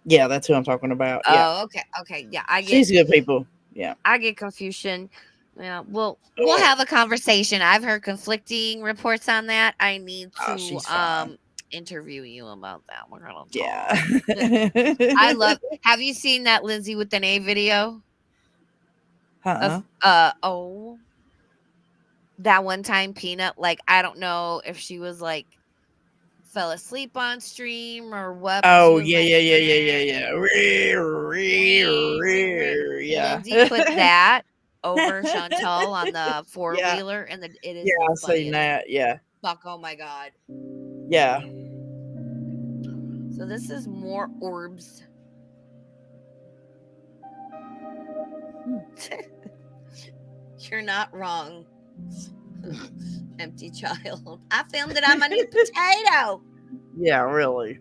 S2: Yeah, that's who I'm talking about. Yeah,
S1: Oh, okay, okay, yeah.
S2: she's good people. Yeah.
S1: I get confusion. Yeah, we'll have a conversation. I've heard conflicting reports on that. I need
S2: Oh,
S1: to
S2: she's fine.
S1: interview you about that. We're gonna
S2: Yeah.
S1: talk. I love. Have you seen that Lindsay with an A video
S2: Uh-uh.
S1: of oh, that one time Peanut, like, I don't know if she was like fell asleep on stream or what, but she
S2: Oh
S1: was
S2: yeah,
S1: like,
S2: yeah, yeah, yeah, yeah, yeah. Yeah.
S1: Lindsay put that over Chantal on the four
S2: Yeah.
S1: wheeler, and it is
S2: Yeah,
S1: the
S2: I've seen
S1: funniest.
S2: that. Yeah.
S1: Fuck! Oh my god!
S2: Yeah.
S1: So this is more orbs. You're not wrong. Empty child. I filmed it on my new potato.
S2: Yeah, really.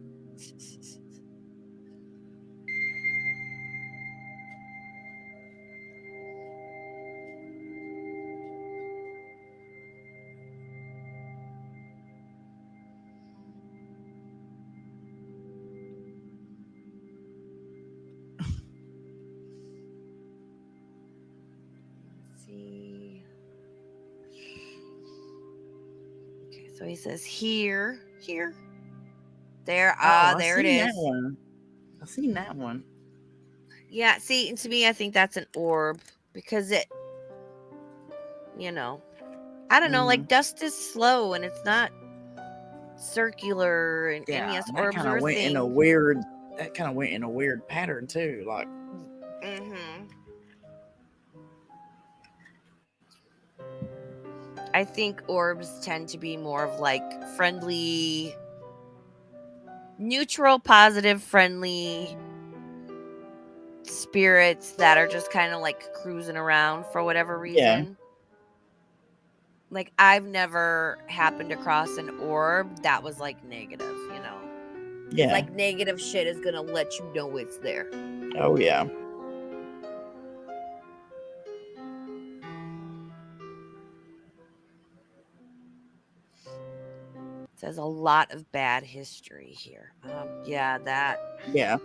S1: See. Okay, so he says here, there.
S2: I've
S1: There it
S2: seen that
S1: is.
S2: one. I've seen that one.
S1: Yeah, see, and to me, I think that's an orb because it, I don't know, like dust is slow and it's not circular, and
S2: Yeah,
S1: yes,
S2: that
S1: orbs
S2: kind
S1: are
S2: of
S1: a
S2: went in a
S1: thing.
S2: weird. That kind of went in a weird pattern too. Like,
S1: Mm-hmm. I think orbs tend to be more of like friendly, neutral, positive, friendly spirits that are just kind of like cruising around for whatever
S2: yeah,
S1: reason. Like, I've never happened across an orb that was like negative, Because
S2: yeah.
S1: like negative shit is gonna let you know it's there.
S2: Oh yeah.
S1: It says a lot of bad history here. Yeah, that.
S2: Yeah.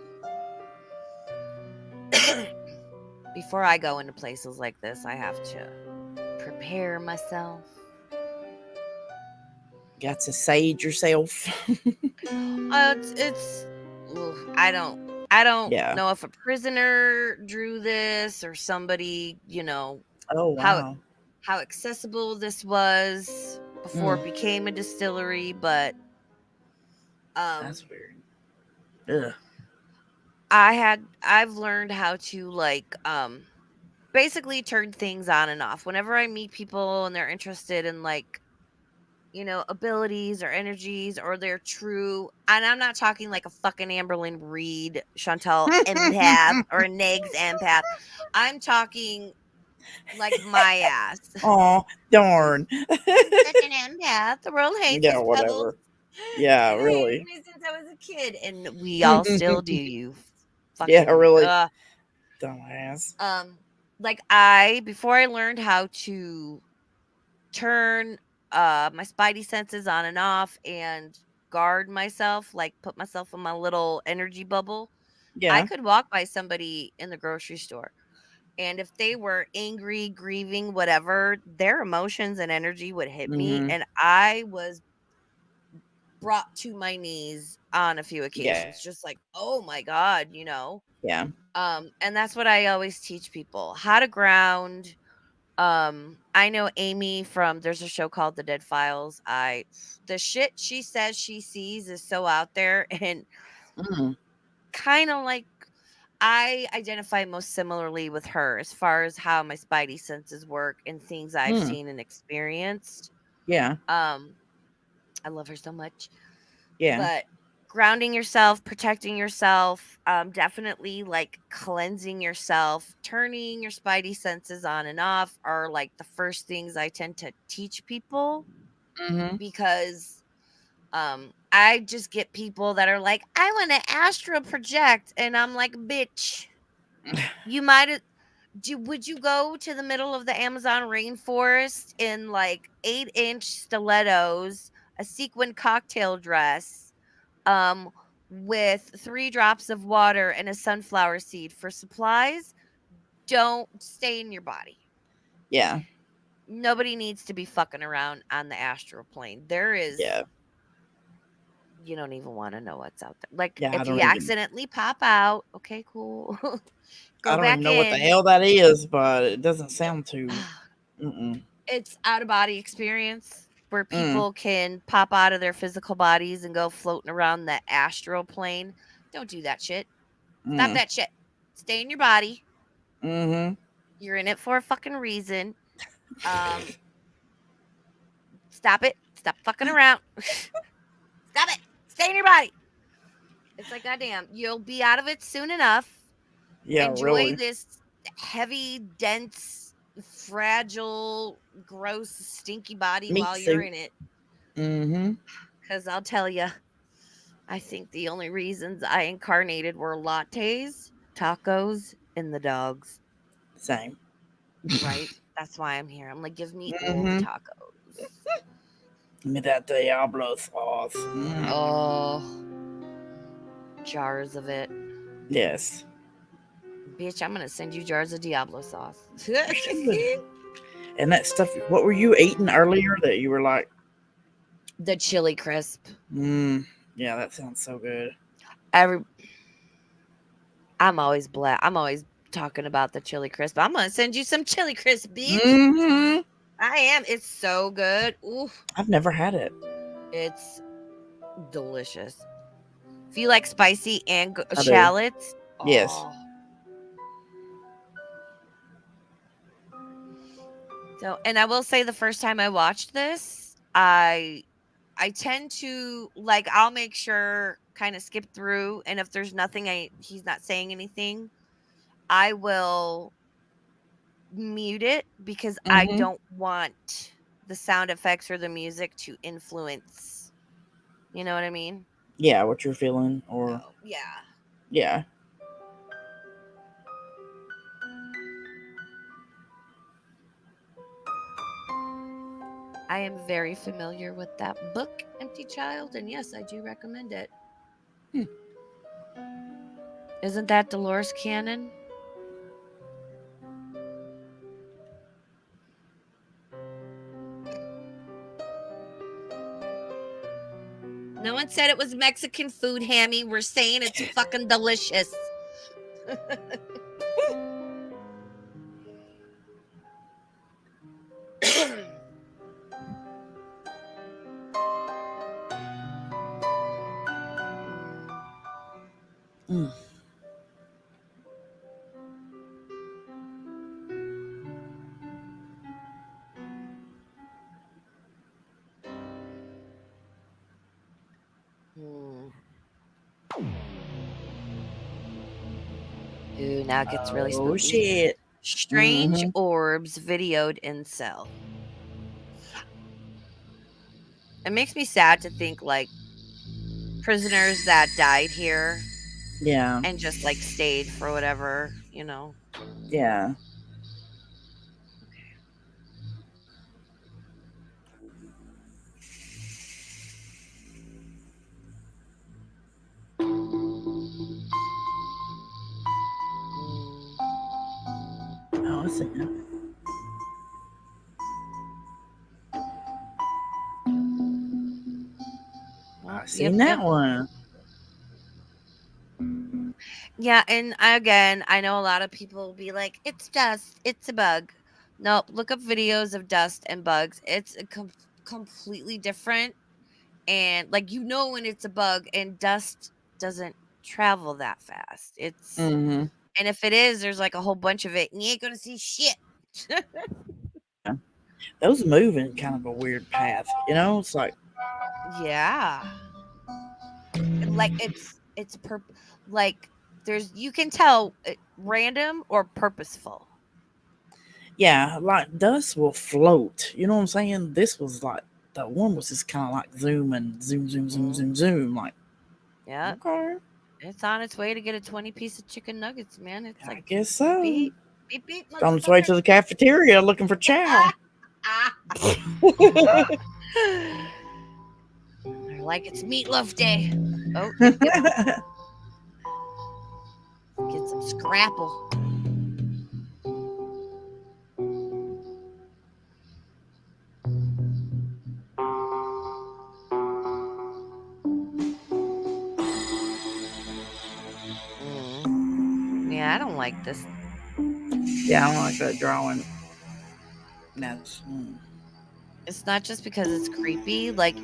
S1: Before I go into places like this, I have to prepare myself.
S2: Got to sage yourself.
S1: It's I don't
S2: Yeah.
S1: know if a prisoner drew this or somebody,
S2: Oh
S1: how
S2: wow.
S1: how accessible this was before it became a distillery, but
S2: That's weird. Ugh.
S1: I've learned how to like basically turn things on and off. Whenever I meet people and they're interested in like, abilities or energies or they're true. And I'm not talking like a fucking Amberlynn Reed, Chantal empath or a Negz empath. I'm talking like my ass.
S2: Oh darn.
S1: Such an empath. The world hates
S2: Yeah,
S1: us, Pebbles.
S2: whatever. Yeah,
S1: It hates
S2: really.
S1: me since I was a kid, and we all still do. You
S2: Yeah,
S1: fucking
S2: really. Dumbass.
S1: like before I learned how to turn my spidey senses on and off and guard myself, like put myself in my little energy bubble, I
S2: Yeah.
S1: could walk by somebody in the grocery store, and if they were angry, grieving, whatever, their emotions and energy would hit me,
S2: Mm-hmm.
S1: and I was brought to my knees on a few occasions, just like, oh my God,
S2: Yeah.
S1: And that's what I always teach people, how to ground. I know Amy from there's a show called The Dead Files. The shit she says she sees is so out there and
S2: Mm.
S1: kind of like I identify most similarly with her as far as how my spidey senses work and things I've
S2: Mm.
S1: seen and experienced.
S2: Yeah.
S1: I love her so much.
S2: Yeah.
S1: But grounding yourself, protecting yourself, definitely like cleansing yourself, turning your spidey senses on and off are like the first things I tend to teach people
S2: Mm-hmm.
S1: because I just get people that are like, I want to astral project, and I'm like, bitch, you might would you go to the middle of the Amazon rainforest in like 8-inch stilettos, a sequin cocktail dress, um, with 3 drops of water and a sunflower seed for supplies? Don't stay in your body.
S2: Yeah.
S1: Nobody needs to be fucking around on the astral plane. There is,
S2: Yeah.
S1: you don't even want to know what's out there. Like,
S2: Yeah.
S1: if you accidentally pop out, okay, cool.
S2: I
S1: Go
S2: don't even
S1: back
S2: know what the
S1: in.
S2: hell that is, but it doesn't sound too. Mm-mm.
S1: It's out of body experience where
S2: Mm.
S1: people can pop out of their physical bodies and go floating around the astral plane. Don't do that shit. Stop
S2: Mm.
S1: that shit. Stay in your body.
S2: Mm-hmm.
S1: You're in it for a fucking reason. Stop it. Stop fucking around. Stop it. Stay in your body. It's like, goddamn, you'll be out of it soon enough.
S2: Yeah.
S1: Enjoy
S2: Really.
S1: this heavy, dense, fragile, gross, stinky body
S2: Meat
S1: while you're
S2: suit.
S1: in it.
S2: Mm-hmm.
S1: Because I'll tell you, I think the only reasons I incarnated were lattes, tacos, and the dogs.
S2: Same.
S1: Right? That's why I'm here. I'm like, give me all the
S2: Mm-hmm.
S1: tacos.
S2: Give me that Diablo sauce. Mm.
S1: Oh, jars of it.
S2: Yes.
S1: Bitch, I'm going to send you jars of Diablo sauce.
S2: And that stuff. What were you eating earlier that you were like?
S1: The chili crisp.
S2: Yeah, that sounds so good.
S1: I'm always I'm always talking about the chili crisp. I'm going to send you some chili crisp, bitch.
S2: Mm-hmm.
S1: I am. It's so good. Ooh,
S2: I've never had it.
S1: it's delicious. If you like spicy and
S2: I do.
S1: shallots,
S2: Yes.
S1: oh. So, and I will say the first time I watched this, I tend to like I'll make sure kind of skip through, and if there's nothing he's not saying anything, I will mute it because I
S2: Mm-hmm.
S1: don't want the sound effects or the music to influence. You know what I mean?
S2: Yeah, what you're feeling, or
S1: So, yeah.
S2: yeah.
S1: I am very familiar with that book, Empty Child, and yes, I do recommend it.
S2: Hmm.
S1: Isn't that Dolores Cannon? No one said it was Mexican food, Hammy. We're saying it's fucking delicious.
S2: Mm.
S1: Ooh, now it gets really
S2: Oh
S1: spooky.
S2: shit.
S1: Strange
S2: Mm-hmm.
S1: orbs videoed in cell. It makes me sad to think like prisoners that died here
S2: Yeah.
S1: and just like stayed for whatever,
S2: Yeah. Oh, I see now.
S1: Well,
S2: Seen that one.
S1: Yeah, and again, I know a lot of people will be like, "It's dust, it's a bug." No, look up videos of dust and bugs. It's a completely different, and like when it's a bug, and dust doesn't travel that fast. It's
S2: Mm-hmm.
S1: and if it is, there's like a whole bunch of it, and you ain't gonna see shit.
S2: Those move in kind of a weird path. It's like,
S1: Yeah, like like you can tell random or purposeful.
S2: yeah, like dust will float. You know what I'm saying? This was like, the one was just kind of like zoom and zoom, zoom, zoom, zoom, zoom. Like,
S1: Yeah,
S2: okay,
S1: it's on its way to get a 20-piece of chicken nuggets, man. It's
S2: I
S1: like
S2: guess so.
S1: beep beep beep,
S2: It's on its way to
S1: motherfucker.
S2: the cafeteria looking for chow.
S1: Ah. They're like it's meatloaf day. Oh, yep, yep. Get some scrapple. Yeah, I don't like this.
S2: Yeah, I don't like that drawing. That's
S1: It's not just because it's creepy. Like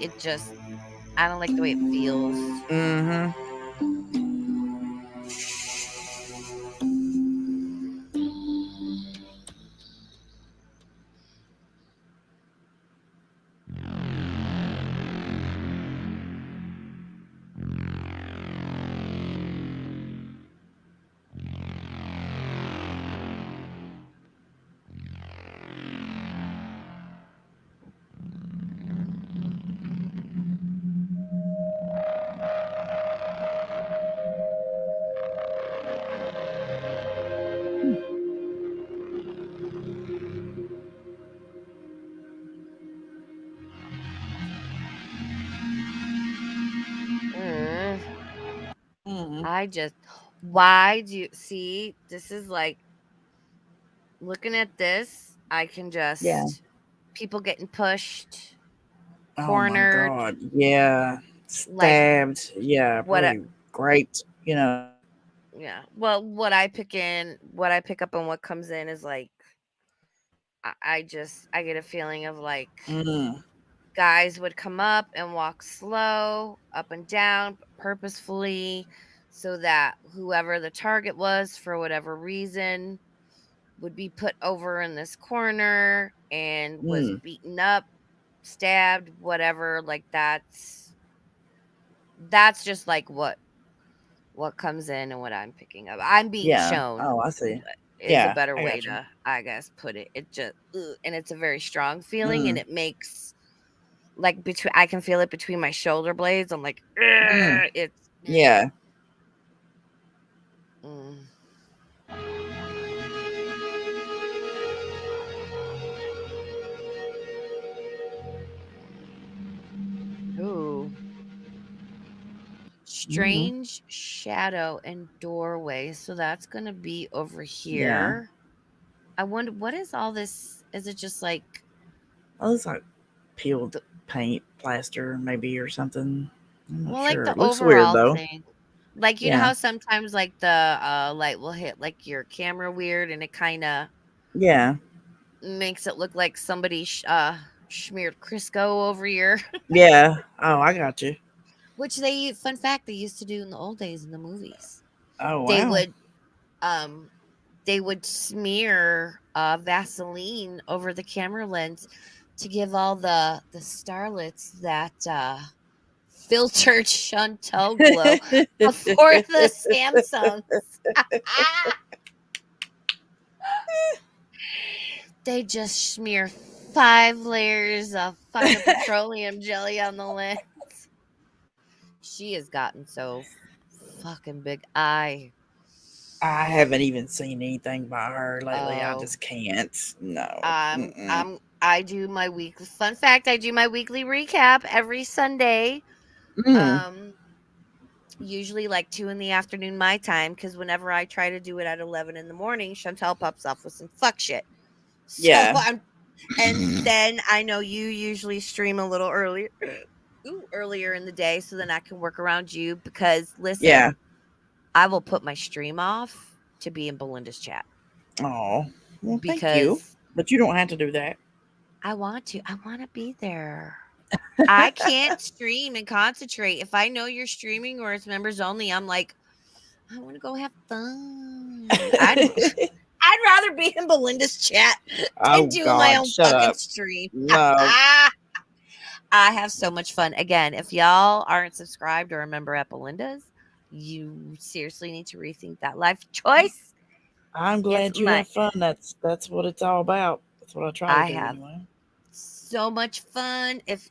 S1: I don't like the way it feels.
S2: mm-hmm.
S1: Mm.
S2: Mm-hmm.
S1: Why do you see? This is like looking at this. I can
S2: Yeah.
S1: just people getting pushed,
S2: Oh my
S1: cornered,
S2: god. Yeah.
S1: like
S2: Stabbed. Yeah.
S1: what?
S2: Probably great.
S1: Yeah. Well, what I pick up, and what comes in is like I get a feeling of like
S2: Mm,
S1: guys would come up and walk slow up and down purposefully so that whoever the target was for whatever reason would be put over in this corner and was
S2: mm.
S1: beaten up, stabbed, whatever. Like that's just like what comes in and what I'm picking up. I'm being
S2: Yeah.
S1: shown
S2: Oh, I see.
S1: is a
S2: Yeah.
S1: better
S2: I
S1: way
S2: got you.
S1: to, I guess, put it. It just and it's a very strong feeling, and
S2: Mm,
S1: it makes like between I can feel it between my shoulder blades. I'm like,
S2: mm.
S1: it's
S2: Yeah.
S1: mm. Ooh.
S2: Mm-hmm.
S1: Strange shadow and doorway. So that's gonna be over
S2: Yeah.
S1: here. I wonder what is all this? Is it just like
S2: Oh, it's like peeled
S1: the
S2: paint, plaster, maybe, or something. I'm not
S1: well, like
S2: sure.
S1: the
S2: It looks weird
S1: overall
S2: though.
S1: thing? Like
S2: Yeah.
S1: how sometimes like the light will hit like your camera weird, and it kind of
S2: Yeah.
S1: makes it look like somebody smeared Crisco over your
S2: Yeah. Oh, I got you.
S1: which they fun fact they used to do in the old days in the movies.
S2: Oh,
S1: They
S2: wow.
S1: would um they would smear Vaseline over the camera lens to give all the starlets that filtered Chantel glow before the Samsungs. They just smear 5 layers of fucking petroleum jelly on the lens. She has gotten so fucking big.
S2: I haven't even seen anything by her lately. I
S1: Oh,
S2: just can't. No. Mm-mm.
S1: I do my weekly fun fact. I do my weekly recap every Sunday.
S2: Mm.
S1: Um, usually like 2 in the afternoon my time, because whenever I try to do it at 11 in the morning, Chantel pops off with some fuck shit. So
S2: Yeah.
S1: and then I know you usually stream a little earlier earlier in the day so then I can work around you because listen,
S2: Yeah.
S1: I will put my stream off to be in Belinda's chat
S2: Oh, well, thank you.
S1: because
S2: But you don't have to do that.
S1: I want to. I want to be there. I can't stream and concentrate. If I know you're streaming or it's members only, I'm like, I want to go have fun. I'd rather be in Belinda's chat than
S2: Oh,
S1: doing my
S2: God,
S1: own
S2: shut
S1: fucking
S2: up.
S1: stream.
S2: No.
S1: I have so much fun. Again, if y'all aren't subscribed or a member at Belinda's, you seriously need to rethink that life choice.
S2: I'm glad you have fun. That's what it's all about. That's what I try to
S1: I
S2: do
S1: have
S2: anyway.
S1: so much fun. If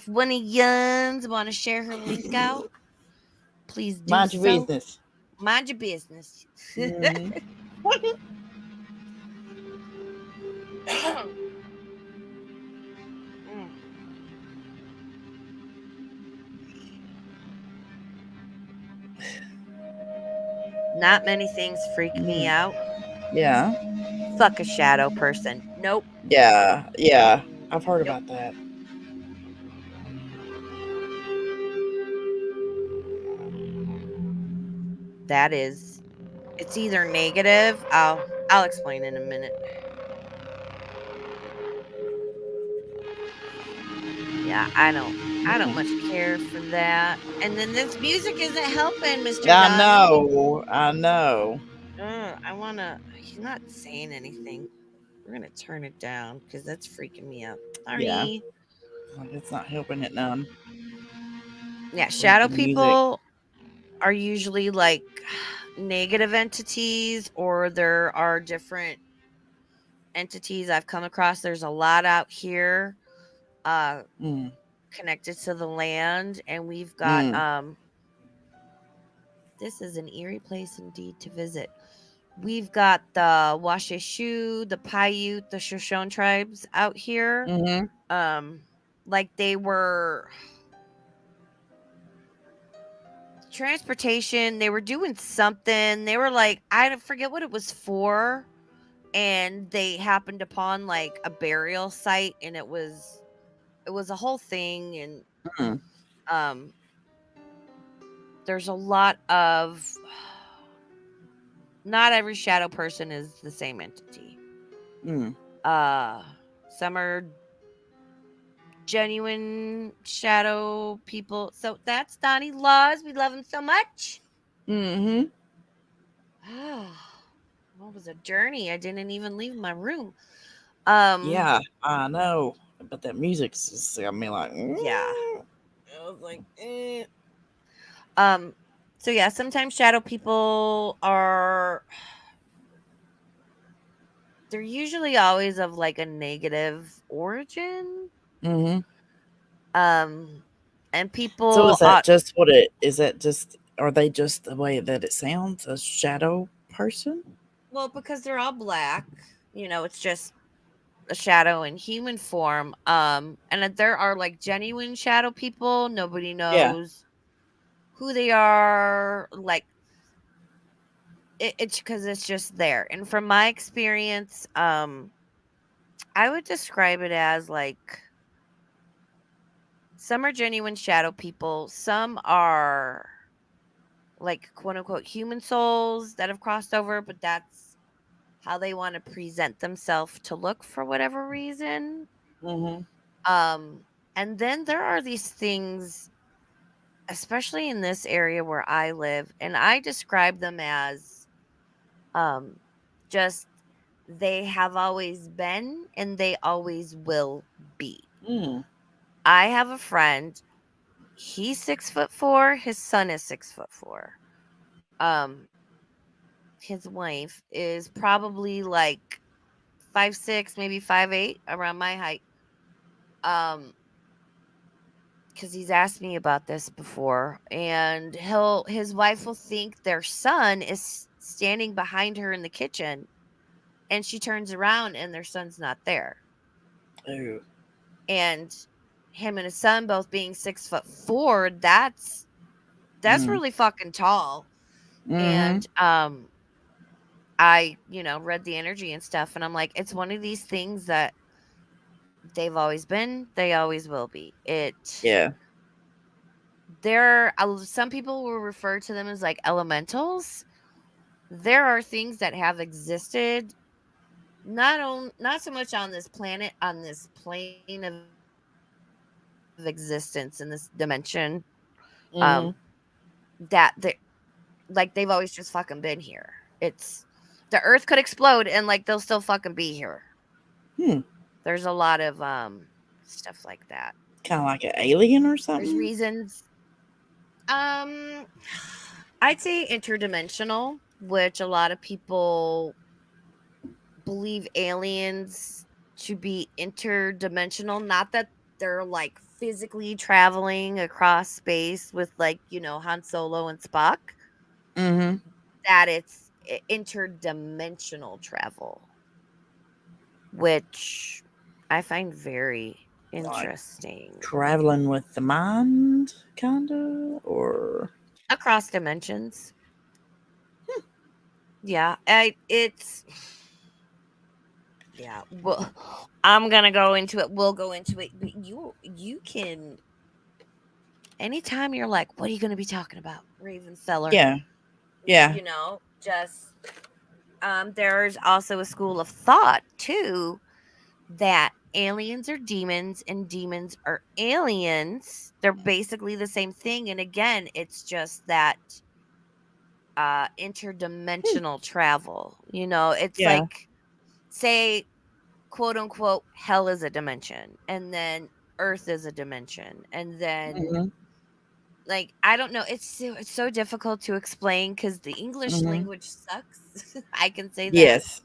S1: one of yuns want to share her link out, please do
S2: Mind your
S1: so.
S2: business.
S1: Mind your business.
S2: Mhm.
S1: Not many things freak me out.
S2: Yeah.
S1: Fuck a shadow person. Nope.
S2: Yeah. Yeah. I've heard
S1: Nope.
S2: about that.
S1: That is, it's either negative. I'll explain in a minute. Yeah, I don't much care for that. And then this music isn't helping, Mr.
S2: I
S1: Donnie.
S2: know. I know.
S1: I wanna. He's not saying anything. We're gonna turn it down because that's freaking me out. Sorry.
S2: Yeah. Like, it's not helping it none.
S1: Yeah, shadow
S2: Music.
S1: people are usually like negative entities, or there are different entities I've come across. There's a lot out here connected to the land, and we've got this is an eerie place indeed to visit. We've got the Washeshu, the Paiute, the Shoshone tribes out here. Like they were transportation, they were doing something. They were like, I forget what it was for, and they happened upon like a burial site, and it was a whole thing. And there's a lot of, not every shadow person is the same entity. Some are genuine shadow people. So that's Donnie Laws. We love him so much. What was a journey? I didn't even leave my room.
S2: Yeah, I know. But that music's just got me like,
S1: yeah. I was like, so yeah, sometimes shadow people are, they're usually always of like a negative origin. And people,
S2: so is that just what it is? That just, are they just the way that it sounds, a shadow person?
S1: Well, because they're all black, it's just a shadow in human form. And there are like genuine shadow people. Nobody knows who they are. Like it's because it's just there. And from my experience, I would describe it as like, some are genuine shadow people. Some are like quote unquote human souls that have crossed over, but that's how they want to present themselves to look for whatever reason. And then there are these things, especially in this area where I live, and I describe them as just, they have always been and they always will be. I have a friend, he's 6'4", his son is 6'4". His wife is probably like 5'6", maybe 5'8", around my height. Because he's asked me about this before, and his wife will think their son is standing behind her in the kitchen, and she turns around and their son's not there.
S2: Ooh.
S1: And him and his son both being 6'4", that's really fucking tall. And I read the energy and stuff, and I'm like, it's one of these things that they've always been, they always will be.
S2: Yeah.
S1: some people will refer to them as like elementals. There are things that have existed not so much on this planet, on this plane of existence in this dimension, that they
S2: Mm-hmm.
S1: like they've always just fucking been here. The earth could explode and like they'll still fucking be here.
S2: Hmm.
S1: There's a lot of stuff like that.
S2: Kind of like an alien or
S1: There's
S2: something.
S1: reasons. um I'd say interdimensional, which a lot of people believe aliens to be interdimensional. Not that they're like physically traveling across space with like, Han Solo and Spock,
S2: Mm-hmm.
S1: that it's interdimensional travel, which I find very
S2: Like
S1: interesting.
S2: traveling with the mind, kinda, or
S1: Across dimensions. Yeah, it's yeah. Well, I'm gonna go into it. We'll go into it. But you can anytime you're like, what are you gonna be talking about, Raven Feller?
S2: yeah, yeah.
S1: Just there's also a school of thought too that aliens are demons and demons are aliens. They're basically the same thing. And again, it's just that
S2: Hmm.
S1: interdimensional travel. It's
S2: Yeah.
S1: like, say, quote unquote, hell is a dimension, and then earth is a dimension, and then
S2: Mm-hmm.
S1: like I don't know. It's so difficult to explain because the English
S2: Mm-hmm.
S1: language sucks. I can say that.
S2: Yes.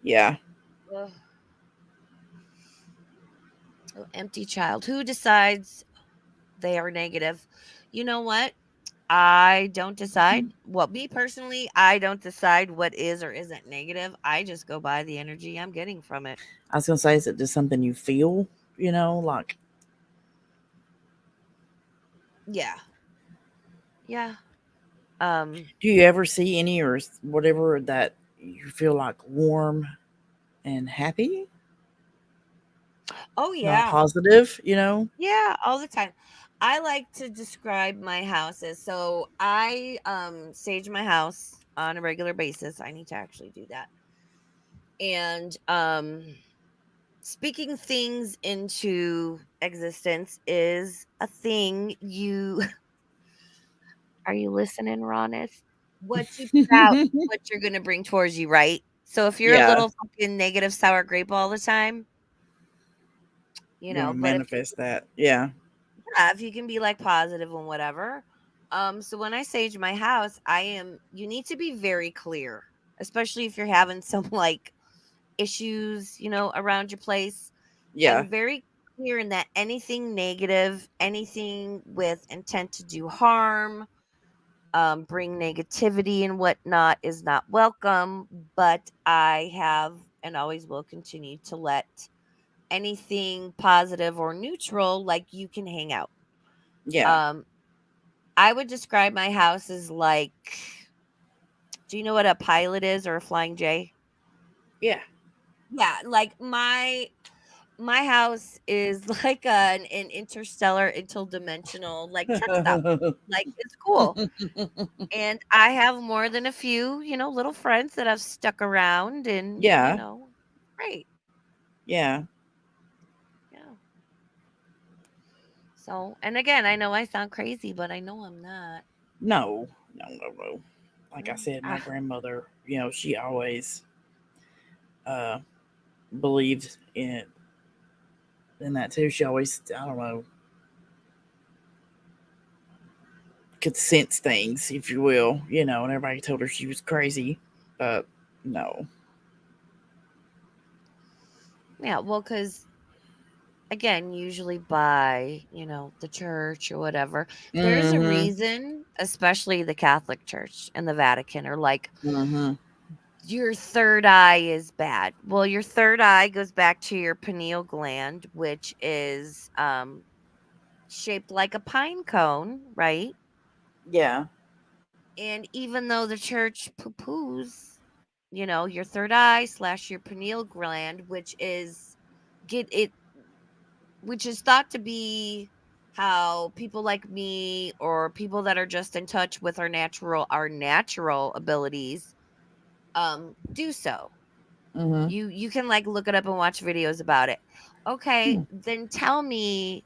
S2: Yeah.
S1: Ugh. Oh, empty child. Who decides they are negative? You know what? I don't decide. Well, me personally, I don't decide what is or isn't negative. I just go by the energy I'm getting from it.
S2: I was gonna say, is it just something you feel? Like
S1: Yeah. Yeah. Um,
S2: do you ever see any or whatever that you feel like warm and happy,
S1: oh
S2: not
S1: yeah.
S2: positive?
S1: Yeah, all the time. I like to describe my house as, so I sage my house on a regular basis. I need to actually do that. And speaking things into existence is a thing you are you listening, Ronis? What you put out, what you're gonna bring towards you, right? So if you're a
S2: Yeah,
S1: little fucking negative sour grape all the time,
S2: you're gonna
S1: but if you
S2: manifest that. Yeah,
S1: yeah, if you can be like positive and whatever. So when I sage my house, you need to be very clear, especially if you're having some like issues, around your place.
S2: yeah,
S1: I'm very clear in that anything negative, anything with intent to do harm, bring negativity and whatnot is not welcome. But I have and always will continue to let anything positive or neutral, like, you can hang out.
S2: yeah,
S1: Um, I would describe my house as like, do you know what a pilot is or a flying J?
S2: yeah.
S1: Yeah, like my house is like an interstellar, interdimensional, like truck stop. Like, it's cool. And I have more than a few, little friends that have stuck around, and
S2: Yeah,
S1: great.
S2: yeah.
S1: Yeah. So, and again, I know I sound crazy, but I know I'm not.
S2: No, no, no, no. Like I
S1: No.
S2: said, my
S1: Ah,
S2: grandmother, she always uh believed in that too. She always, I don't know, could sense things, if you will, and everybody told her she was crazy. But no.
S1: yeah, well, because again, usually by, the church or whatever, there's a
S2: Mm-hmm.
S1: reason, especially the Catholic Church and the Vatican are like,
S2: Mm-hmm.
S1: your third eye is bad. Well, your third eye goes back to your pineal gland, which is shaped like a pine cone, right?
S2: Yeah.
S1: And even though the church poo-poos, your third eye slash your pineal gland, get it, which is thought to be how people like me or people that are just in touch with our natural abilities do so.
S2: Mm-hmm.
S1: You can like look it up and watch videos about it. Okay,
S2: Hmm.
S1: then tell me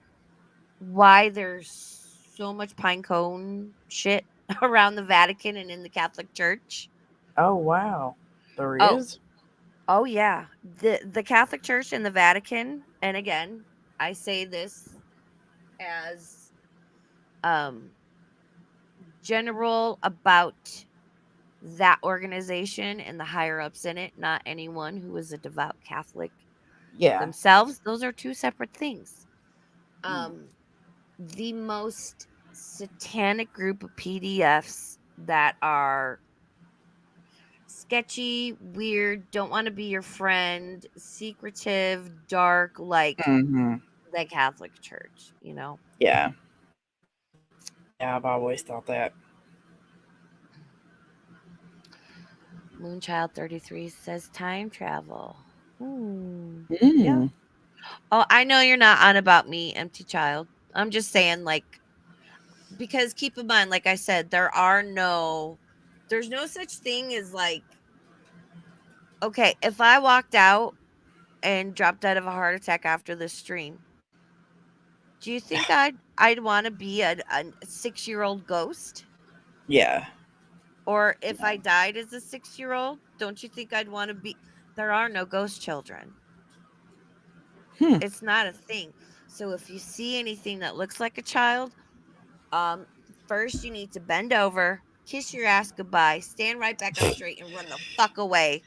S1: why there's so much pine cone shit around the Vatican and in the Catholic Church.
S2: Oh wow, there
S1: Oh,
S2: is.
S1: oh yeah. The Catholic Church and the Vatican, and again, I say this as um general about that organization and the higher ups in it, not anyone who is a devout Catholic
S2: Yeah.
S1: themselves. Those are two separate things.
S2: Mm.
S1: Um the most satanic group of PDFs that are sketchy, weird, don't want to be your friend, secretive, dark, like
S2: Mm-hmm.
S1: the Catholic Church, you know?
S2: Yeah. Yeah, I've always thought that.
S1: Moonchild 33 says time travel. Yeah.
S2: Mm.
S1: Oh, I know you're not on about me, empty child. I'm just saying, like, because keep in mind, like I said, there's no such thing as like, okay, if I walked out and dropped dead of a heart attack after this stream, do you think I'd want to be a 6-year-old ghost?
S2: Yeah.
S1: Or if I died as a 6-year-old, don't you think I'd want to be? There are no ghost children.
S2: Hmm.
S1: It's not a thing. So if you see anything that looks like a child, um, first you need to bend over, kiss your ass goodbye, stand right back up straight, and run the fuck away.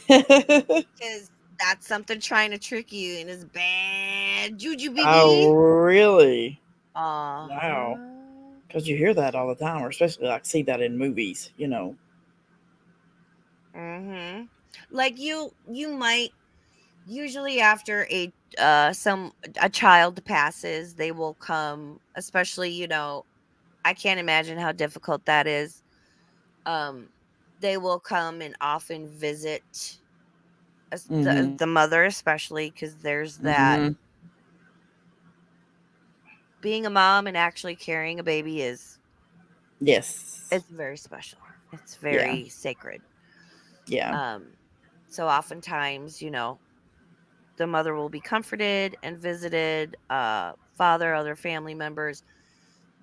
S1: Because that's something trying to trick you and it's bad juju,
S2: Oh,
S1: baby.
S2: really? Wow.
S1: Uh-huh.
S2: Because you hear that all the time, or especially like see that in movies. You know.
S1: Mm-hmm. Like you might usually after a child passes, they will come, especially, I can't imagine how difficult that is. Um, they will come and often visit
S2: Mm-hmm.
S1: the mother, especially because there's that.
S2: Mm-hmm.
S1: Being a mom and actually carrying a baby is
S2: Yes.
S1: it's very special. It's
S2: Yeah.
S1: very sacred.
S2: Yeah.
S1: Um, so oftentimes, the mother will be comforted and visited. Father, other family members,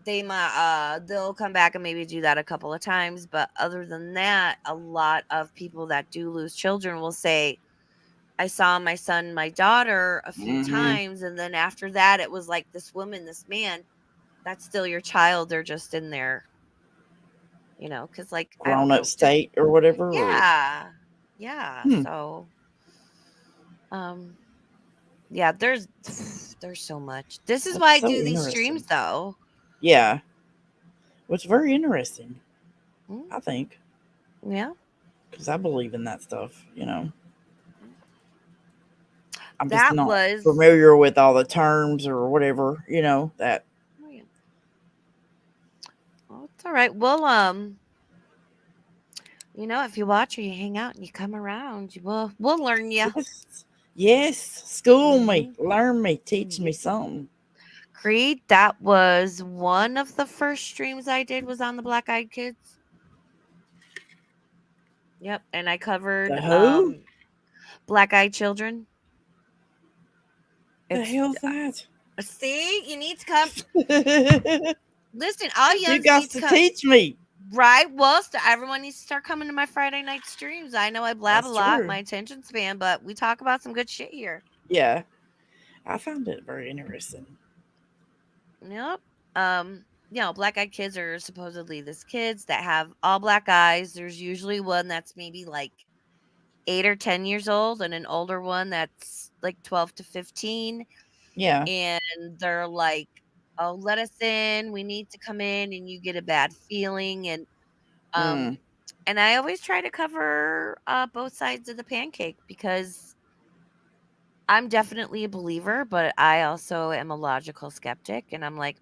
S1: they'll come back and maybe do that a couple of times, but other than that, a lot of people that do lose children will say, I saw my son, my daughter a few
S2: Mm-hmm.
S1: times, and then after that it was like this woman, this man. That's still your child. They're just in there, because like I don't
S2: Grown up
S1: know, just
S2: state or whatever. Or,
S1: yeah. Yeah.
S2: hmm.
S1: So um yeah, there's so much. This is why
S2: That's
S1: I
S2: so
S1: do these
S2: interesting.
S1: streams though.
S2: Yeah. Which very interesting.
S1: Mm,
S2: I think
S1: yeah.
S2: because I believe in that stuff. You know. I'm just
S1: That
S2: not
S1: was
S2: familiar with all the terms or whatever. You know that.
S1: oh, yeah. Well, it's all right. Well, if you watch or you hang out and you come around, we'll learn you.
S2: Yes. Yes. School me,
S1: Mm-hmm.
S2: learn me, teach me
S1: Yeah.
S2: something.
S1: Creed, that was one of the first streams I did was on the Black Eyed Kids. Yep, and I covered
S2: The who?
S1: Black Eyed Children.
S2: The
S1: It's
S2: hell's that?
S1: see, you need to come.
S2: You
S1: Listen, all yuns
S2: got
S1: need to
S2: to
S1: come.
S2: teach me.
S1: Right? Well, everyone needs to start coming to my Friday night streams. I know I blab a
S2: That's
S1: lot,
S2: true.
S1: my attention span, but we talk about some good shit here.
S2: Yeah, I found it very interesting.
S1: Yep. Black eyed kids are supposedly these kids that have all black eyes. There's usually one that's maybe like 8 or 10 years old, and an older one that's like 12 to 15.
S2: Yeah.
S1: And they're like, "Oh, let us in. We need to come in," and you get a bad feeling. Um,
S2: Mm.
S1: and I always try to cover both sides of the pancake because I'm definitely a believer, but I also am a logical skeptic, and I'm like,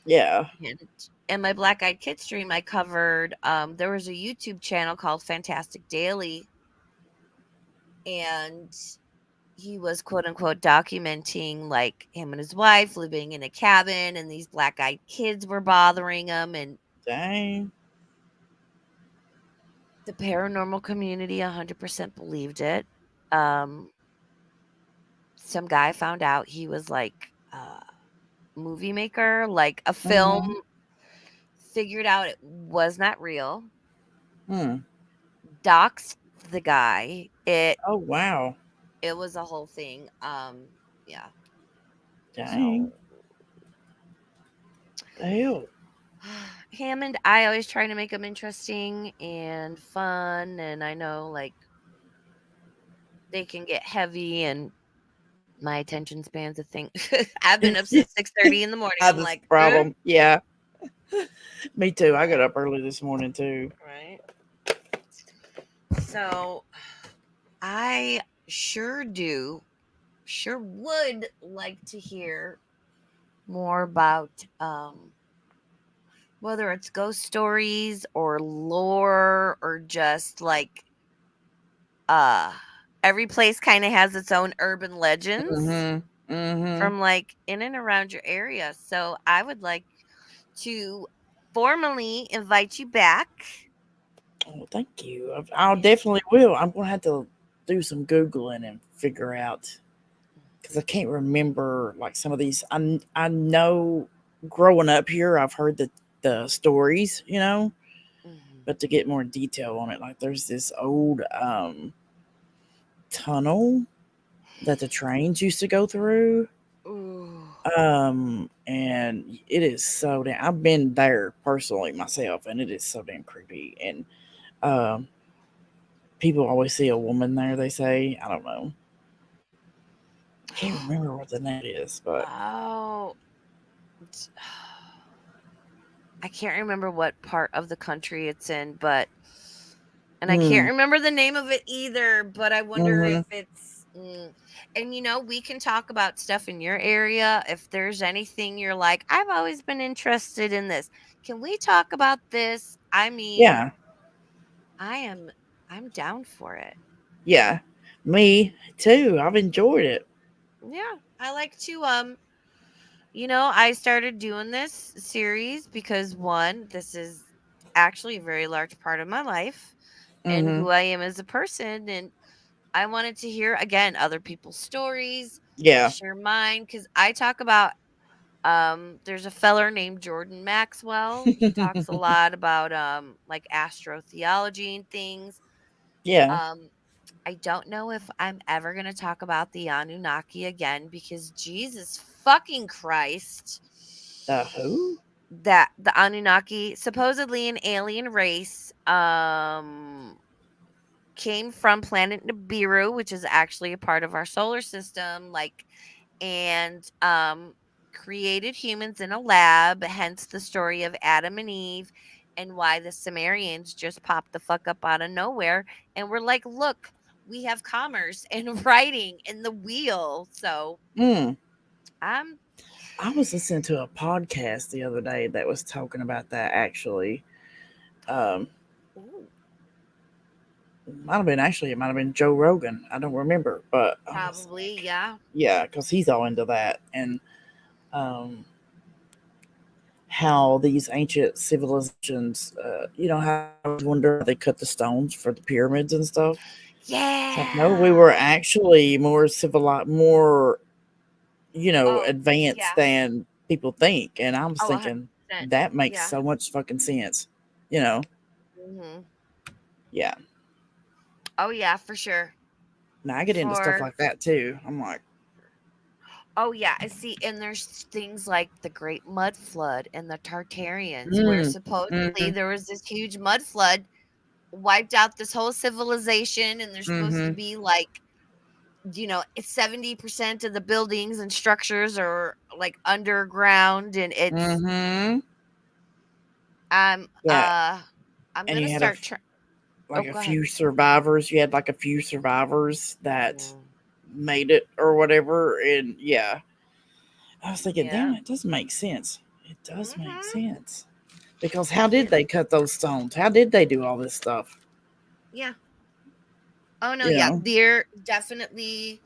S2: Yeah.
S1: And in my Black Eyed Kids stream, I covered. There was a YouTube channel called Fantastic Daily, and he was quote unquote documenting like him and his wife living in a cabin, and these black-eyed kids were bothering him, and
S2: Dang.
S1: the paranormal community 100% believed it. Um, some guy found out he was like a movie maker, like a film,
S2: Mhm.
S1: figured out it was not real,
S2: Hmm.
S1: doxed the guy.
S2: Oh wow.
S1: It was a whole thing. Yeah.
S2: Dang.
S1: So
S2: The hell.
S1: Hammond, I always try to make them interesting and fun, and I know like they can get heavy, and my attention span's a thing. I've been up since 6:30 in the morning.
S2: Had
S1: I'm
S2: this
S1: like,
S2: problem. Yeah. Me too. I got up early this morning too.
S1: right. So I sure would like to hear more about whether it's ghost stories or lore or just like uh every place kind of has its own urban legends
S2: Mm-hmm. Mm-hmm.
S1: from like in and around your area. So I would like to formally invite you back.
S2: Oh, thank you. I'll definitely will. I'm gonna have to do some googling and figure out because I can't remember like some of these. I know growing up here, I've heard the stories,
S1: Mhm.
S2: but to get more detail on it, like there's this old tunnel that the trains used to go through.
S1: Ooh.
S2: And it is so damn. I've been there personally myself, and it is so damn creepy. And um, people always see a woman there. They say, I don't know. I can't remember what the name is, but
S1: Oh, I can't remember what part of the country it's in, but and I can't
S2: mm,
S1: remember the name of it either, but I wonder
S2: hmm
S1: if it's and we can talk about stuff in your area. If there's anything you're like, I've always been interested in this. Can we talk about this? I mean,
S2: yeah,
S1: I am I'm down for it.
S2: yeah, me too. I've enjoyed it.
S1: Yeah, I like to I started doing this series because one, this is actually a very large part of my life and
S2: Hmm
S1: who I am as a person, and I wanted to hear again other people's stories,
S2: Yeah.
S1: share mine cuz I talk about there's a feller named Jordan Maxwell. He talks a lot about like astrotheology and things.
S2: Yeah.
S1: Um I don't know if I'm ever going to talk about the Anunnaki again because Jesus fucking Christ.
S2: The who?
S1: That the Anunnaki, supposedly an alien race, came from planet Nibiru, which is actually a part of our solar system, like, and created humans in a lab, hence the story of Adam and Eve, and why the Sumerians just popped the fuck up out of nowhere and we're like, look, we have commerce and writing and the wheel. So
S2: Mm.
S1: I'm
S2: I was listening to a podcast the other day that was talking about that actually. Um,
S1: ooh,
S2: it might have been Joe Rogan. I don't remember, but I was
S1: probably,
S2: like,
S1: yeah.
S2: yeah, because he's all into that. And um, how these ancient civilizations, how I was wondering how they cut the stones for the pyramids and stuff. It's like, no, we were
S1: Yeah.
S2: actually more civilized, more,
S1: Oh,
S2: advanced
S1: yeah.
S2: than people think. And I was
S1: Oh,
S2: thinking
S1: 100%.
S2: that makes
S1: Yeah.
S2: so much fucking sense. You know,
S1: hmm
S2: yeah.
S1: Oh, yeah, for sure.
S2: Now I get into stuff
S1: For
S2: like that too. I'm like,
S1: Oh yeah, I see. And there's things like the Great Mud Flood and the Tartarians, where
S2: mm,
S1: supposedly
S2: mm-hmm,
S1: there was this huge mud flood, wiped out this whole civilization, and there's supposed to
S2: mm-hmm,
S1: be like, 70% of the buildings and structures are like underground, and it's
S2: mm-hmm.
S1: I'm
S2: Yeah,
S1: uh I'm
S2: and
S1: gonna
S2: you had
S1: start. Oh,
S2: like a
S1: go ahead.
S2: few survivors. You had like a few survivors that
S1: Mm,
S2: made it or whatever. And yeah, I was thinking, damn,
S1: yeah.
S2: it does make sense. It does make
S1: hmm
S2: sense. Because how did
S1: It,
S2: they cut those stones? How did they do all this stuff?
S1: yeah. Oh no,
S2: You
S1: yeah.
S2: know?
S1: They're definitely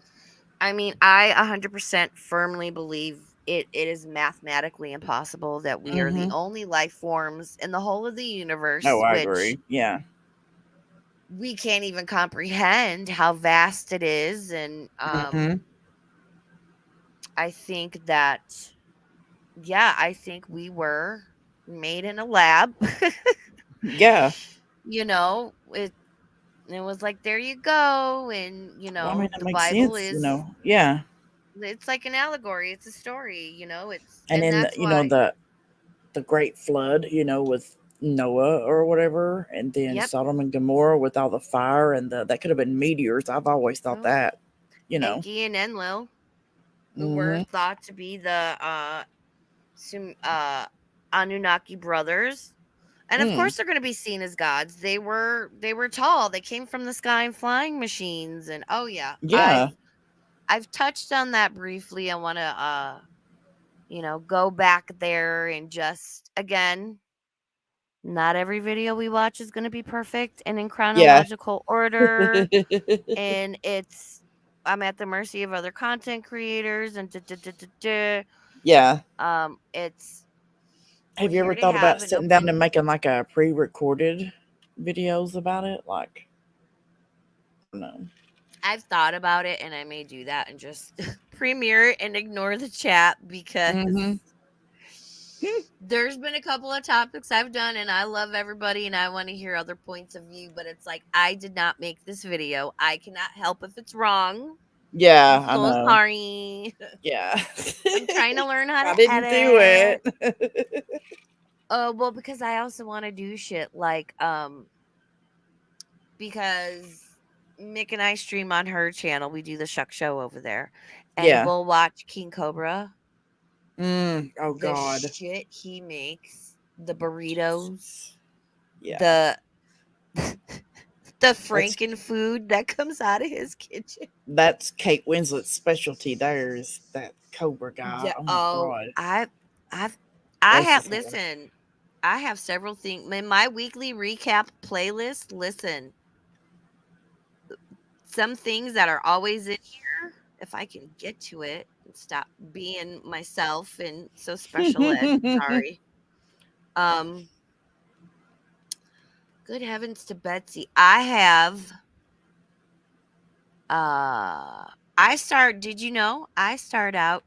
S1: I mean, I 100% firmly believe it is mathematically impossible that we are the only life forms in the whole of the universe,
S2: Oh, I
S1: which
S2: agree. Yeah.
S1: we can't even comprehend how vast it is. And I think that, yeah, I think we were made in a lab.
S2: Yeah.
S1: You know, it was like, there you go. And,
S2: Well, I mean, it
S1: the
S2: makes
S1: Bible
S2: sense,
S1: is,
S2: Yeah.
S1: it's like an allegory. It's a story,
S2: And
S1: and
S2: then,
S1: that's why.
S2: the great flood, with Noah or whatever, and then
S1: Yep.
S2: Sodom and Gomorrah with all the fire and that could have been meteors. I've always thought
S1: Well,
S2: that,
S1: Enki and Enlil, who were
S2: hmm
S1: thought to be the Anunnaki brothers. And of
S2: Mm.
S1: course they're going to be seen as gods. They were tall. They came from the sky in flying machines. And oh yeah,
S2: Yeah.
S1: I've touched on that briefly. I want to go back there and just again, not every video we watch is going to be perfect and in
S2: Yeah.
S1: chronological order, and I'm at the mercy of other content creators and
S2: Yeah.
S1: it's we're
S2: Have you
S1: here
S2: ever
S1: to
S2: thought about
S1: have an
S2: sitting down and
S1: open.
S2: making like a pre-recorded videos about it? Like, no.
S1: I've thought about it, and I may do that and just premiere it and ignore the chat because
S2: Mm-hmm.
S1: there's been a couple of topics I've done, and I love everybody, and I want to hear other points of view. But it's like, I did not make this video. I cannot help if it's wrong. I'm
S2: Yeah, I
S1: so
S2: know.
S1: sorry.
S2: Yeah.
S1: I'm trying to learn how
S2: I
S1: to
S2: didn't do
S1: edit.
S2: it.
S1: Well, because I also want to do shit like because Mick and I stream on her channel. We do the Shuck Show over there, and
S2: Yeah.
S1: we'll watch King Cobra.
S2: Oh
S1: The
S2: God.
S1: shit he makes, the burritos,
S2: Yeah.
S1: the the
S2: That's
S1: Franken food that comes out of his kitchen.
S2: that's Kate Winslet's specialty. There's that Cobra guy.
S1: Yeah.
S2: Oh my
S1: Oh,
S2: God.
S1: I've I
S2: Bless
S1: have
S2: his heart.
S1: listen. I have several things in my weekly recap playlist. Listen, some things that are always in here. If I can get to it and stop being myself and so special ed. Sorry. Um. Good heavens to Betsy. Did you know I start out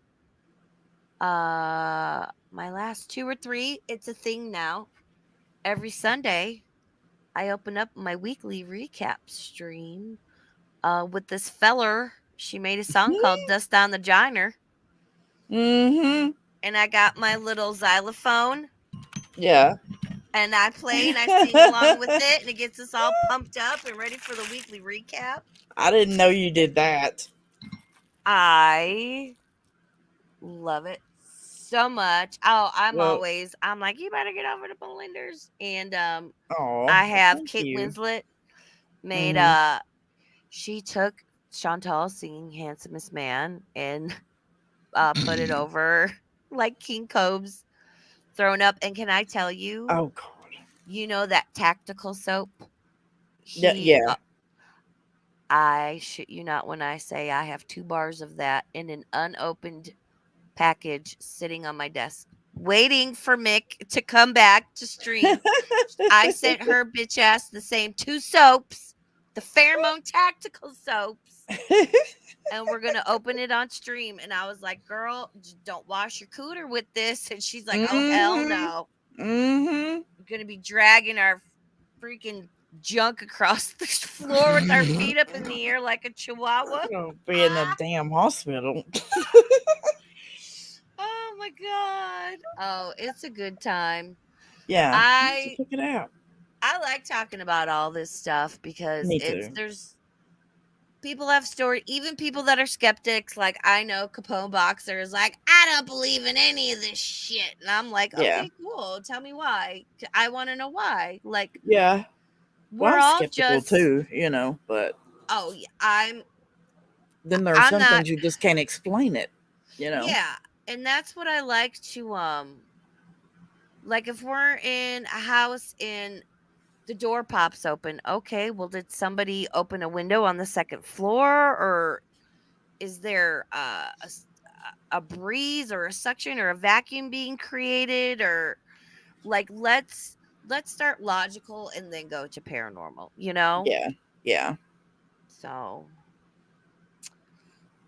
S1: my last 2 or 3, it's a thing now. Every Sunday, I open up my weekly recap stream with this feller. She made a song called Dust on the Giner,
S2: Mm-hmm.
S1: and I got my little xylophone
S2: Yeah.
S1: and I play and I sing along with it, and it gets us all pumped up and ready for the weekly recap.
S2: I didn't know you did that.
S1: I love it so much. Oh,
S2: Well,
S1: I'm like, you better get over to Belinda's. And
S2: oh,
S1: I have
S2: thank
S1: Kate
S2: you.
S1: Winslet made
S2: Mm-hmm.
S1: she took Chantal singing Handsomest Man and put it over like King Cobb's thrown up. And can I tell you,
S2: Oh God.
S1: that tactical soap?
S2: Yeah.
S1: He
S2: Yeah.
S1: I shit you not when I say I have 2 bars of that in an unopened package sitting on my desk, waiting for Mick to come back to stream. I sent her bitch ass the same 2 soaps, the Pheromone Tactical soaps, and we're gonna open it on stream. And I was like, "Girl, don't wash your cooter with this." And she's like, "Oh hell
S2: Mm-hmm.
S1: no,
S2: Mm-hmm.
S1: we're gonna be dragging our freaking junk across the floor with our feet up in the air like a chihuahua."
S2: I'll be in the damn hospital.
S1: Oh my god. Oh, it's a good time.
S2: Yeah. I should
S1: I
S2: check it out.
S1: I like talking about all this stuff because
S2: Me too.
S1: there's people have story, even people that are skeptics. Like, I know Capone Boxer is like, I don't believe in any of this shit. And I'm like,
S2: Yeah.
S1: okay, cool. Tell me why. I want to know why. Like,
S2: Yeah. Well,
S1: we're
S2: I'm
S1: all
S2: skeptical
S1: just,
S2: too, but
S1: oh yeah,
S2: then there are
S1: I'm
S2: some
S1: not,
S2: things you just can't explain it.
S1: yeah. And that's what I like to, like if we're in a house and the door pops open. Okay, well, did somebody open a window on the second floor, or is there a breeze or a suction or a vacuum being created, or like let's start logical and then go to paranormal, you know?
S2: Yeah. Yeah.
S1: So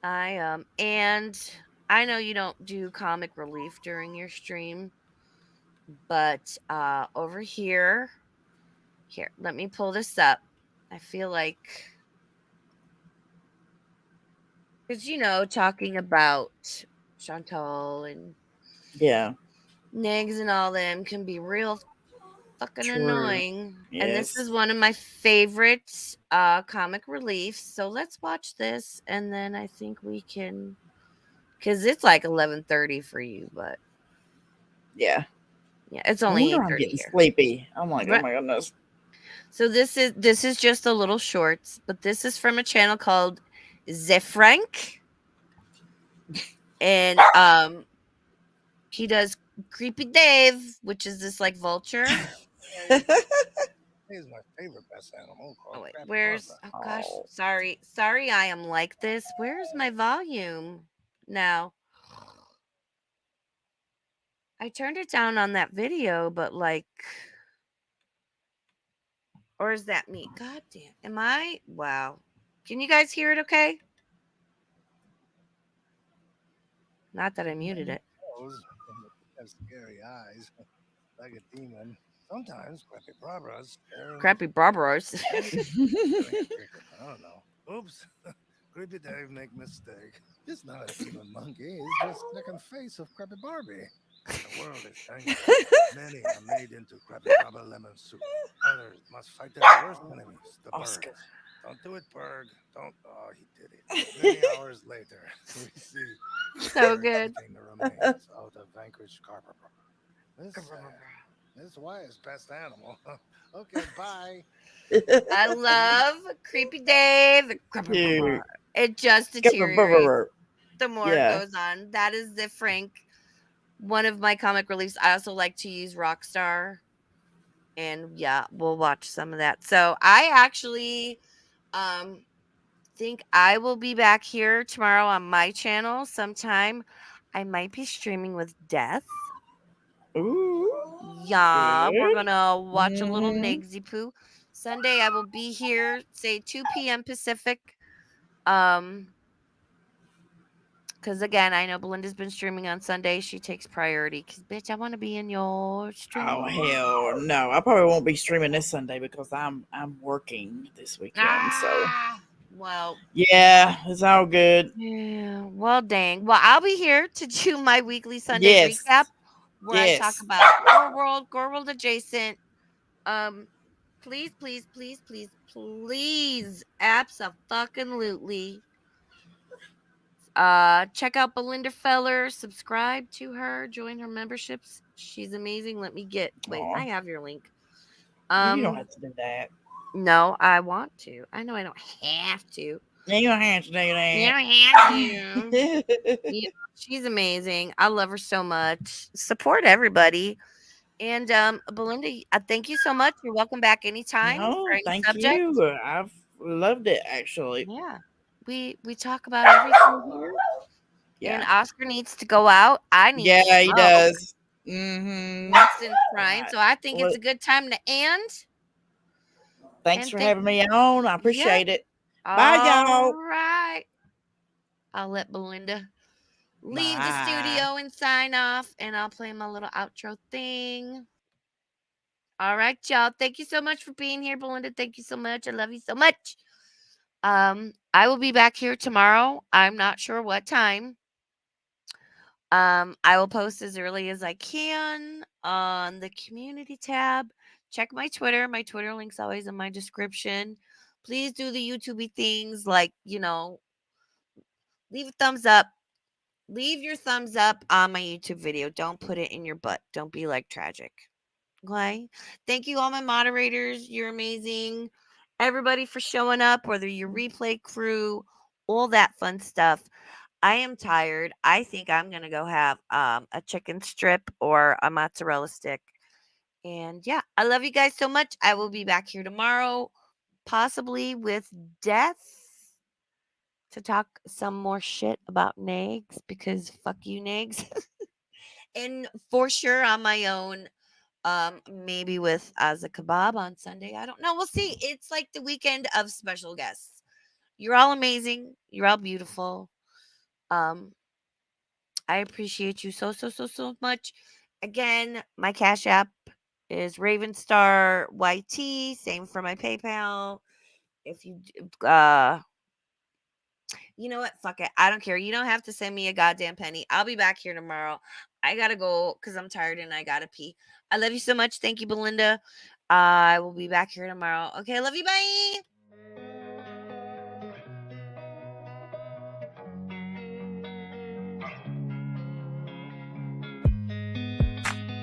S1: and I know you don't do comic relief during your stream, but over here, let me pull this up. I feel like, because talking about Chantal and
S2: Yeah.
S1: Negz and all them can be real fucking
S2: True.
S1: annoying. And this is
S2: Yes.
S1: one of my favorite comic reliefs. So let's watch this, and then I think we can, because it's like 11:30 for you, but
S2: Yeah.
S1: yeah, it's
S2: No
S1: only
S2: wonder I'm
S1: 8:30
S2: getting
S1: here.
S2: sleepy. I'm like, oh
S1: Right.
S2: my goodness.
S1: So this is just a little shorts, but this is from a channel called Zefrank, and he does Creepy Dave, which is this like vulture. And
S6: He's my favorite best animal
S1: oh
S6: called
S1: wait,
S6: Crappy
S1: where's
S6: Barbara.
S1: oh gosh,
S2: Oh.
S1: sorry I am like this. Where's my volume now? I turned it down on that video, but like, or is that me? God damn, am I? Wow, can you guys hear it? Okay, not that I muted it.
S6: Those have scary eyes, like a demon. Sometimes Crappy Barbara's scary.
S1: Crappy Barbaros.
S6: I don't know. Oops. Creepy Dave make mistake. He's not a demon monkey. He's just second face of Crappy Barbie. The world is dangerous. Many are made into Crappy Barbara lemon soup. Others must fight their worst enemies, the
S2: Oscar.
S6: birds. Don't do it, Berg. Don't. Oh, he did it. Many hours later, we see
S1: So
S6: Berg
S1: good.
S6: eating the remains of the vanquished Crappy Barbara. This is why it's best animal. Okay, bye.
S1: I love Creepy Dave.
S2: Cute.
S1: It just deteriorates the more it
S2: Yeah.
S1: goes on. That is the Frank, one of my comic reliefs. I also like to use Rockstar. And yeah, we'll watch some of that. So I actually um think I will be back here tomorrow on my channel sometime. I might be streaming with Death.
S2: Ooh.
S1: Yeah, we're
S2: Good.
S1: gonna watch a little
S2: Mhm.
S1: Negsy Poo. Sunday I will be here, say 2 p.m. Pacific. Um, because again, I know Belinda's been streaming on Sunday. She takes priority. Cause bitch, I want to be in your stream.
S2: Oh hell no! I probably won't be streaming this Sunday because I'm working this weekend. So
S1: Well,
S2: yeah, it's all good.
S1: yeah. Well, dang. Well, I'll be here to do my weekly Sunday recap
S2: Yes.
S1: where I talk
S2: Yes.
S1: about Gore World adjacent. Um, please, please, please, please, please, abso-fucking-lutely, check out Belinda Feller, subscribe to her, join her memberships. She's amazing. Wait, I
S2: Aw.
S1: have your link.
S2: You don't
S1: Um,
S2: have to do that.
S1: no, I want to. I know I don't have to.
S2: You don't have to do
S1: You
S2: that.
S1: don't have to. Yeah, she's amazing. I love her so much. Support everybody. And Belinda, thank you so much. You're welcome back anytime for
S2: No,
S1: any
S2: thank
S1: subject.
S2: you. I've loved it actually.
S1: Yeah. We talk about everything here. And
S2: Yeah.
S1: Oscar needs to go out. I need to
S2: Yeah, he
S1: smoke.
S2: does. Mm-hmm.
S1: Winston's crying.
S2: Right.
S1: So I think
S2: Well,
S1: it's a good time to end.
S2: thanks
S1: And
S2: for having me on. I
S1: yep.
S2: appreciate it. Bye,
S1: All
S2: y'all.
S1: right. I'll let Belinda leave the
S2: Bye.
S1: studio and sign off, and I'll play my little outro thing. All right, y'all. Thank you so much for being here, Belinda. Thank you so much. I love you so much. I will be back here tomorrow. I'm not sure what time. I will post as early as I can on the community tab. Check my Twitter. My Twitter link's always in my description. Please do the YouTubey things like, leave a thumbs up. Leave your thumbs up on my YouTube video. Don't put it in your butt. Don't be like tragic. Okay. Thank you, all my moderators. You're amazing. Everybody for showing up, whether you're replay crew, all that fun stuff. I am tired. I think I'm gonna go have a chicken strip or a mozzarella stick. And yeah, I love you guys so much. I will be back here tomorrow, possibly with Death to talk some more shit about Negz because fuck you, Negz. And for sure on my own, maybe with as a kebab on Sunday. I don't know. We'll see. It's like the weekend of special guests. You're all amazing. You're all beautiful. Um, I appreciate you so much. Again, my Cash App is Ravenstar YT. Same for my PayPal. If you you know what? Fuck it. I don't care. You don't have to send me a goddamn penny. I'll be back here tomorrow. I gotta go because I'm tired and I gotta pee. I love you so much. Thank you, Belinda. I will be back here tomorrow. Okay, I love you. Bye.